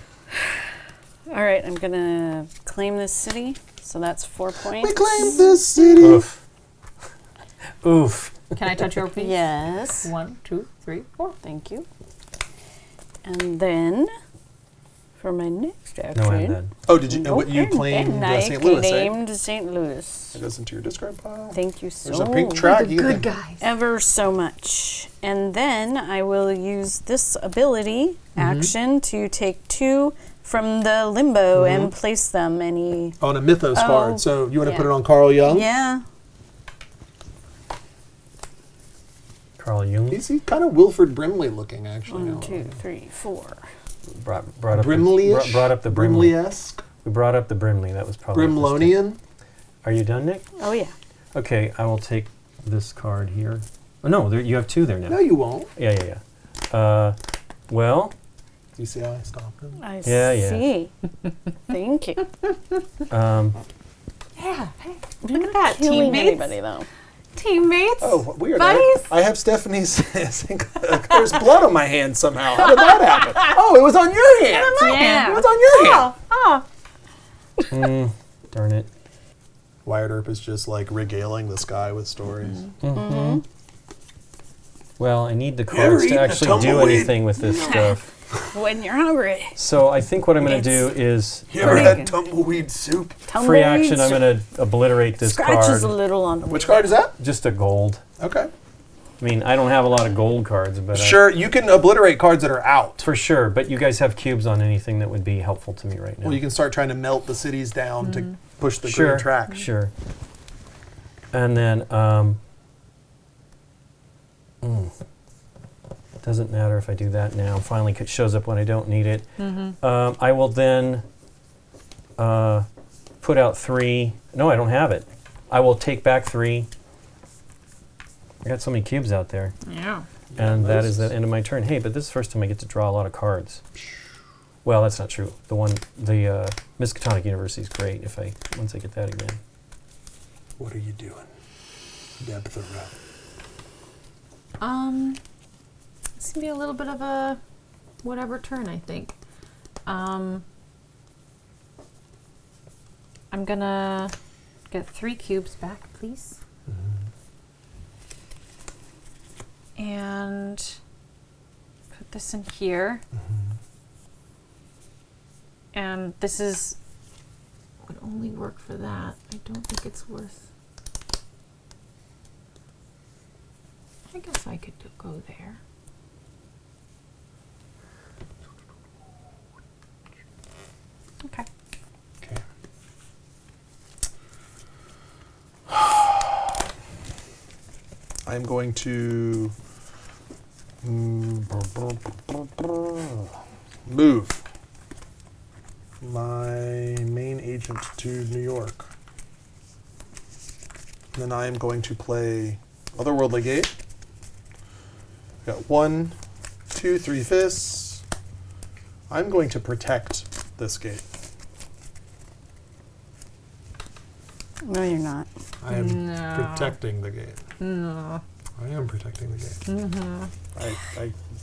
All right, I'm going to claim this city. So that's 4 points.
We claim this city.
Oof. Oof.
Can I touch your piece?
Yes.
1, 2, 3, 4.
Thank you. And then for my next action.
No, I'm done.
Oh, did you? What you
and
claimed
then I
St. Louis? Eh?
claimed St. Louis.
It goes into your discard pile.
Thank you so
There's a pink track.
The
You
good
can-
guys.
ever so much. And then I will use this ability action to take 2 from the limbo and place them any.
On a Mythos
Oh,
card. So you want to
yeah.
put it on Carl Jung?
Yeah.
Carl Jung
He's kind of Wilford Brimley looking, actually.
1, 2, 3, 4.
brought up
Brimley-ish?
the, brought up the Brimley.
Brimley-esque?
We brought up the Brimley. That was probably a mistake.
Brimlonian?
Are you done, Nick?
Oh yeah.
Okay, I will take this card here. Oh no, you have 2 there now.
No, you won't.
Yeah. Well,
Do you see how I stopped him?
I
Yeah.
see. Thank you.
Yeah. Hey,
We're
look at that.
killing
Teammates.
anybody though.
Teammates.
Oh, weird.
Buddies.
I have Stephanie's. There's blood on my hand somehow. How did that happen? Oh, it was on your hand.
Yeah.
It was on your hand.
Oh.
darn it.
Wyatt Earp is just like regaling the sky with stories.
Well, I need the
ever
cards to
eaten a
actually do
tumbleweed?
anything with this stuff.
When you're hungry.
So I think what I'm going to do is
You ever had tumbleweed soup?
free action. I'm going to obliterate this
Scratches a
card.
little on the
Which card is that?
Just a gold.
Okay.
I mean, I don't have a lot of gold cards, but
Sure, you can obliterate cards that are out.
for sure. But you guys have cubes on anything that would be helpful to me right now.
Well, you can start trying to melt the cities down to push the
sure,
green track.
Sure. And then, doesn't matter if I do that now. Finally, it shows up when I don't need it. I will then put out 3. No, I don't have it. I will take back 3. I got so many cubes out there.
Yeah.
And that is the end of my turn. Hey, but this is the first time I get to draw a lot of cards. Well, that's not true. The Miskatonic University is great once I get that again.
What are you doing, Deborah?
It's gonna be a little bit of a whatever turn, I think. I'm gonna get 3 cubes back, please. And put this in here. And this would only work for that. I don't think it's worth. I guess I could go there. Okay.
Okay. I'm going to move my agent to New York. And then I am going to play Otherworldly Gate. Got 1, 2, 3 fists. I'm going to protect this gate.
No, you're not.
I am
No.
protecting the gate.
No.
I am protecting the gate.
Mm-hmm.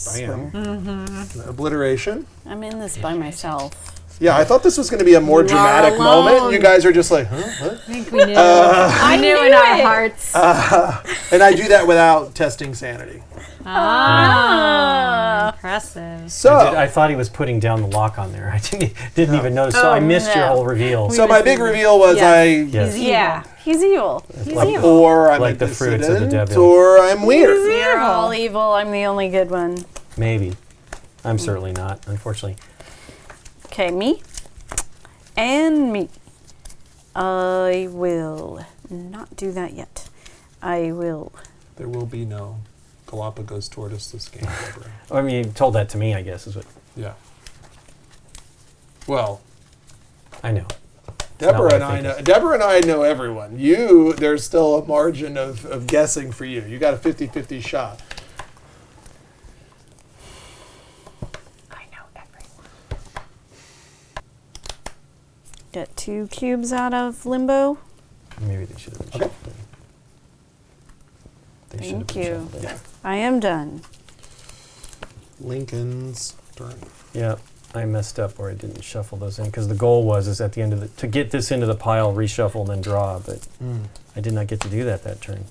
I am. Obliteration.
I'm in this by myself.
Yeah, I thought this was going to be a more
You
dramatic
are
moment.
alone.
You guys are just like, huh? What?
I think we knew. I knew in our hearts.
And I do that without testing sanity.
Impressive.
So,
I thought he was putting down the lock on there. I didn't even notice. So I missed your
no.
whole reveal.
so my big reveal was
Yes.
Yes.
Yeah, he's evil. He's
Like-
evil.
or I'm
Like
a
the fruits of the
dissident,
devil.
or I'm weird.
You're all evil. I'm the only good one.
Maybe. I'm certainly not, unfortunately.
Okay, me. And me. I will not do that yet. I will.
There will be no Galapagos tortoise this game, Deborah.
I mean, you told that to me, I guess, is what
Yeah. Well,
I know.
Deborah
what
and
I
I
think
know.
it is.
Deborah and I know everyone. There's still a margin of guessing for you. You got a 50-50 shot.
I know everyone.
Get 2 cubes out of limbo.
Maybe they should have been
Okay.
shuffled. They should
Thank
have been
you.
shuffled.
Yeah.
I am done.
Lincoln's turn.
Yeah, I messed up where I didn't shuffle those in because the goal was at the end of to get this into the pile, reshuffle, and then draw. But I did not get to do that turn.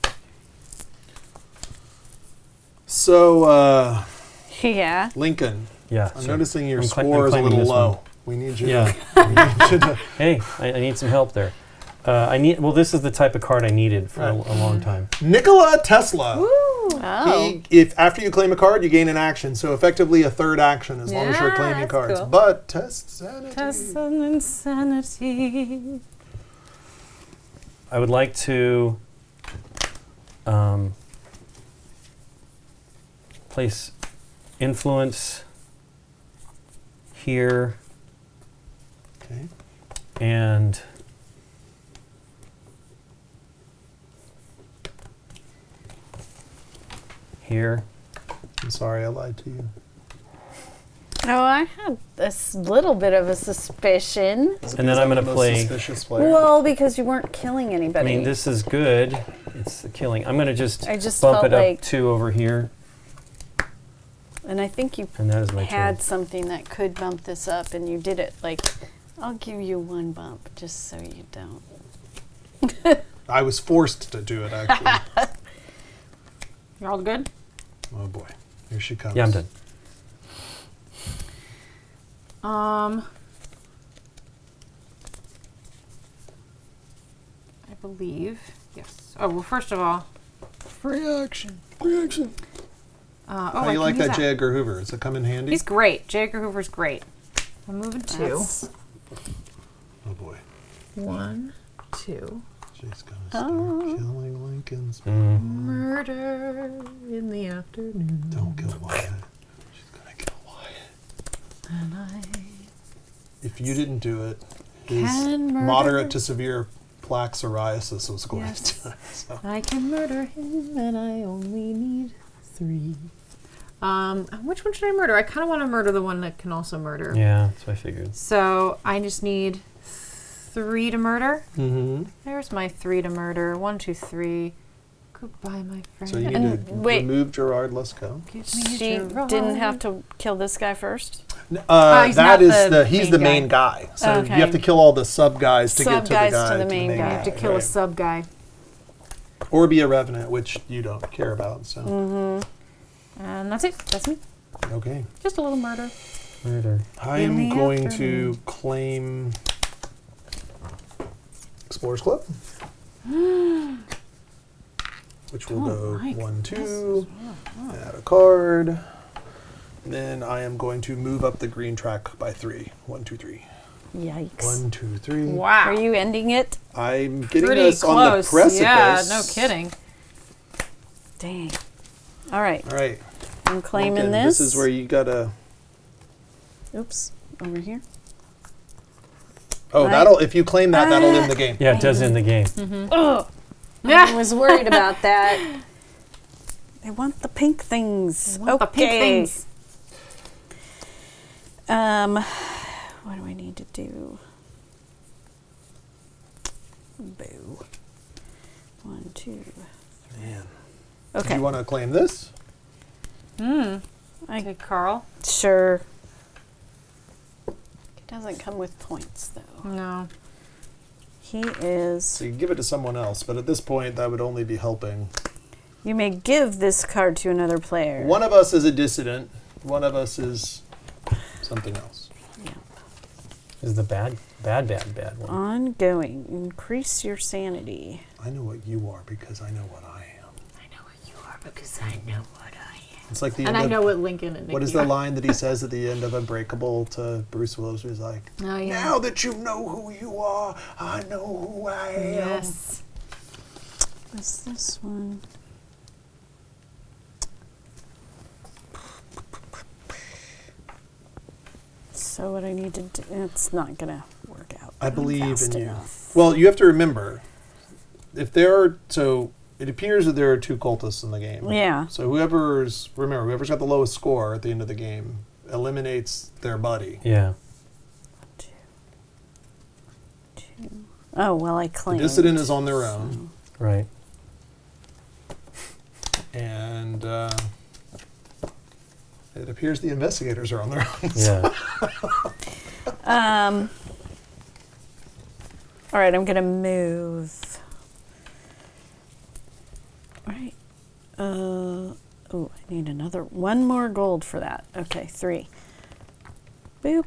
So,
Yeah.
Lincoln,
Yeah.
I'm
so
noticing your
I'm
score is a
claiming
little
this
low.
one.
We need you.
Yeah.
We need you to.
Hey, I need some help there. This is the type of card I needed for a long time.
Nikola Tesla.
Oh.
If after you claim a card, you gain an action. So effectively a third action as long as you're
Yeah,
claiming
that's
cards.
cool.
But test sanity.
Test some insanity.
I would like to place influence here
Okay.
and here.
I'm sorry I lied to you.
Oh, I had this little bit of a suspicion.
And then I'm going to
Most
play.
suspicious player.
Well, because you weren't killing
I
anybody.
mean, this is good. It's the killing. I'm going to just,
I just
bump
felt
it up
like-
2 over here,
And I think you
and that is my
had
turn.
something that could bump this up, and you did it. Like, I'll give you 1 bump just so you don't.
I was forced to do it, actually.
You're all good?
Oh boy. Here she comes.
Yeah, I'm done.
I believe. Yes. Oh, well, first of all.
Free action. Free action.
How
How you like that J. Edgar Hoover? Does it come in handy?
He's great. J. Edgar Hoover's great. I'm moving 2.
That's-
Oh boy.
1, 2.
She's gonna start killing Lincoln's.
Murder in the afternoon.
Don't kill Wyatt. She's gonna kill Wyatt.
And I
If you didn't do it, his
Can murder.
moderate to severe plaque psoriasis was going
Yes.
to do it. So.
I can murder him, and I only need 3. Which one should I murder? I kind of want to murder the one that can also murder.
Yeah, that's what I figured.
So I just need 3 to murder.
Mm-hmm.
There's my 3 to murder. 1, 2, 3. Goodbye, my friend.
So you need
And
to
wait.
remove Gerard Lescaut.
Give me
She
Gerard.
didn't have to kill this guy first.
he's not
That is
the
he's
main
the
guy.
main guy. So
Okay.
you have to kill all the sub guys to get
Sub
to the
guys
guy
to the main guy.
You have to kill a
right.
sub guy.
Or be a revenant, which you don't care about. So
And that's it. That's me.
okay.
Just a little murder.
Murder.
I
In
am
the
going
afternoon.
to claim Explorers Club, which will go
my
1, 2, add a card. Then I am going to move up the green track by 3. 1, 2, 3.
Yikes.
1, 2, 3.
Wow.
Are you ending it?
I'm getting
Pretty
us on the
close.
precipice.
Yeah, no kidding.
Dang. All right.
All right.
I'm claiming
Lincoln,
this.
This is where you gotta.
Oops. Over here.
Oh,
Right.
if you claim that, that'll end the game.
Yeah, it does end the game.
Oh, I was worried about that. I want the pink things.
want the pink things.
What do I need to do? Boo. 1, 2.
Man.
Okay.
Do you want to claim this?
Okay, Carl.
Sure. It doesn't come with points, though.
No.
He is.
So you give it to someone else, but at this point, that would only be helping.
You may give this card to another player.
One of us is a dissident. One of us is something else.
Yeah.
Is the bad one.
Ongoing. Increase your sanity.
I know what you are because I know what I am.
I know what you are because I know what I am.
It's like the
And
end
I
of,
know what Lincoln and Nikki
what is the
are.
line that he says at the end of Unbreakable to Bruce Willis? He's like,
Oh, yeah.
now that you know who you are, I know who I am.
Yes.
What's this one? So what I need to do, it's not going to work out.
I believe
fast
in you.
enough.
Well, you have to remember, if there are, so it appears that there are 2 cultists in the game.
Yeah.
So whoever's got the lowest score at the end of the game eliminates their buddy.
Yeah.
2. Oh, well, I
The
claimed.
dissident is on their own,
Right.
and it appears the investigators are on their own.
Yeah.
All right, I'm going to move. All right. Oh, I need one more gold for that. Okay, 3. Boop.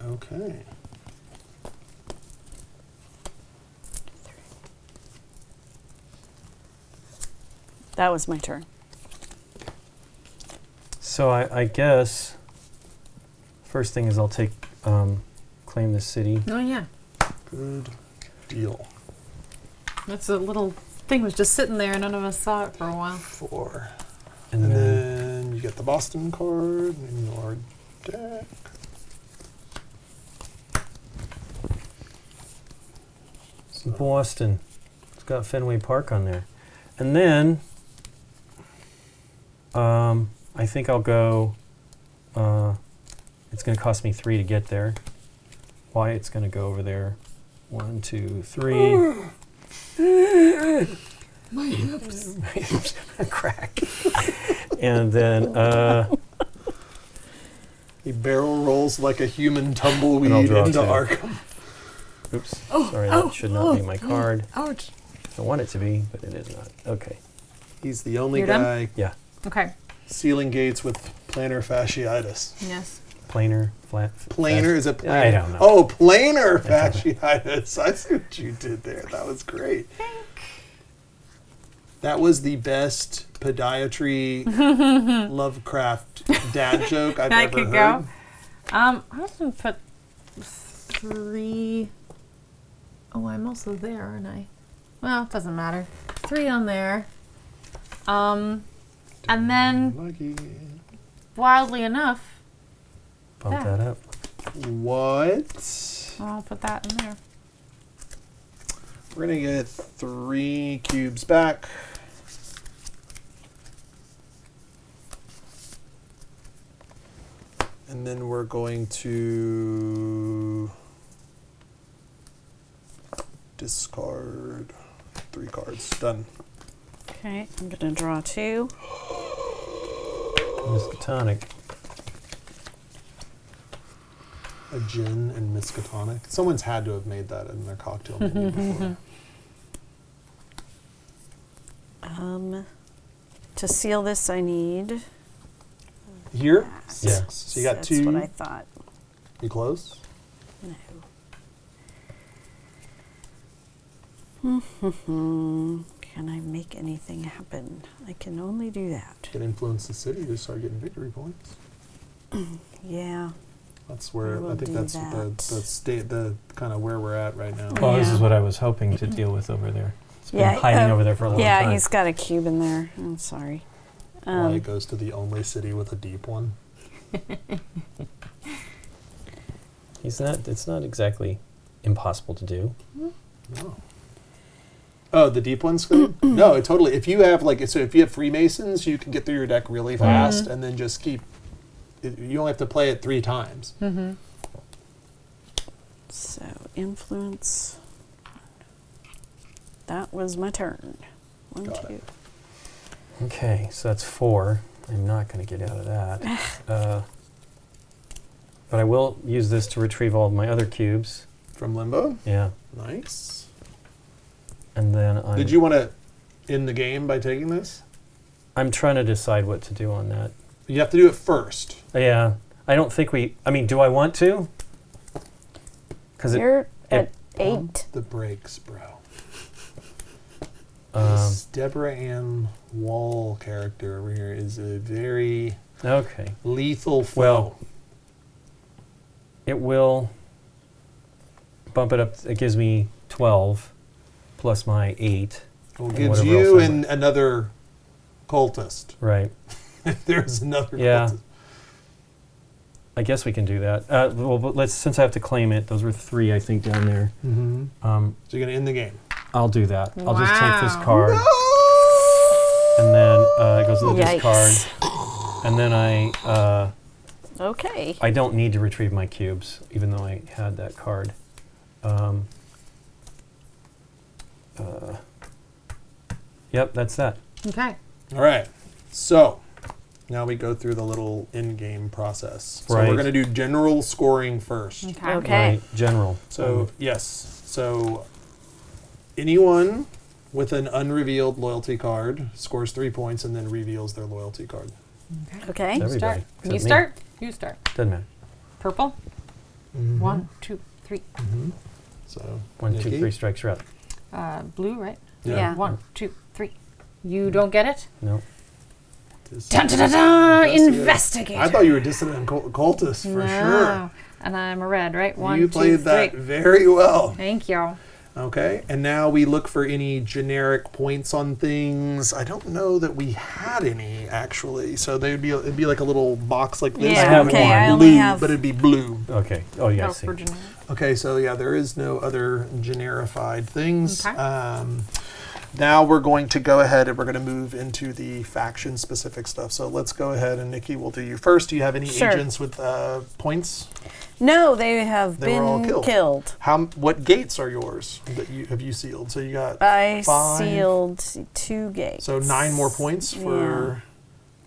Okay.
That was my turn.
So I guess first thing is I'll take claim this city.
Oh, yeah.
Good deal.
That's a little thing was just sitting there and none of us saw it for a while.
4.
And
And
then
then you get the Boston card in your deck.
Boston. It's got Fenway Park on there. And then I think I'll go it's going to cost me 3 to get there. Wyatt's going to go over there. 1, 2, 3.
My hips.
Crack. And then
He barrel rolls like a human
And I'll
tumbleweed
draw
into
2.
Arkham.
oops. Sorry, that should not be my card.
Ouch.
I want it to be, but it is not. Okay.
He's the only
You're done?
guy
Yeah.
Okay.
sealing gates with plantar fasciitis.
Yes.
Planar, flat.
Planar, is it planar?
I don't know.
Oh, planar fasciitis. I see what you did there. That was great. That was the best podiatry Lovecraft dad joke I've
That
ever
could
heard.
go. I'm just going to put 3. Oh, I'm also there, aren't I? Well, it doesn't matter. 3 on there. And then,
Lucky.
wildly enough,
Bump
Yeah.
that up.
What?
I'll put that in there.
We're going to get 3 cubes back. And then we're going to discard 3 cards. Done.
Okay, I'm going to draw 2.
Miskatonic.
A gin and Miskatonic. Someone's had to have made that in their cocktail menu before.
To seal this, I need.
Here?
Yeah.
So you got
That's
2.
what I thought.
You close?
No. Can I make anything happen? I can only do that.
Can influence the city to start getting victory points.
Yeah.
That's where
I will
I think
do
that's
that.
the state, the kind of where we're at right now.
Well, this
Yeah.
is what I was hoping to deal with over there. It's been
Yeah,
hiding over there for a long
Yeah,
time.
he's got a cube in there. I'm sorry.
Why it goes to the only city with a deep one.
It's not exactly impossible to do.
Oh, the deep ones? No, it totally. If you have if you have Freemasons, you can get through your deck really fast, and then just keep. You only have to play it 3 times.
Mm-hmm.
So influence. That was my turn. 1,
Got
2.
it.
Okay, so that's 4. I'm not going to get out of that. But I will use this to retrieve all of my other cubes.
From Limbo?
Yeah.
Nice.
And then I'm...
Did you want to end the game by taking this?
I'm trying to decide what to do on that.
You have to do it first.
Yeah. I don't think we... I mean, do I want to? Because
You're at 8.
The brakes, bro.
Um,
This Deborah Ann Wall character over here is a very
okay.
lethal foe.
Well, it will bump it up. It gives me 12 plus my 8.
Well,
and
gives
whatever
you
else I
and another cultist.
Right.
There's another
Yeah.
cultist.
I guess we can do that. Well, but let's, since I have to claim it, those were 3, I think, down there.
Mm-hmm.
So
So you're going to end the game.
I'll do that. I'll just take this
Wow.
card, and then it goes to the
Yikes.
discard. And then
Okay.
I don't need to retrieve my cubes, even though I had that card. Yep, that's that.
Okay.
All right. So now we go through the little in-game process. So
Right.
we're going to do general scoring first.
Okay.
Okay.
Right, general.
So, yes. So anyone with an unrevealed loyalty card scores 3 points and then reveals their loyalty card.
Okay.
Everybody.
Start.
except
You
me.
start. You start.
Doesn't matter.
Purple. 1, 2, 3.
So
1, 2,
Nikki?
3 strikes, you're out.
Blue, right?
Yeah.
1, 2, 3. You don't get it?
No.
Dun, dun, dun, dun.
Investigate.
Investigator.
I thought you were dissident cultist for sure.
And I'm a red, right? 1,
You
2,
played
3.
that very well.
Thank you.
Okay, and now we look for any generic points on things. I don't know that we had any actually, so it'd be like a little box like this.
Yeah,
I have
okay,
one.
I only
Blue,
have...
but it'd be blue.
Okay. Oh, yeah, I see.
for generic.
Okay, so yeah, there is no other generified things.
Okay.
Now we're going to go ahead and we're going to move into the faction-specific stuff. So let's go ahead and Nikki, we'll do you first. Do you have any
Sure.
agents with points?
No, they have
They were all
been
killed.
killed.
What gates are yours that you sealed? So you got
I
5.
sealed 2 gates.
So 9 more points for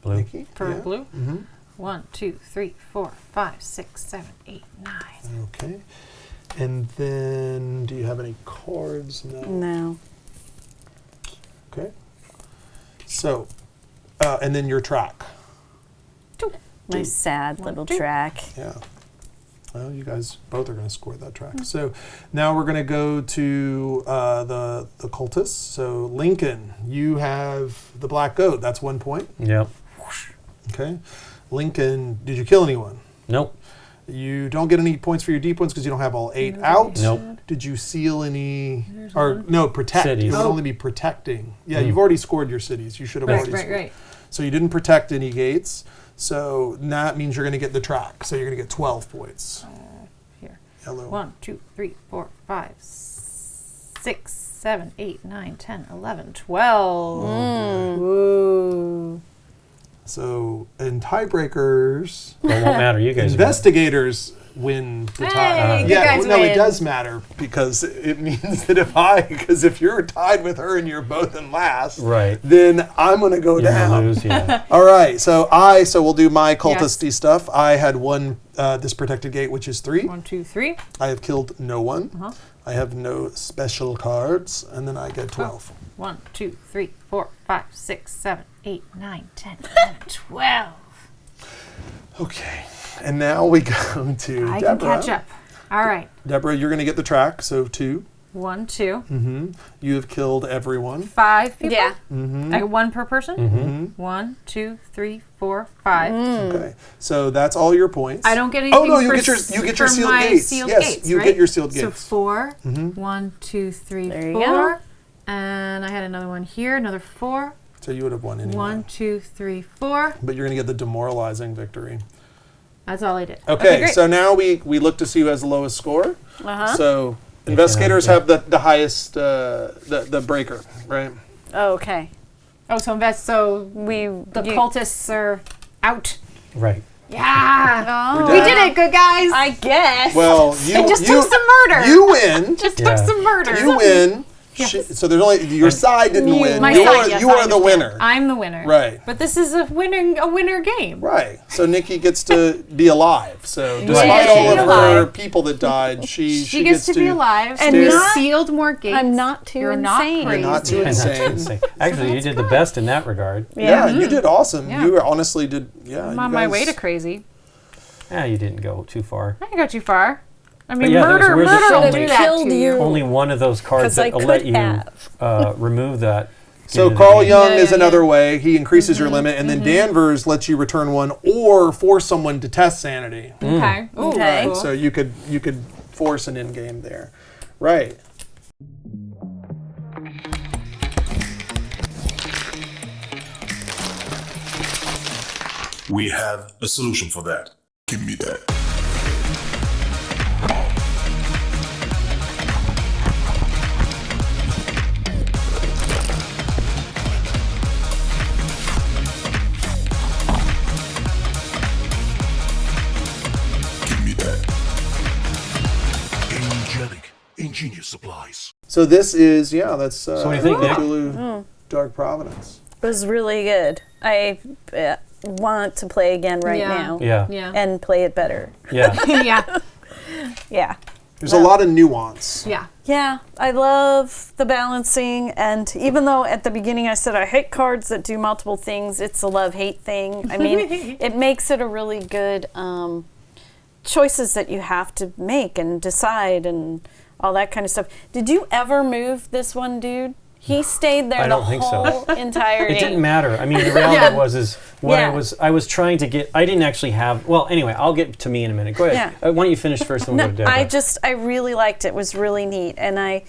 Blue.
Nikki.
For
Yeah.
blue?
Mm-hmm.
1, 2, 3, 4, 5, 6, 7, 8, 9.
Okay. And then, do you have any cards? No.
No.
Okay. So, and then your track.
My sad little
2.
track.
Yeah. Well, you guys both are going to score that track. So now we're going to go to the cultists. So Lincoln, you have the black goat. That's 1 point.
Yep.
Okay. Lincoln, did you kill anyone?
Nope.
You don't get any points for your deep ones because you don't have all 8 out.
Nope.
Did you seal any? Or no, protect.
Cities.
It would
Oh.
only be protecting. Yeah, you've already scored your cities. You should have
Right,
already
right,
scored.
right.
So you didn't protect any gates. So that means you're going to get the track. So you're going to get 12 points.
Here.
Yellow.
1, 2, 3, 4, 5, 6, 7, 8, 9, 10, 11, 12. Ooh.
So in tiebreakers,
Well, it won't matter. You guys are
investigators win the tie.
Hey, you guys
no, it
win.
does matter because it means that if you're tied with her and you're both in last,
Right.
then I'm going to go
You're
down.
gonna lose, yeah.
All right, so we'll do my cultisty stuff. I had 1 this protected gate, which is 3.
1, 2, 3.
I have killed no one. I have no special cards, and then I get 12.
1, 2, 3, 4, 5, 6, 7, 8, 9, 10, 11, 12.
Okay, and now we go to
I
Deborah.
can catch up. All right.
Deborah, you're going to get the track, so 2.
1, 2.
You have killed everyone.
5 people?
Yeah.
I get 1 per person? 1, 2, 3, 4, 5.
Okay, so that's all your points.
I don't get anything
Oh no, you
for
get your
for
sealed
my
gates.
sealed
Yes,
gates,
you
right?
get your sealed
So
gates.
4. 1, 2, 3,
There you
4.
go.
And I had another one here, another 4.
So you would have won anyway.
1, 2, 3, 4.
But you're going to get the demoralizing victory.
That's all I did.
Okay,
great.
so now we look to see who has the lowest score.
Uh-huh.
So investigators have the highest, the breaker, right?
Okay.
Oh, so the cultists are out.
Right.
Yeah.
Oh,
We did it, good guys.
I guess.
Well,
it just took some murder.
You win.
just
Yeah.
took some murder.
You win.
Yes.
So there's only your side didn't win.
My
you
side,
are,
yes,
you
I
are the
understand.
winner.
I'm the winner.
Right.
But this is a winner game.
Right. So Nikki gets to be alive. So despite
Right.
all of
Be
her
alive.
people that died, she
gets to be alive.
And
And
not-
sealed more gates.
I'm not too
You're not
insane.
crazy.
You're not too
And that's
insane.
insane. Actually, you did the best in that regard.
Yeah, you did awesome.
Yeah.
You honestly did. Yeah,
I'm
you
on my
guys-
way to crazy.
Yeah, you didn't go too far.
I didn't go too far. I mean,
yeah, there was
murder
weird that
will
only-
do that
killed
to
you.
Only one of those cards
'Cause I
that will let
could
you
have.
remove that.
So
into the
Carl
game.
Young
Yeah,
is
yeah,
another way. He increases your limit, and then Danvers lets you return one or force someone to test sanity.
Okay. Ooh,
Okay.
cool.
So you could force an in game there, right?
We have a solution for that. Give me that. Give me that. Gamegenic. Ingenious supplies.
So this is that's.
what do you think, Nick?
Cthulhu Dark Providence.
It was really good. I want to play again right
Yeah.
now.
Yeah.
Yeah.
And play it better.
Yeah.
yeah.
Yeah.
There's a lot of nuance.
Yeah.
Yeah, I love the balancing, and even though at the beginning I said I hate cards that do multiple things, it's a love-hate thing. I mean, it makes it a really good choices that you have to make and decide and all that kind of stuff. Did you ever move this one dude? He stayed there
I
the
don't think so.
whole entire
It
game.
didn't matter. I mean, the reality was what
Yeah.
I was trying to get. I didn't actually have. Well, anyway, I'll get to me in a minute. Go ahead.
Yeah.
Why don't you finish first, and we'll go to Deborah.
I really liked it. It was really neat, and I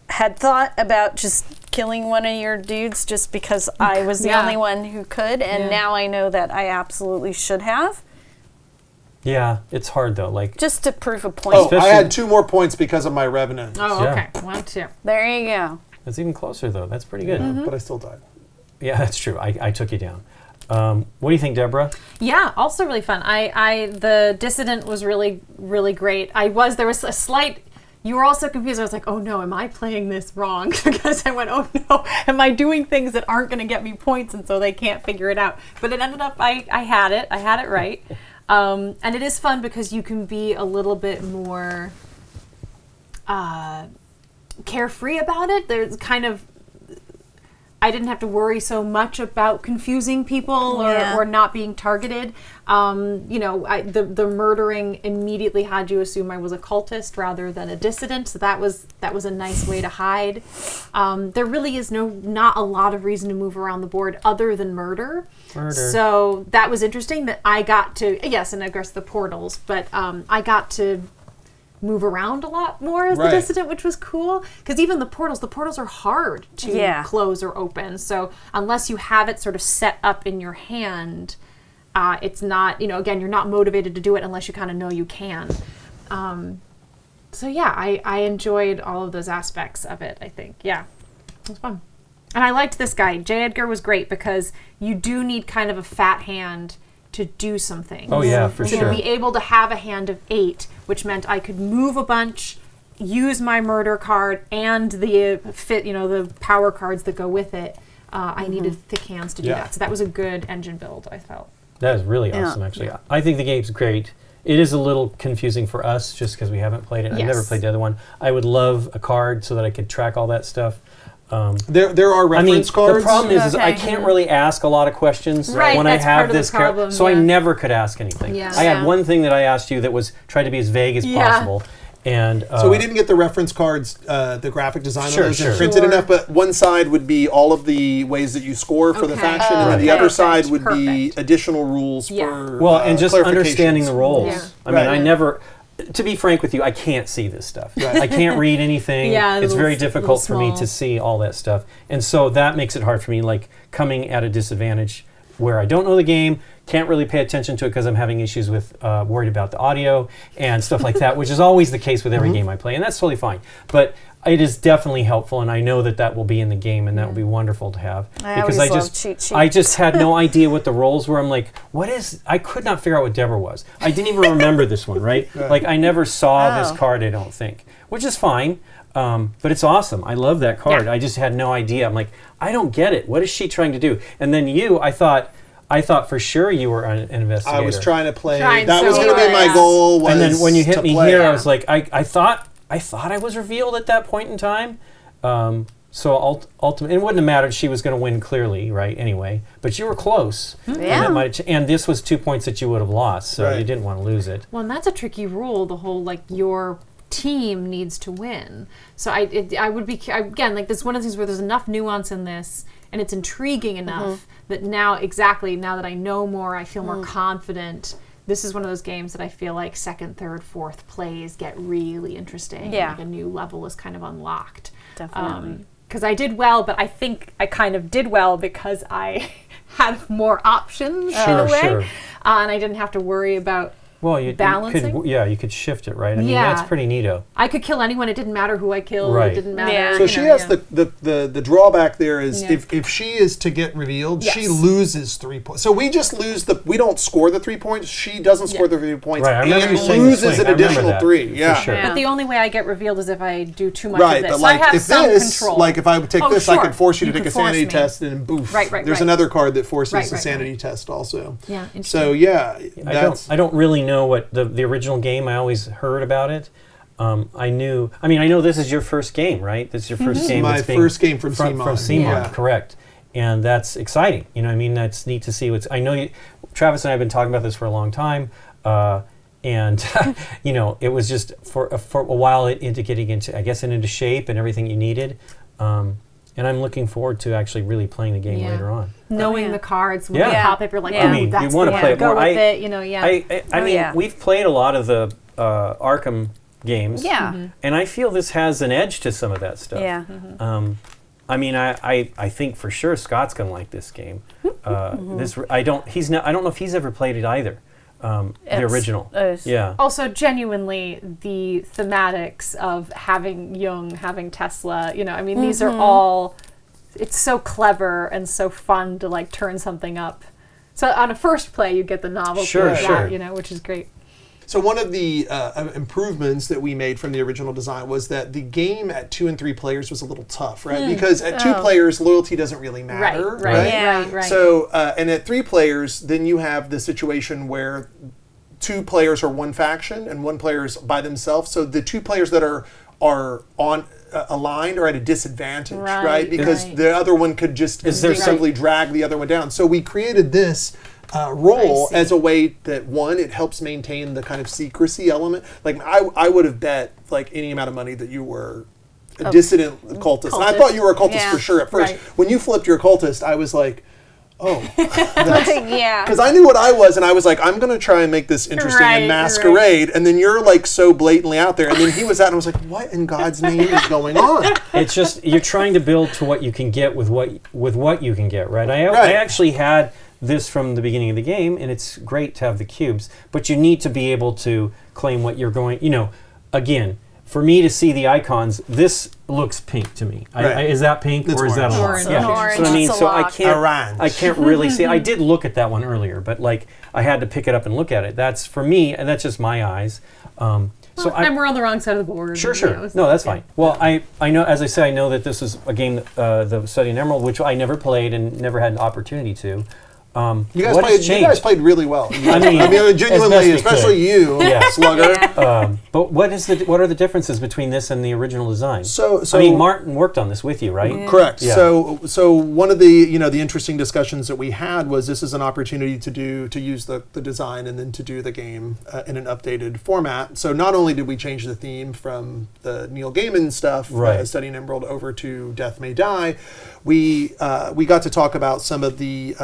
had thought about just killing one of your dudes just because I was the
Yeah.
only one who could, and
Yeah.
now I know that I absolutely should have,
Yeah, it's hard though. Like,
just to prove a point.
Oh, I
Especially-
had 2 more points because of my Revenant,
Oh,
Yeah.
okay. 1, 2.
There you go.
it's even closer though. That's pretty good.
but I still died.
Yeah, that's true. I took you down. What do you think, Deborah?
Yeah, also really fun. The dissident was really, really great. There was a slight, you were also confused. I was like, oh no, am I playing this wrong? Because I went, oh no, am I doing things that aren't going to get me points and so they can't figure it out? But it ended up, I had it right. And it is fun because you can be a little bit more carefree about it. There's kind of, I didn't have to worry so much about confusing people
Yeah.
or not being targeted. The murdering immediately had you assume I was a cultist rather than a dissident. So that was a nice way to hide. There really is not a lot of reason to move around the board other than murder. So that was interesting that I got to, yes, and of course the portals, but I got to move around a lot more as
Right.
the dissident, which was cool. Because even the portals are hard to
Yeah.
close or open. So unless you have it sort of set up in your hand, it's not, again, you're not motivated to do it unless you kind of know you can. So yeah, I enjoyed all of those aspects of it, I think. Yeah, it was fun. And I liked this guy. J. Edgar was great because you do need kind of a fat hand to do some things.
Oh yeah, for
So
sure.
to be able to have a hand of 8, which meant I could move a bunch, use my murder card, and the the power cards that go with it. I needed thick hands to do
Yeah.
that. So that was a good engine build, I felt.
That is really
Yeah.
awesome, actually. I think the game's great. It is a little confusing for us just because we haven't played it. I've never
Yes.
played the other one. I would love a card so that I could track all that stuff.
There are reference cards.
the problem is I
Okay.
can't really ask a lot of questions
Right,
when I
that's part
have
of the
this
problem,
so I
yeah.
never could ask anything.
Yeah.
I
Yeah.
had one thing that I asked you that was try to be as vague as
Yeah.
possible. And
So we didn't get the reference cards, the graphic design
Sure,
of those
sure.
printed
Sure.
enough, but one side would be all of the ways that you score for the
Okay.
faction, and then the
Right.
other side
Perfect.
would be additional rules
Yeah.
for
well, and just
clarifications.
understanding the roles.
Yeah.
I mean,
Right.
I never. To be frank with you, I can't see this stuff.
Right.
I can't read anything.
Yeah,
It's
little-
very difficult for me
little
to
small.
see all that stuff. And so that makes it hard for me, like coming at a disadvantage where I don't know the game, can't really pay attention to it because I'm having issues with worried about the audio and stuff like that, which is always the case with every game I play, and that's totally fine. But it is definitely helpful, and I know that will be in the game, and that will be wonderful to have.
Because
I just had no idea what the roles were. I'm like, I could not figure out what Deborah was. I didn't even remember this one, right? Like, I never saw this card, I don't think, which is fine. But it's awesome. I love that card. I just had no idea. I'm like, I don't get it. What is she trying to do? And then I thought for sure you were an investigator.
I was trying to play.
Trying
That
so
was going to be
hard.
my goal. Was
and then when you hit
to
me
play.
here, I was like, I thought I was revealed at that point in time. So ultimately, it wouldn't have mattered. She was going to win clearly, right? Anyway, but you were close.
Yeah.
And this was 2 points that you would have lost, so
Right.
you didn't want to lose it.
Well, and that's a tricky rule. The whole like your team needs to win. So I would be again like this is one of the things where there's enough nuance in this, and it's intriguing enough that now that I know more, I feel more confident. This is one of those games that I feel like second, third, fourth plays get really interesting.
Yeah.
Like a new level is kind of unlocked.
Definitely.
Because I did well, but I think I kind of did well because I had more options in a way.
Sure.
And I didn't have to worry about balancing.
You could shift it, right? I mean,
Yeah.
that's pretty neato.
I could kill anyone. It didn't matter who I killed.
Right.
It didn't matter.
Yeah.
So she has the drawback there is
Yeah.
if she is to get revealed, she
Yes.
loses 3 points. So we just lose we don't score the 3 points. She doesn't score the 3 points
Right, I remember
and
you saying the
loses
swing.
an
I remember
additional
that,
3.
for
Yeah.
sure.
Yeah.
But the only way I get revealed is if I do too much
Right,
of this.
but
So I
like
have
if
some
this,
control.
like if I would take
Oh,
this, I
sure.
could force you to
You
take a
could force
sanity
me.
test, and boof.
Right,
There's
right.
another card that forces
Right,
the
right,
sanity
right.
test also.
Yeah, interesting.
So yeah,
I don't really know what the original game. I always heard about it. I know this is your first game, right? This is your first game.
My
that's being
first game from CMON.
From CMON,
Yeah.
correct. And that's exciting. You know, what I mean, that's neat to see. Travis and I have been talking about this for a long time, and you know, it was just for a while into getting into shape and everything you needed. And I'm looking forward to actually really playing the game later on.
Knowing the cards when
Yeah.
they pop up, you're like,
Yeah.
oh,
I mean,
that's
you wanna
the
play
one.
it
Go
more.
with it, you know, yeah.
I mean, we've played a lot of the Arkham games.
Yeah.
And I feel this has an edge to some of that stuff.
Yeah.
I mean, I think for sure Scott's gonna like this game. I don't know if he's ever played it either. The original. Yeah.
Also, genuinely, the thematics of having Jung, having Tesla, you know, I mean, these are all, it's so clever and so fun to like turn something up. So on a first play, you get the novelty
Sure,
of
sure.
that, you know, which is great.
So one of the improvements that we made from the original design was that the game at 2 and 3 players was a little tough, right? Because at 2 players, loyalty doesn't really matter, right?
Yeah.
So, and at 3 players, then you have the situation where 2 players are one faction and 1 player's by themselves. So the 2 players that are on aligned are at a disadvantage, right? Because the other one could just simply drag the other one down. So we created this role as a way that, one, it helps maintain the kind of secrecy element. Like I would have bet like any amount of money that you were a dissident cultist. And I thought you were a cultist for sure at first.
Right.
When you flipped your cultist, I was like, oh.
Yeah.
Because I knew what I was, and I was like, I'm going to try and make this interesting and masquerade. And then you're like so blatantly out there. And then he was out, and I was like, what in God's name is going on?
It's just you're trying to build to what you can get with what you can get, right? I actually had this from the beginning of the game, and it's great to have the cubes, but you need to be able to claim what you're going, you know, again, for me to see the icons, this looks pink to me. Is that pink
It's
or is that
orange.
a lock?
Orange.
So I mean,
It's a
so I
lock.
can't,
Orange.
I can't really see. I did look at that one earlier, but like I had to pick it up and look at it. That's for me, and that's just my eyes. So
And we're on the wrong side of the board.
Sure.
You know,
No, that's fine. Well, I know, as I say, I know that this is a game, the Study in Emerald, which I never played and never had an opportunity to.
You
What has
you guys played really well.
I mean,
genuinely,
as best we
especially
could.
you,
Yeah.
Slugger.
But what are the differences between this and the original design?
So
I mean, Martin worked on this with you, right?
Correct.
Yeah.
So one of the the interesting discussions that we had was this is an opportunity to use the design and then to do the game in an updated format. So not only did we change the theme from the Neil Gaiman stuff,
Right.
Studying Emerald, over to Death May Die, we got to talk about some of the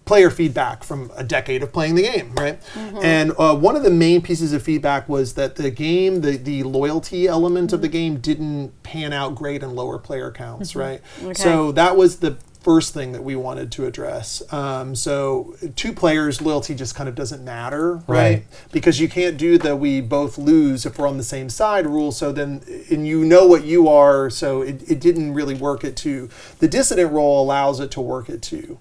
player feedback from a decade of playing the game, right? And one of the main pieces of feedback was that the game, the loyalty element of the game didn't pan out great in lower player counts, right? So that was the first thing that we wanted to address. So 2 players loyalty just kind of doesn't matter, right? Because you can't do the we both lose if we're on the same side rule. So then, and you know what you are, so it didn't really work at 2. The dissident role allows it to work at 2.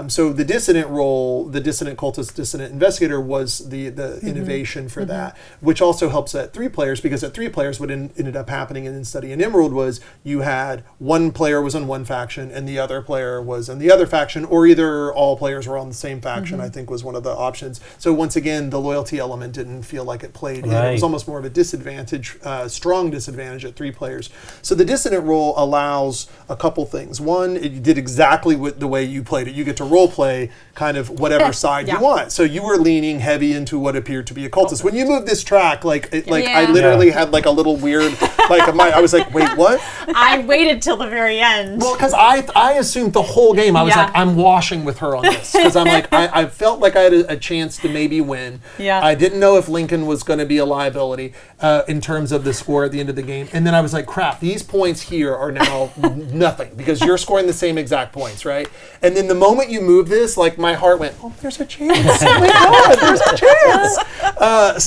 So the dissident role, the dissident cultist, dissident investigator was the innovation for that, which also helps at 3 players, because at 3 players what ended up happening in Study in Emerald was you had one player was on one faction and the other player was in the other faction, or either all players were on the same faction, I think was one of the options. So once again, the loyalty element didn't feel like it played in. It was almost more of a disadvantage, strong disadvantage at 3 players. So the dissident role allows a couple things. One, it did exactly the way you played it. You get to role play kind of whatever side you want. So you were leaning heavy into what appeared to be a cultist. When you moved this track, I literally had like a little weird, I was like, wait, what?
I waited till the very end.
Well, because I assumed the whole game, I was like, I'm washing with her on this. Because I'm like, I felt like I had a chance to maybe win.
Yeah.
I didn't know if Lincoln was going to be a liability in terms of the score at the end of the game. And then I was like, crap, these points here are now nothing, because you're scoring the same exact points, right? And then the moment you move this, like my heart went, oh, there's a chance. Oh my God, there's a chance.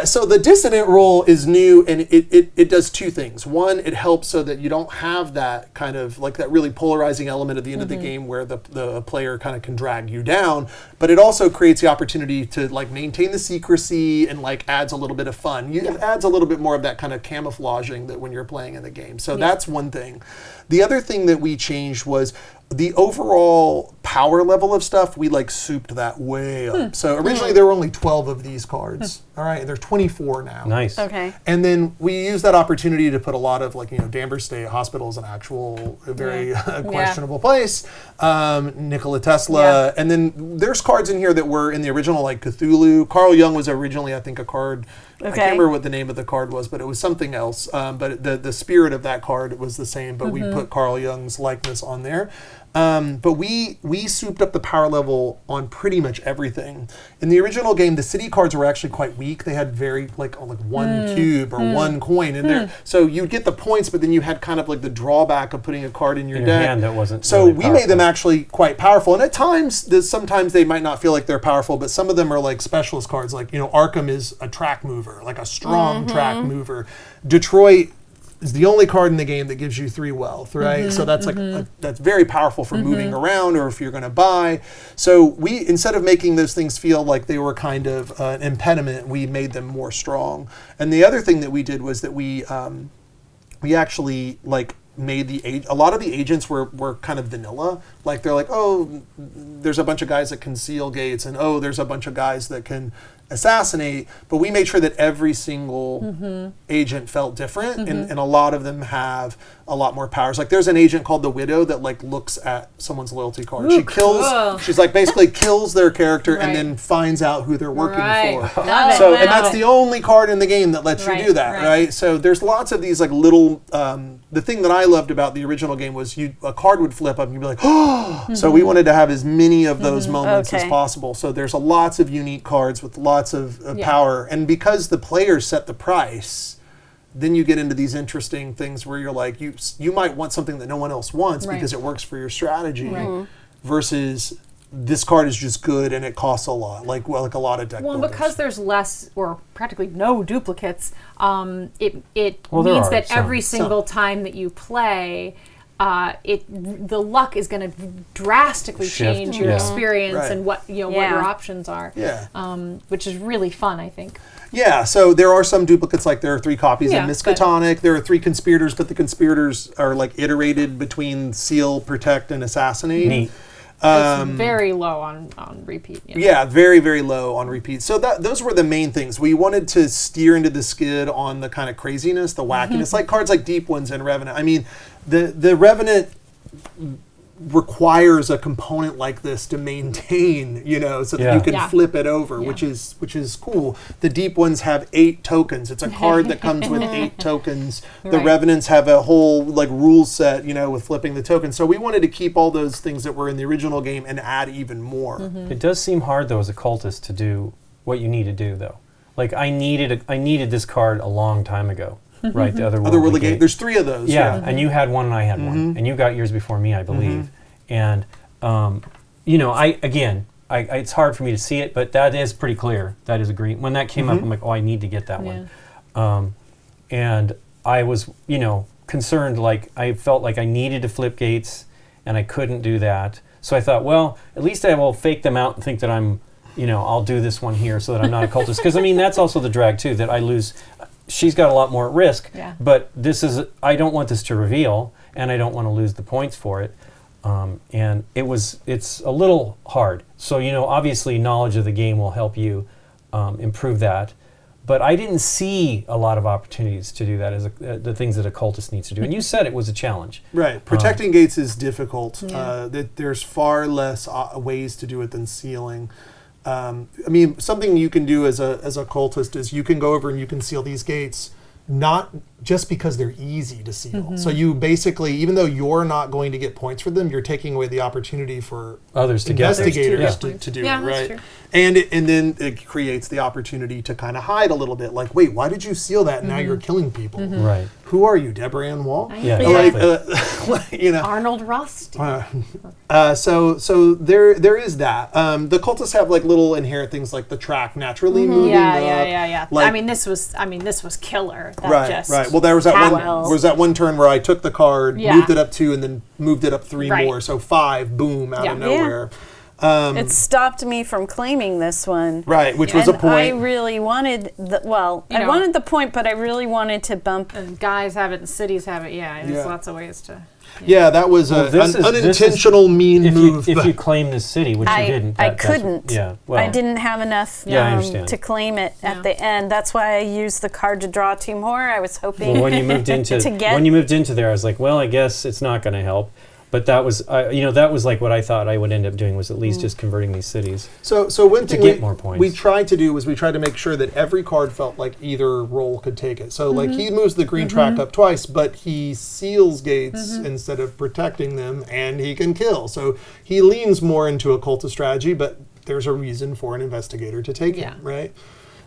So the dissident role is new, and it does 2 things. One, it helps so that you don't have that kind of like that really polarizing element at the end of the game where the player kind of can drag you down, but it also creates the opportunity to like maintain the secrecy and like adds a little bit of fun. It adds a little bit more of that kind of camouflaging that when you're playing in the game. So that's one thing. The other thing that we changed was the overall power level of stuff. We like souped that way up. So originally there were only 12 of these cards. All right, there's 24 now.
Nice.
Okay.
And then we use that opportunity to put a lot of Danvers State Hospital is an actual very questionable place. Nikola Tesla. And then there's cards in here that were in the original, like Cthulhu. Carl Jung was originally, I think, a card. I can't remember what the name of the card was, but it was something else. But the spirit of that card was the same, but we put Carl Jung's likeness on there. But we souped up the power level on pretty much everything. In the original game, the city cards were actually quite weak. They had very like one cube or one coin in there. So you'd get the points, but then you had kind of like the drawback of putting a card in your deck.
Hand that wasn't
so
really
we
powerful.
made them actually quite powerful. And at times, sometimes they might not feel like they're powerful, but some of them are like specialist cards. Like, Arkham is a track mover, like a strong track mover. Detroit is the only card in the game that gives you 3 wealth, right? So that's that's very powerful for moving around or if you're going to buy. So we, instead of making those things feel like they were kind of an impediment, we made them more strong. And the other thing that we did was that we actually like made a lot of the agents were kind of vanilla. Like they're like, oh, there's a bunch of guys that can seal gates, and oh, there's a bunch of guys that can assassinate, but we made sure that every single agent felt different, and a lot of them have a lot more powers. Like there's an agent called the Widow that like looks at someone's loyalty card. She kills, she's like basically kills their character and then finds out who they're working for. And that's the only card in the game that lets you do that, right? So there's lots of these like little, the thing that I loved about the original game was a card would flip up and you'd be like, oh! So we wanted to have as many of those moments as possible. So there's lots of unique cards with lots of power. And because the players set the price, then you get into these interesting things where you're like, you might want something that no one else wants because it works for your strategy, versus this card is just good and it costs a lot, like a lot of deck builders.
Because there's less or practically no duplicates, it
Well, there
means
are
that
some.
every single time that you play, the luck is going to drastically
Shift,
change your experience and what what your options are. Which is really fun, I think.
Yeah, so there are some duplicates, like there are 3 copies of
but-
Miskatonic. There are 3 conspirators, but the conspirators are like iterated between seal, protect, and assassinate.
Neat.
It's very low on repeat.
Yeah, very, very low on repeat. So those were the main things. We wanted to steer into the skid on the kind of craziness, the wackiness, like cards like Deep Ones and Revenant. I mean, the Revenant requires a component like this to maintain, so that you can flip it over, which is cool. The Deep Ones have 8 tokens. It's a card that comes with 8 tokens. The Revenants have a whole like rule set, with flipping the tokens. So we wanted to keep all those things that were in the original game and add even more.
It does seem hard though as a cultist to do what you need to do though. Like I needed this card a long time ago. right? The other
Otherworldly Gate. There's 3 of those.
Yeah, and you had one and I had one, and you got yours before me, I believe. And it's hard for me to see it, but that is pretty clear. That is green. When that came up, I'm like, oh, I need to get that one. And I was, concerned. Like I felt like I needed to flip gates, and I couldn't do that. So I thought, well, at least I will fake them out and think that I'm, I'll do this one here so that I'm not a cultist. Because that's also the drag too, that I lose. She's got a lot more at risk, but I don't want this to reveal, and I don't want to lose the points for it. And it's a little hard. So, obviously knowledge of the game will help you improve that. But I didn't see a lot of opportunities to do that as the things that a cultist needs to do. And you said it was a challenge.
Right. Protecting gates is difficult. There's far less ways to do it than sealing. Something you can do as a cultist is you can go over and you can seal these gates, not just because they're easy to seal. So you basically, even though you're not going to get points for them, you're taking away the opportunity for
others to
investigators to do it, right?
That's true.
And then it creates the opportunity to kind of hide a little bit. Like, wait, why did you seal that? And now you're killing people.
Right.
Who are you, Deborah Ann Wall?
Yeah, exactly.
Arnold Rothstein.
So there is that. The cultists have like little inherent things like the track naturally moving up.
Yeah.
Like,
this was killer. That
right. Well, there was that one turn where I took the card, moved it up 2, and then moved it up 3 more. So 5, boom, out of nowhere.
It stopped me from claiming this one.
Right, which was a point.
I really wanted I wanted the point, but I really wanted to bump.
And guys have it, and cities have it. There's lots of ways to.
Yeah, that was an unintentional mean move.
If you claim the city, which you didn't.
I couldn't.
Well,
I didn't have enough to claim it at the end. That's why I used the card to draw 2 more. I was hoping
when you moved into there, I was like, well, I guess it's not going to help. But that was, that was like what I thought I would end up doing, was at least just converting these cities.
So one thing
get more points.
we tried to do was we tried to make sure that every card felt like either role could take it. So like he moves the green track up twice, but he seals gates instead of protecting them, and he can kill. So he leans more into a cultist strategy, but there's a reason for an investigator to take him, right?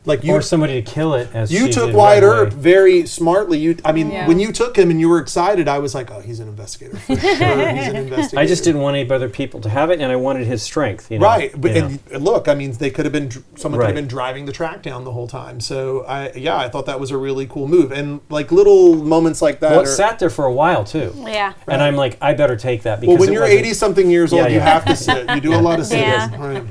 Like
or somebody to kill it. As
you took Wyatt Earp very smartly. When you took him and you were excited, I was like, oh, he's an investigator for sure. He's an investigator.
I just didn't want any other people to have it, and I wanted his strength.
Right, but and look, they could have been someone could have been driving the track down the whole time. So I thought that was a really cool move, and like little moments like that.
Well, it sat there for a while too.
Yeah,
and I'm like, I better take that because
when you're 80-something years old, you have to sit. You do a lot of sitting. Right.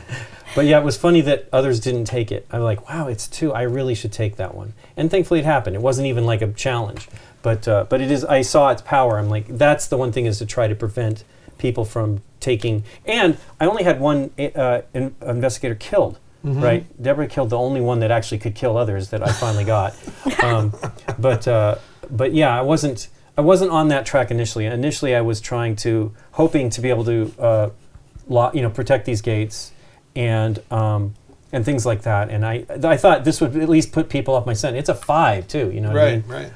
But it was funny that others didn't take it. I'm like, wow, it's 2. I really should take that one. And thankfully it happened. It wasn't even like a challenge. But it is. I saw its power. I'm like, that's the one thing, is to try to prevent people from taking. And I only had one investigator killed. Right? Deborah killed the only one that actually could kill others that I finally got. But yeah, I wasn't on that track initially. Initially, I was hoping to be able to, protect these gates. And things like that, and I thought this would at least put people off my scent. It's a 5 too, what I mean?
Right.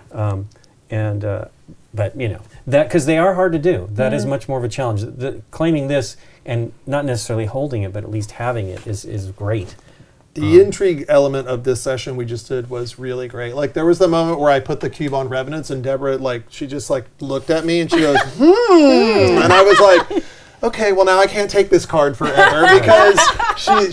But that, because they are hard to do. That is much more of a challenge. Claiming this and not necessarily holding it, but at least having it is great.
The intrigue element of this session we just did was really great. Like there was the moment where I put the cube on Revenants, and Deborah she just looked at me and she goes, and I was like, okay, well now I can't take this card forever because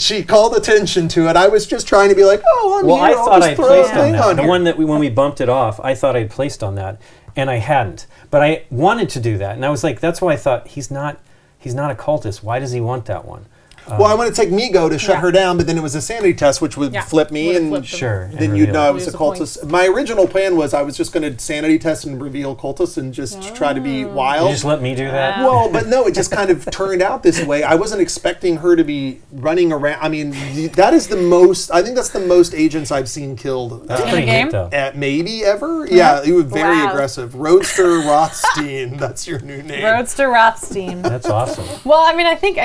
she called attention to it. I was just trying to be like,
I thought I'd placed on that. The one that when we bumped it off, I thought I'd placed on that, and I hadn't. But I wanted to do that, and I was like, that's why I thought he's not a cultist. Why does he want that one?
Well, I wanted to take Migo to shut her down, but then it was a sanity test, which would flip me, and then you'd know I was a cultist. My original plan was I was just going to sanity test and reveal cultists and just try to be wild.
You just let me do that?
Well, but no, it just kind of turned out this way. I wasn't expecting her to be running around. I mean, that is the most, I think that's the most agents I've seen killed.
That's pretty neat, though.
Maybe ever? Yeah, he was very aggressive. Roadster Rothstein, that's your new name.
Roadster Rothstein.
That's awesome.
Well, I think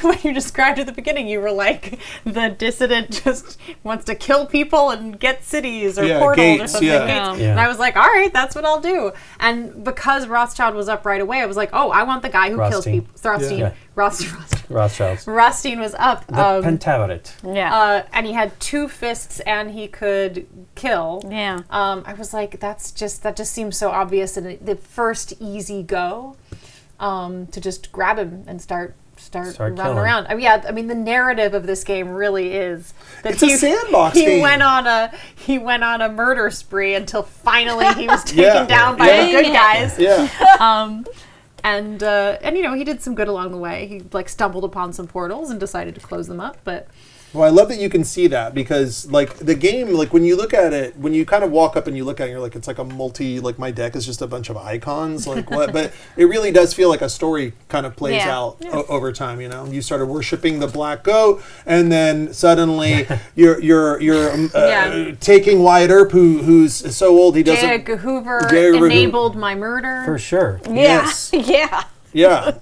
what you're describing described at the beginning. You were like, the dissident just wants to kill people and get cities or portals
gates,
or something.
yeah.
Gates. And I was like, all right, that's what I'll do. And because Rothschild was up right away, I was like, oh, I want the guy who kills people. Rothstein.
Yeah. Rothschilds.
Rothstein was up.
The Pentaveret.
Yeah.
And he had 2 fists and he could kill.
Yeah.
I was like, that just seems so obvious, and the first easy go to just grab him and start running
killing.
around. I mean, the narrative of this game really is that
It's a sandbox game.
He went on a murder spree until finally he was taken down by the good guys.
Yeah.
And you know, he did some good along the way. He like stumbled upon some portals and decided to close them up, but
Well, I love that you can see that, because like the game, like when you look at it, when you kind of walk up and you look at it, you're like, it's like a like my deck is just a bunch of icons, like what? But it really does feel like a story kind of plays out over time. You know, you started worshiping the black goat, and then suddenly you're taking Wyatt Earp, who's so old he doesn't.
J. Hoover enabled my murder
For sure.
Yes.
Yeah.
Yeah.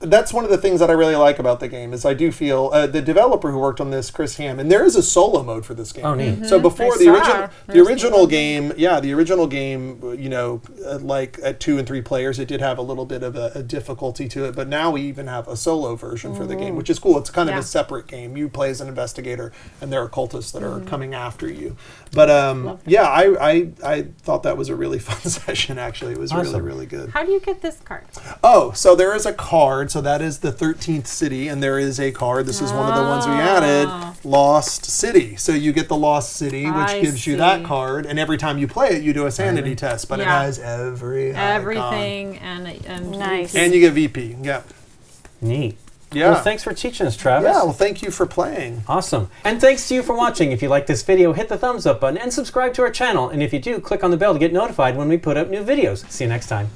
That's one of the things that I really like about the game is I do feel the developer who worked on this, Chris Ham, and there is a solo mode for this game.
Oh, neat.
So before the original game, you know, like at 2 and 3 players, it did have a little bit of a difficulty to it, but now we even have a solo version for the game, which is cool. It's kind of a separate game. You play as an investigator, and there are cultists that are coming after you. But I thought that was a really fun session. Actually, it was really, really good.
How do you get this card?
Oh, so there is a card. So that is the 13th city, and there is a card. This is one of the ones we added, Lost City. So you get the Lost City, which gives you that card, and every time you play it, you do a sanity test, but it has everything
and
nice.
And you get VP. Yeah.
Neat.
Yeah.
Well, thanks for teaching us, Travis.
Yeah, well, thank you for playing.
Awesome. And thanks to you for watching. If you like this video, hit the thumbs up button and subscribe to our channel. And if you do, click on the bell to get notified when we put up new videos. See you next time.